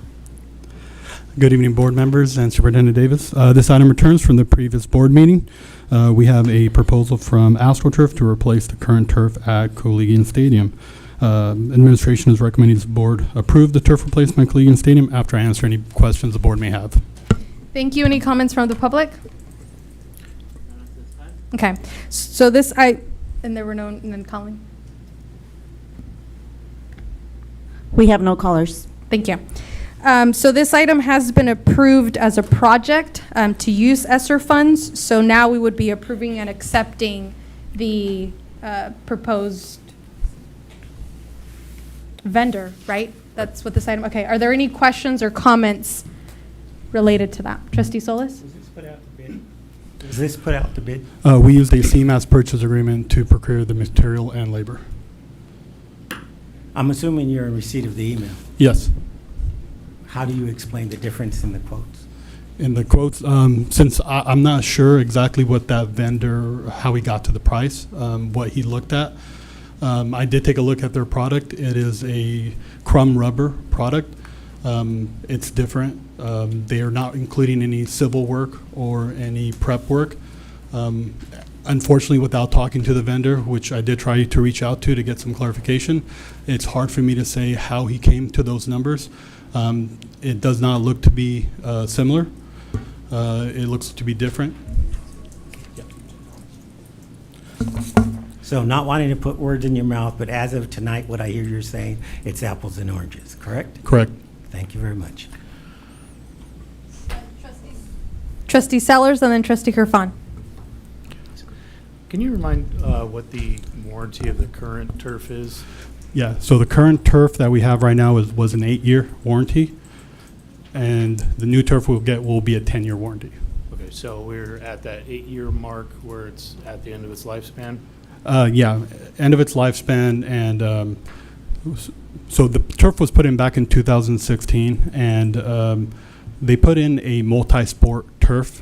Good evening, board members and Superintendent Davis. This item returns from the previous board meeting. We have a proposal from AstroTurf to replace the current turf at Collegian Stadium. Administration is recommending this board approve the turf replacement at Collegian Stadium after I answer any questions the board may have. Thank you. Any comments from the public? Okay. So and there were no, and then Colleen. We have no callers. Thank you. So this item has been approved as a project to use Esser funds. So now we would be approving and accepting the proposed vendor, right? That's what this item, okay. Are there any questions or comments related to that? Trustee Solis? Was this put out to bid? Was this put out to bid? We used a CMAS purchase agreement to procure the material and labor. I'm assuming you're in receipt of the email. Yes. How do you explain the difference in the quotes? In the quotes, since I'm not sure exactly what that vendor, how he got to the price, what he looked at. I did take a look at their product. It is a crumb rubber product. It's different. They are not including any civil work or any prep work. Unfortunately, without talking to the vendor, which I did try to reach out to get some clarification, it's hard for me to say how he came to those numbers. It does not look to be similar. It looks to be different. Yeah. So not wanting to put words in your mouth, but as of tonight, what I hear you're saying, it's apples and oranges, correct? Correct. Thank you very much. Trustee Sellers and then Trustee Kerfan. Can you remind what the warranty of the current turf is? Yeah, so the current turf that we have right now was an 8-year warranty, and the new turf will be a 10-year warranty. Okay, so we're at that 8-year mark where it's at the end of its lifespan? Yeah, end of its lifespan, and so the turf was put in back in 2016, and they put in a multi-sport turf.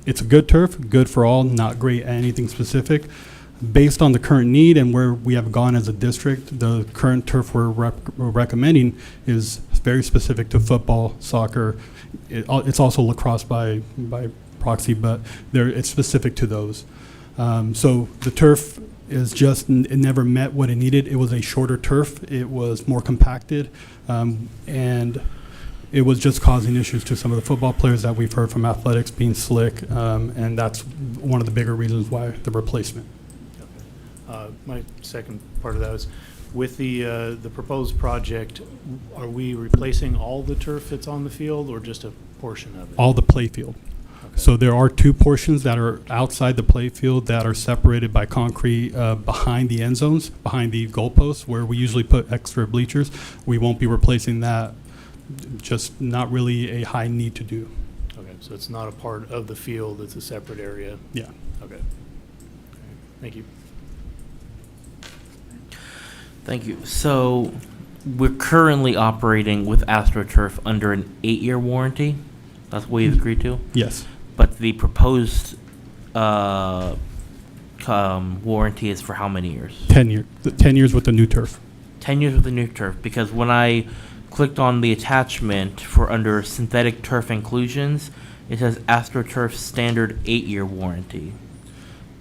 It's a good turf, good for all, not great at anything specific. Based on the current need and where we have gone as a district, the current turf we're recommending is very specific to football, soccer. It's also lacrosse by proxy, but it's specific to those. So the turf is just, it never met what it needed. It was a shorter turf. It was more compacted, and it was just causing issues to some of the football players that we've heard from athletics being slick, and that's one of the bigger reasons why the replacement. My second part of that is, with the proposed project, are we replacing all the turf that's on the field or just a portion of it? All the play field. Okay. So there are 2 portions that are outside the play field that are separated by concrete behind the end zones, behind the goalposts, where we usually put extra bleachers. We won't be replacing that, just not really a high need to do. Okay, so it's not a part of the field, it's a separate area? Yeah. Okay. Thank you. Thank you. So we're currently operating with AstroTurf under an 8-year warranty. That's what you've agreed to? Yes. But the proposed warranty is for how many years? 10 years. 10 years with the new turf. 10 years with the new turf. Because when I clicked on the attachment for under synthetic turf inclusions, it says AstroTurf standard 8-year warranty.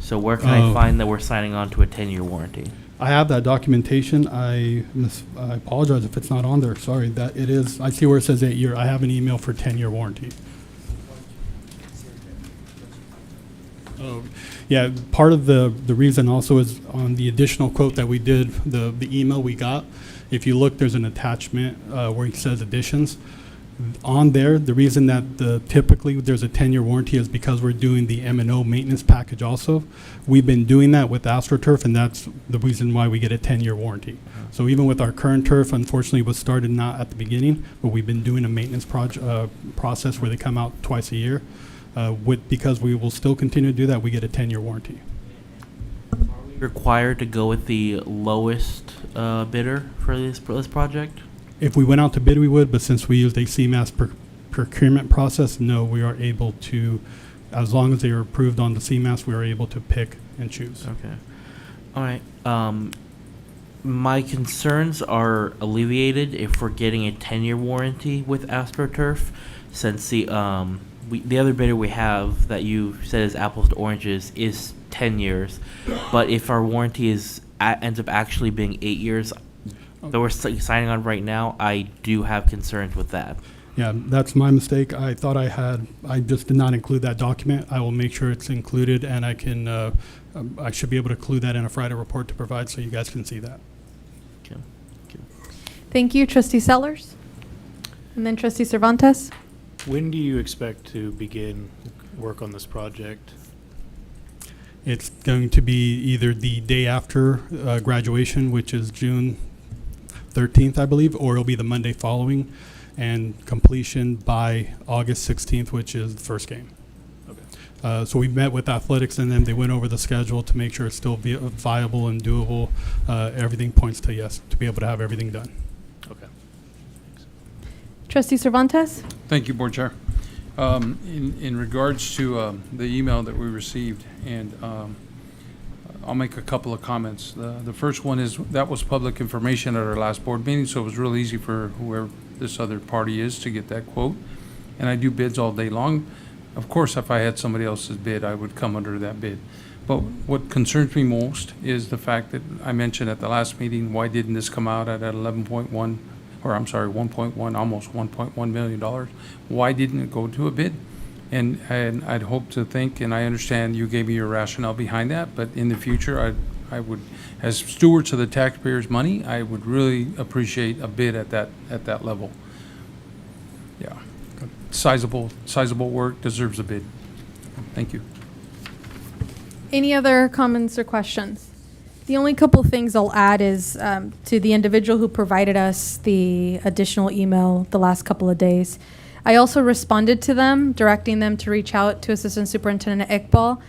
So where can I find that we're signing on to a 10-year warranty? I have that documentation. I apologize if it's not on there. Sorry, that it is. I see where it says 8-year. I have an email for 10-year warranty. Oh, yeah. Part of the reason also is on the additional quote that we did, the email we got. If you look, there's an attachment where it says additions. On there, the reason that typically there's a 10-year warranty is because we're doing the M&O maintenance package also. We've been doing that with AstroTurf, and that's the reason why we get a 10-year warranty. So even with our current turf, unfortunately, was started not at the beginning, but we've been doing a maintenance process where they come out twice a year. Because we will still continue to do that, we get a 10-year warranty. Are we required to go with the lowest bidder for this project? If we went out to bid, we would, but since we used a CMAS procurement process, no, we are able to, as long as they are approved on the CMAS, we are able to pick and choose. Okay. All right. My concerns are alleviated if we're getting a 10-year warranty with AstroTurf, since the other bidder we have that you said is apples to oranges is 10 years, but if our warranty ends up actually being 8 years that we're signing on right now, I do have concerns with that. Yeah, that's my mistake. I thought I just did not include that document. I will make sure it's included, and I should be able to include that in a Friday report to provide so you guys can see that. Okay. Thank you, Trustee Sellers. And then Trustee Cervantes. When do you expect to begin work on this project? It's going to be either the day after graduation, which is June 13th, I believe, or it'll be the Monday following, and completion by August 16th, which is the first game. Okay. So we met with athletics and then they went over the schedule to make sure it's still viable and doable. Everything points to yes, to be able to have everything done. Okay. Trustee Cervantes. Thank you, Board Chair. In regards to the email that we received, and I'll make a couple of comments. The first one is that was public information at our last board meeting, so it was real easy for whoever this other party is to get that quote. And I do bids all day long. Of course, if I had somebody else's bid, I would come under that bid. But what concerns me most is the fact that I mentioned at the last meeting, why didn't this come out at 1.1, almost $1.1 million? Why didn't it go to a bid? And I'd hope to think, and I understand you gave me your rationale behind that, but in the future, I would, as stewards of the taxpayers' money, I would really appreciate a bid at that level. Yeah, sizable work deserves a bid. Thank you. Any other comments or questions? The only couple things I'll add is to the individual who provided us the additional email the last couple of days. I also responded to them, directing them to reach out to Assistant Superintendent Iqbal.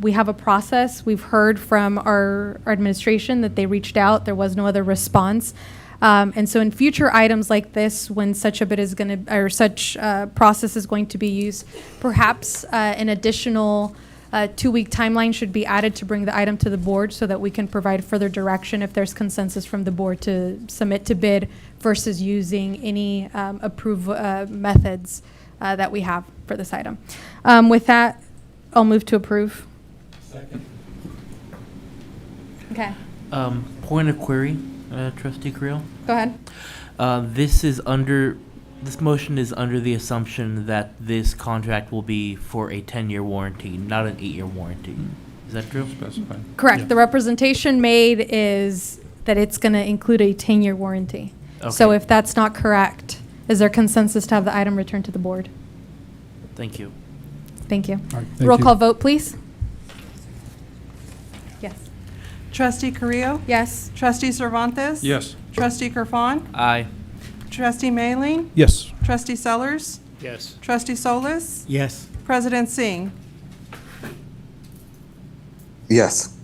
We have a process. We've heard from our administration that they reached out. There was no other response. And so in future items like this, when such a bid is going to, or such process is going to be used, perhaps an additional 2-week timeline should be added to bring the item to the board so that we can provide further direction if there's consensus from the board to submit to bid versus using any approved methods that we have for this item. With that, I'll move to approve. Second. Okay. Point of query, Trustee Creel. Go ahead. This motion is under the assumption that this contract will be for a 10-year warranty, not an 8-year warranty. Is that true? Specified. Correct. Yeah. The representation made is that it's going to include a 10-year warranty. Okay. So if that's not correct, is there consensus to have the item returned to the board? Thank you. Thank you. All right, thank Roll you. call vote, please. Yes. Trustee Carrillo? Yes. Trustee Cervantes? Yes. Trustee Kerfan? Aye. Trustee Mailing? Yes. Trustee Sellers? Yes. Trustee Solis? Yes. President Singh? Yes.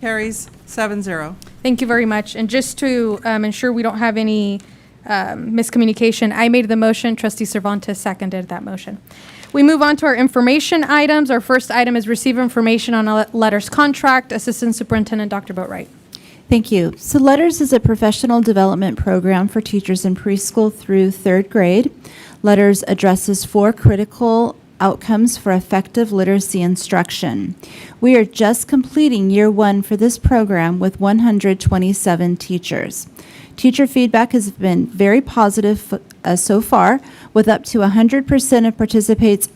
Carries 7-0. Thank you very much. And just to ensure we don't have any miscommunication, I made the motion. Trustee Cervantes seconded that motion. We move on to our information items. Our first item is receive information on a letters contract. Assistant Superintendent Dr. Boatwright. Thank you. So LETTERS is a professional development program for teachers in preschool through 3rd grade. LETTERS addresses 4 critical outcomes for effective literacy instruction. We are just completing year 1 for this program with 127 teachers. Teacher feedback has been very positive so far, with up to 100% of participants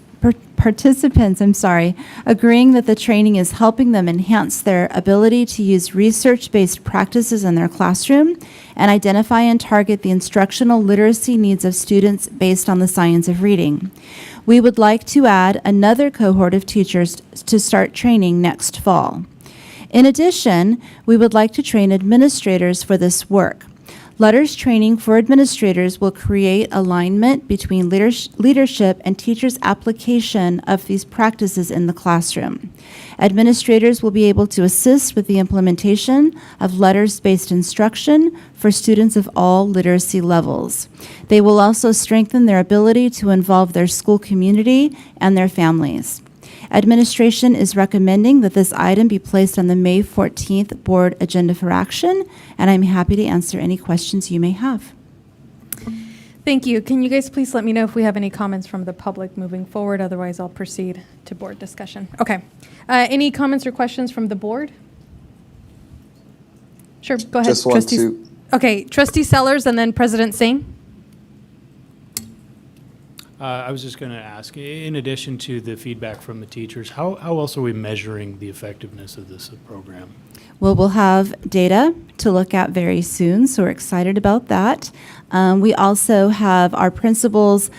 agreeing that the training is helping them enhance their ability to use research-based practices in their classroom and identify and target the instructional literacy needs of students based on the science of reading. We would like to add another cohort of teachers to start training next fall. In addition, we would like to train administrators for this work. LETTERS training for administrators will create alignment between leadership and teachers' application of these practices in the classroom. Administrators will be able to assist with the implementation of LETTERS-based instruction for students of all literacy levels. They will also strengthen their ability to involve their school community and their families. Administration is recommending that this item be placed on the May 14th board agenda for action, and I'm happy to answer any questions you may have. Thank you. Can you guys please let me know if we have any comments from the public moving forward? Otherwise, I'll proceed to board discussion. Okay. Any comments or questions from the board? Sure, go ahead. Just want to. Okay, Trustee Sellers and then President Singh. I was just going to ask, in addition to the feedback from the teachers, how else are we measuring the effectiveness of this program? Well, we'll have data to look at very soon, so we're excited about that. We also have our principals,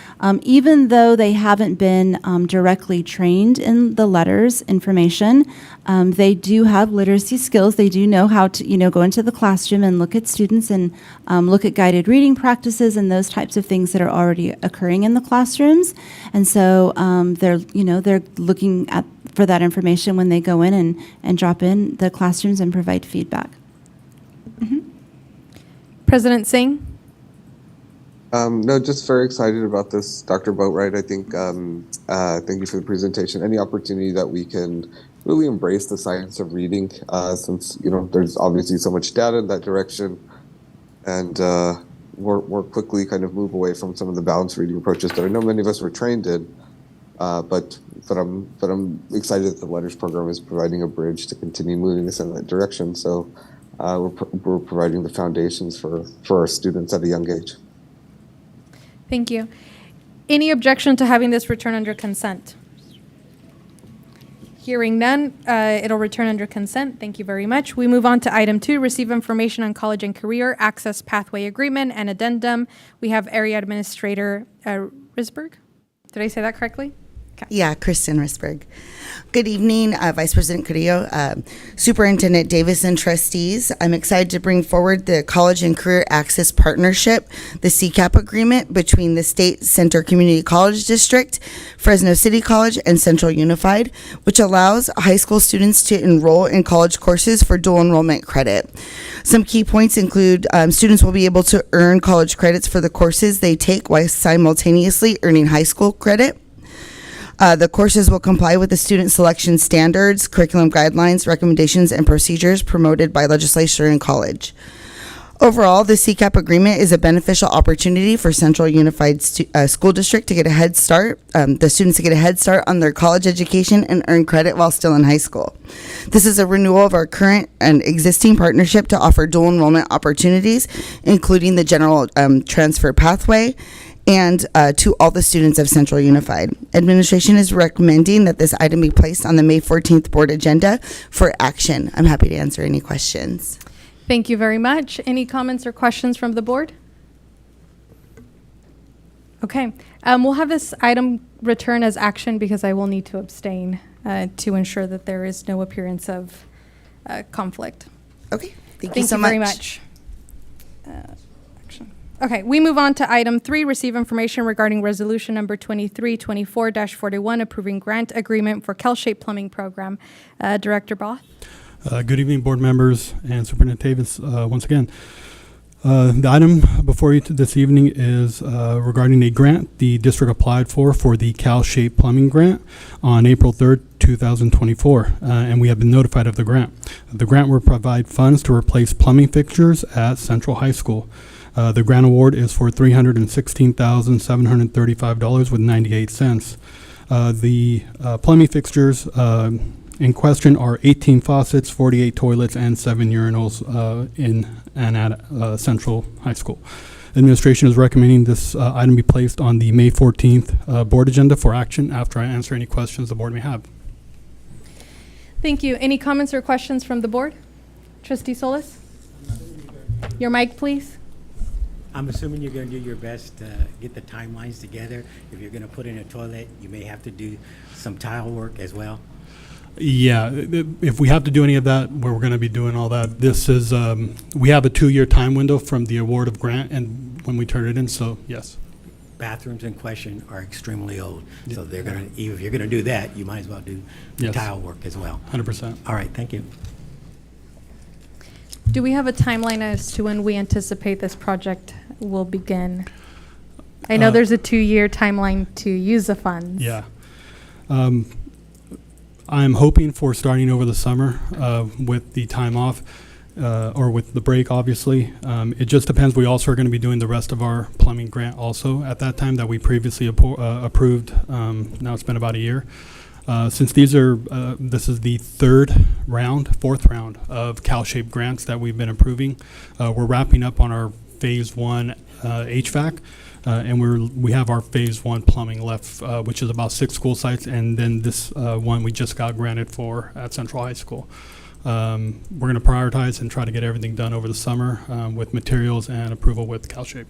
even though they haven't been directly trained in the letters information, they do have literacy skills. They do know how to, go into the classroom and look at students and look at guided reading practices and those types of things that are already occurring in the classrooms. And so they're looking for that information when they go in and drop in the classrooms and provide feedback. President Singh? No, just very excited about this, Dr. Boatwright. I think, thank you for the presentation. Any opportunity that we can really embrace the science of reading, since, there's obviously so much data in that direction, and more quickly kind of move away from some of the balanced reading approaches that I know many of us were trained in, but I'm excited that the Letters program is providing a bridge to continue moving us in that direction. So we're providing the foundations for our students at a young age. Thank you. Any objection to having this return under consent? Hearing none, it'll return under consent. Thank you very much. We move on to item 2, receive information on college and career access pathway agreement and addendum. We have Area Administrator Risberg. Did I say that correctly? Yeah, Kristen Risberg. Good evening, Vice President Carrillo, Superintendent Davis, and trustees. I'm excited to bring forward the College and Career Access Partnership, the CCAP agreement between the State Center Community College District, Fresno City College, and Central Unified, which allows high school students to enroll in college courses for dual enrollment credit. Some key points include students will be able to earn college credits for the courses they take while simultaneously earning high school credit. The courses will comply with the student selection standards, curriculum guidelines, recommendations, and procedures promoted by legislature and college. Overall, the CCAP agreement is a beneficial opportunity for Central Unified School District to get a head start, the students to get a head start on their college education and earn credit while still in high school. This is a renewal of our current and existing partnership to offer dual enrollment opportunities, including the general transfer pathway, and to all the students of Central Unified. Administration is recommending that this item be placed on the May 14th board agenda for action. I'm happy to answer any questions. Thank you very much. Any comments or questions from the board? Okay, we'll have this item return as action because I will need to abstain to ensure that there is no appearance of conflict. Okay, thank you so very much. Okay, we move on to item 3, receive information regarding resolution number 2324-41, approving grant agreement for Cal-Shape Plumbing Program. Director Both. Good evening, board members and Superintendent Davis. Once again, the item before you this evening is regarding a grant the district applied for the Cal-Shape Plumbing Grant on April 3rd, 2024, and we have been notified of the grant. The grant will provide funds to replace plumbing fixtures at Central High School. The grant award is for $316,735.98. The plumbing fixtures in question are 18 faucets, 48 toilets, and 7 urinals in and at Central High School. Administration is recommending this item be placed on the May 14th board agenda for action after I answer any questions the board may have. Thank you. Any comments or questions from the board? Trustee Solis? Your mic, please. I'm assuming you're going to do your best to get the timelines together. If you're going to put in a toilet, you may have to do some tile work as well. Yeah, if we have to do any of that, we're going to be doing all that. This is, we have a 2-year time window from the award of grant and when we turn it in, so yes. Bathrooms in question are extremely old, so they're going to, if you're going to do that, you might as well do the tile work as well. 100%. All right, thank you. Do we have a timeline as to when we anticipate this project will begin? I know there's a 2-year timeline to use the funds. Yeah. I'm hoping for starting over the summer with the time off or with the break, obviously. It just depends. We also are going to be doing the rest of our plumbing grant also at that time that we previously approved. Now it's been about a year. Since this is the fourth round of CalShape grants that we've been approving. We're wrapping up on our phase 1 HVAC. And we have our phase 1 plumbing left, which is about 6 school sites, and then this one we just got granted for at Central High School. We're going to prioritize and try to get everything done over the summer with materials and approval with CalShape.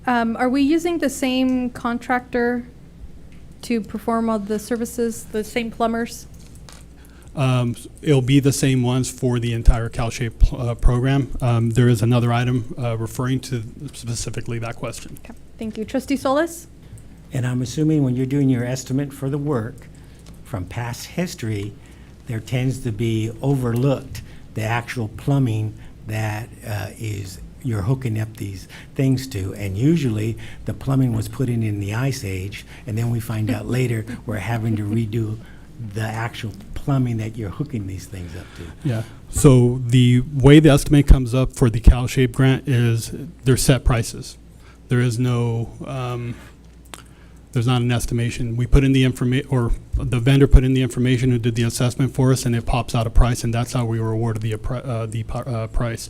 Are we using the same contractor to perform all the services, the same plumbers? It'll be the same ones for the entire CalShape program. There is another item referring to specifically that question. Okay. Thank you. Trustee Solis? And I'm assuming when you're doing your estimate for the work, from past history, there tends to be overlooked the actual plumbing that you're hooking up these things to. And usually, the plumbing was put in the Ice Age, and then we find out later we're having to redo the actual plumbing that you're hooking these things up to. Yeah. So the way the estimate comes up for the CalShape grant is they're set prices. There is no, there's not an estimation. We put in the information, or the vendor put in the information who did the assessment for us, and it pops out a price, and that's how we were awarded the price.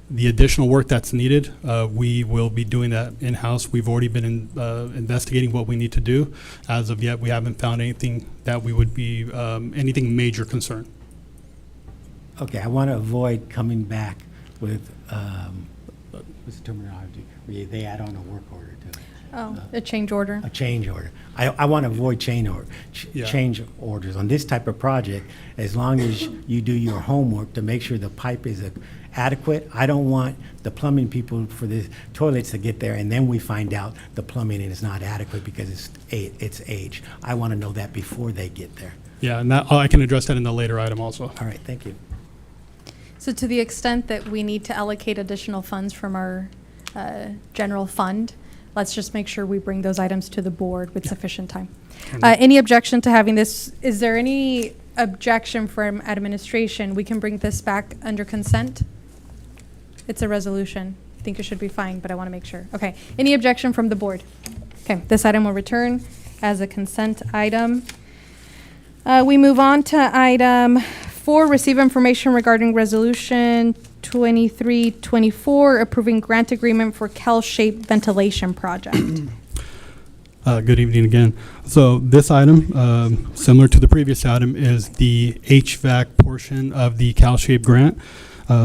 The additional work that's needed, we will be doing that in-house. We've already been investigating what we need to do. As of yet, we haven't found anything that we would be, anything major concern. Okay, I want to avoid coming back with, what's the terminology, where they add on a work order to it. Oh, a change order. A change order. I want to avoid change orders on this type of project, as long as you do your homework to make sure the pipe is adequate. I don't want the plumbing people for the toilets to get there and then we find out the plumbing is not adequate because it's age. I want to know that before they get there. Yeah, and that, I can address that in the later item also. All right, thank you. So to the extent that we need to allocate additional funds from our general fund, let's just make sure we bring those items to the board with sufficient time. Any objection to having this? Is there any objection from administration? We can bring this back under consent. It's a resolution. I think it should be fine, but I want to make sure. Okay. Any objection from the board? Okay. This item will return as a consent item. We move on to item 4, receive information regarding resolution 2324, approving grant agreement for CalShape ventilation project. Good evening again. So this item, similar to the previous item, is the HVAC portion of the CalShape grant.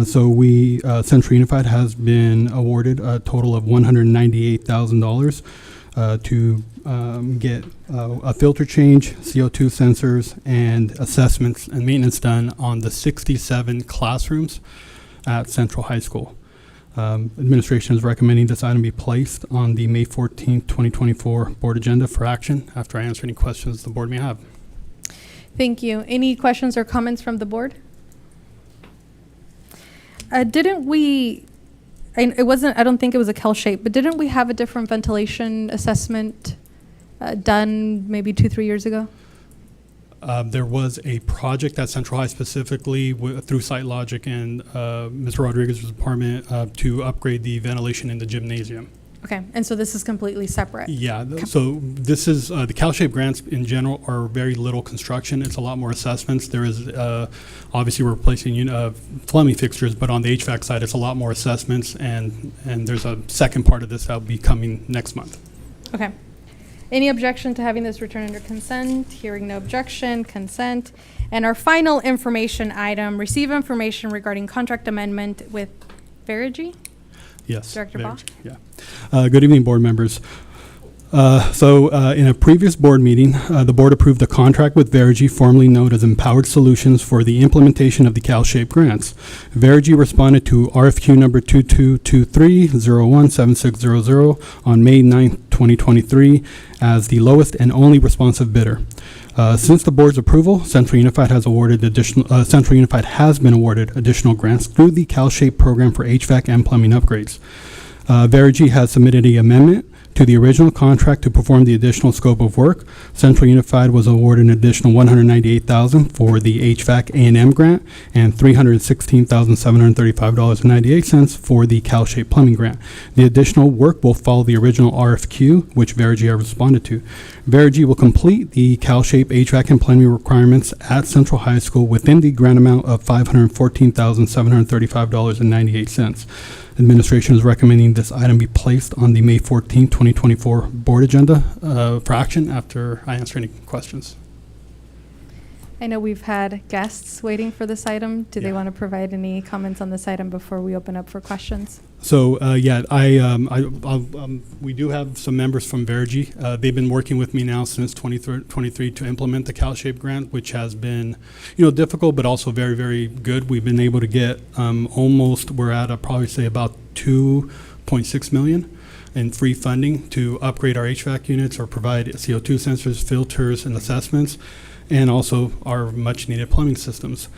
So we, Central Unified has been awarded a total of $198,000 to get a filter change, CO2 sensors, and assessments and maintenance done on the 67 classrooms at Central High School. Administration is recommending this item be placed on the May 14th, 2024 board agenda for action after I answer any questions the board may have. Thank you. Any questions or comments from the board? Didn't we, it wasn't, I don't think it was a CalShape, but didn't we have a different ventilation assessment done maybe 2-3 years ago? There was a project at Central High specifically through SiteLogic and Mr. Rodriguez's department to upgrade the ventilation in the gymnasium. Okay, and so this is completely separate? Yeah, so this is, the CalShape grants in general are very little construction. It's a lot more assessments. There is, obviously we're replacing plumbing fixtures, but on the HVAC side, it's a lot more assessments, and there's a second part of this that will be coming next month. Okay. Any objection to having this return under consent? Hearing no objection, consent. And our final information item, receive information regarding contract amendment with Verigy? Yes. Director Baugh? Yeah. Good evening, board members. In a previous board meeting, the board approved a contract with Verigy, formerly known as Empowered Solutions, for the implementation of the CalShape grants. Verigy responded to RFQ number 2223-017600 on May 9th, 2023, as the lowest and only responsive bidder. Since the board's approval, Central Unified has been awarded additional grants through the CalShape program for HVAC and plumbing upgrades. Verigy has submitted an amendment to the original contract to perform the additional scope of work. Central Unified was awarded an additional $198,000 for the HVAC A&M grant and $316,735.98 for the CalShape plumbing grant. The additional work will follow the original RFQ, which Verigy have responded to. Verigy will complete the CalShape HVAC and plumbing requirements at Central High School within the grant amount of $514,735.98. Administration is recommending this item be placed on the May 14, 2024 board agenda for action after I answer any questions. I know we've had guests waiting for this item. Do they want to provide any comments on this item before we open up for questions? So we do have some members from Verigy. They've been working with me now since 2023 to implement the CalShape grant, which has been, difficult, but also very, very good. We've been able to get we're at probably say about 2.6 million in free funding to upgrade our HVAC units or provide CO2 sensors, filters, and assessments, and also our much-needed plumbing systems.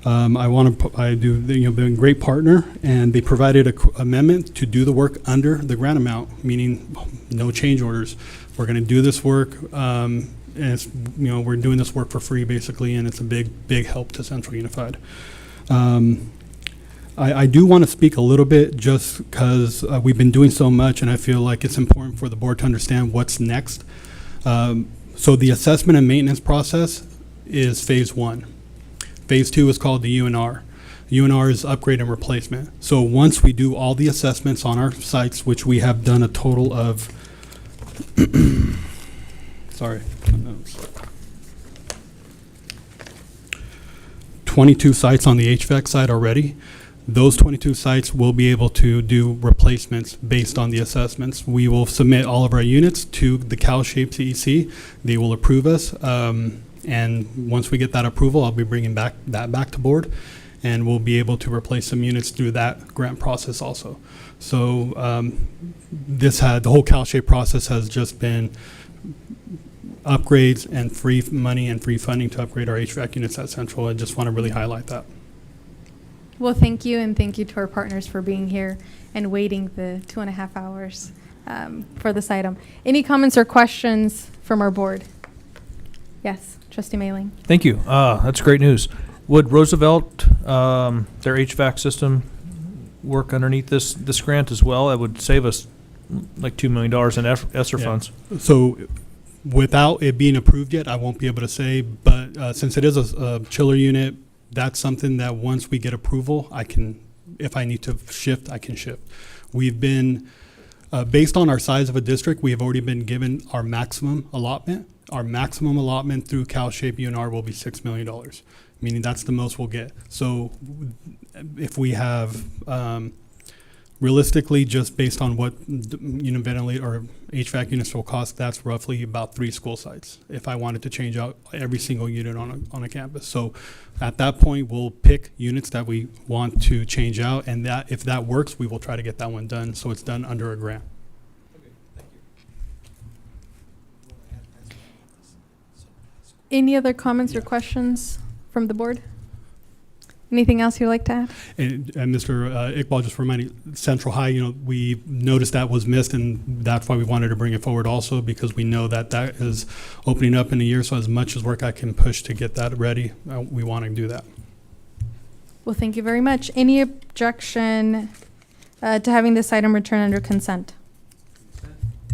Been a great partner, and they provided a amendment to do the work under the grant amount, meaning no change orders. We're going to do this work, and it's, we're doing this work for free basically, and it's a big help to Central Unified. I do want to speak a little bit just because we've been doing so much, and I feel like it's important for the board to understand what's next. So the assessment and maintenance process is phase 1. Phase 2 is called the UNR. UNR is upgrade and replacement. So once we do all the assessments on our sites, which we have done a total of, 22 sites on the HVAC side already. Those 22 sites will be able to do replacements based on the assessments. We will submit all of our units to the CalShape CEC. They will approve us. And once we get that approval, I'll be bringing that back to board, and we'll be able to replace some units through that grant process also. So the whole CalShape process has just been upgrades and free money and free funding to upgrade our HVAC units at Central. I just want to really highlight that. Well, thank you, and thank you to our partners for being here and waiting the 2.5 hours for this item. Any comments or questions from our board? Yes, Trustee Mailing. Thank you. That's great news. Would Roosevelt, their HVAC system, work underneath this grant as well? It would save us like $2 million in Esser funds. So without it being approved yet, I won't be able to say, but since it is a chiller unit, that's something that once we get approval, if I need to shift, I can shift. We've been, based on our size of a district, we have already been given our maximum allotment. Our maximum allotment through CalShape UNR will be $6 million, meaning that's the most we'll get. So if we have, realistically, just based on what ventilator or HVAC units will cost, that's roughly about 3 school sites if I wanted to change out every single unit on a campus. So at that point, we'll pick units that we want to change out, and that if that works, we will try to get that one done so it's done under a grant. Any other comments or questions from the board? Anything else you'd like to add? And Mr. Iqbal, just reminding Central High, we noticed that was missed, and that's why we wanted to bring it forward also, because we know that is opening up in a year. So as much as work I can push to get that ready, we want to do that. Well, thank you very much. Any objection to having this item returned under consent?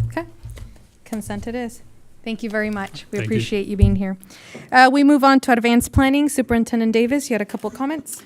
Okay, consent it is. Thank you very much. We appreciate you being here. We move on to advanced planning. Superintendent Davis, you had a couple comments.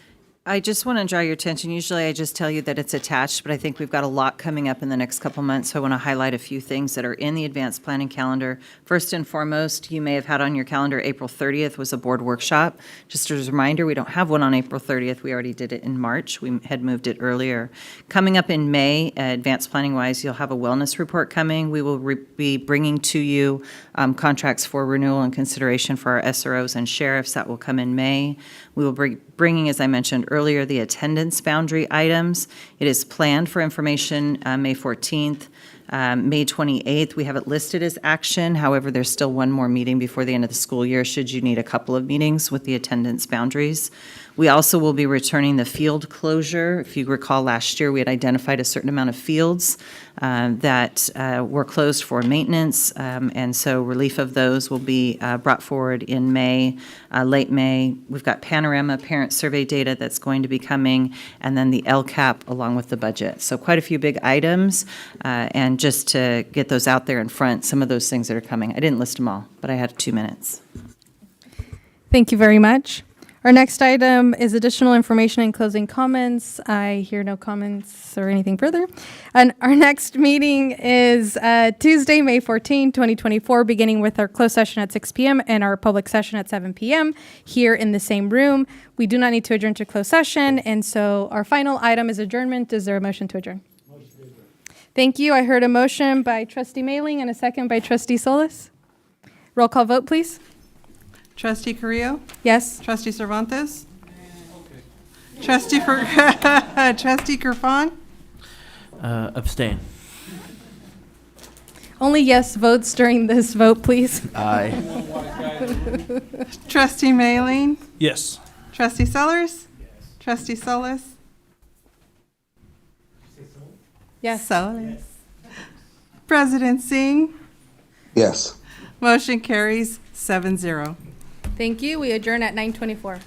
I just want to draw your attention. Usually I just tell you that it's attached, but I think we've got a lot coming up in the next couple months. So I want to highlight a few things that are in the advanced planning calendar. First and foremost, you may have had on your calendar April 30th was a board workshop. Just as a reminder, we don't have one on April 30th. We already did it in March. We had moved it earlier. Coming up in May, advanced planning wise, you'll have a wellness report coming. We will be bringing to you contracts for renewal and consideration for our SROs and sheriffs. That will come in May. We will be bringing, as I mentioned earlier, the attendance boundary items. It is planned for information May 14th. May 28th, we have it listed as action. However, there's still one more meeting before the end of the school year, should you need a couple of meetings with the attendance boundaries. We also will be returning the field closure. If you recall, last year, we had identified a certain amount of fields that were closed for maintenance, and so relief of those will be brought forward in May, late May. We've got panorama parent survey data that's going to be coming, and then the LCAP along with the budget. So quite a few big items, and just to get those out there in front, some of those things that are coming. I didn't list them all, but I had 2 minutes. Thank you very much. Our next item is additional information and closing comments. I hear no comments or anything further. And our next meeting is Tuesday, May 14, 2024, beginning with our closed session at 6 p.m. and our public session at 7 p.m. here in the same room. We do not need to adjourn to closed session, and so our final item is adjournment. Is there a motion to adjourn? Thank you. I heard a motion by Trustee Mailing and a second by Trustee Solis. Roll call vote, please. Trustee Carrillo? Yes. Trustee Cervantes? Trustee Gerfon? Abstain. Only yes votes during this vote, please. Aye. Trustee Mailing? Yes. Trustee Sellers? Trustee Solis? Yes. Solis. President Singh? Yes. Motion carries 7-0. Thank you. We adjourn at 9:24.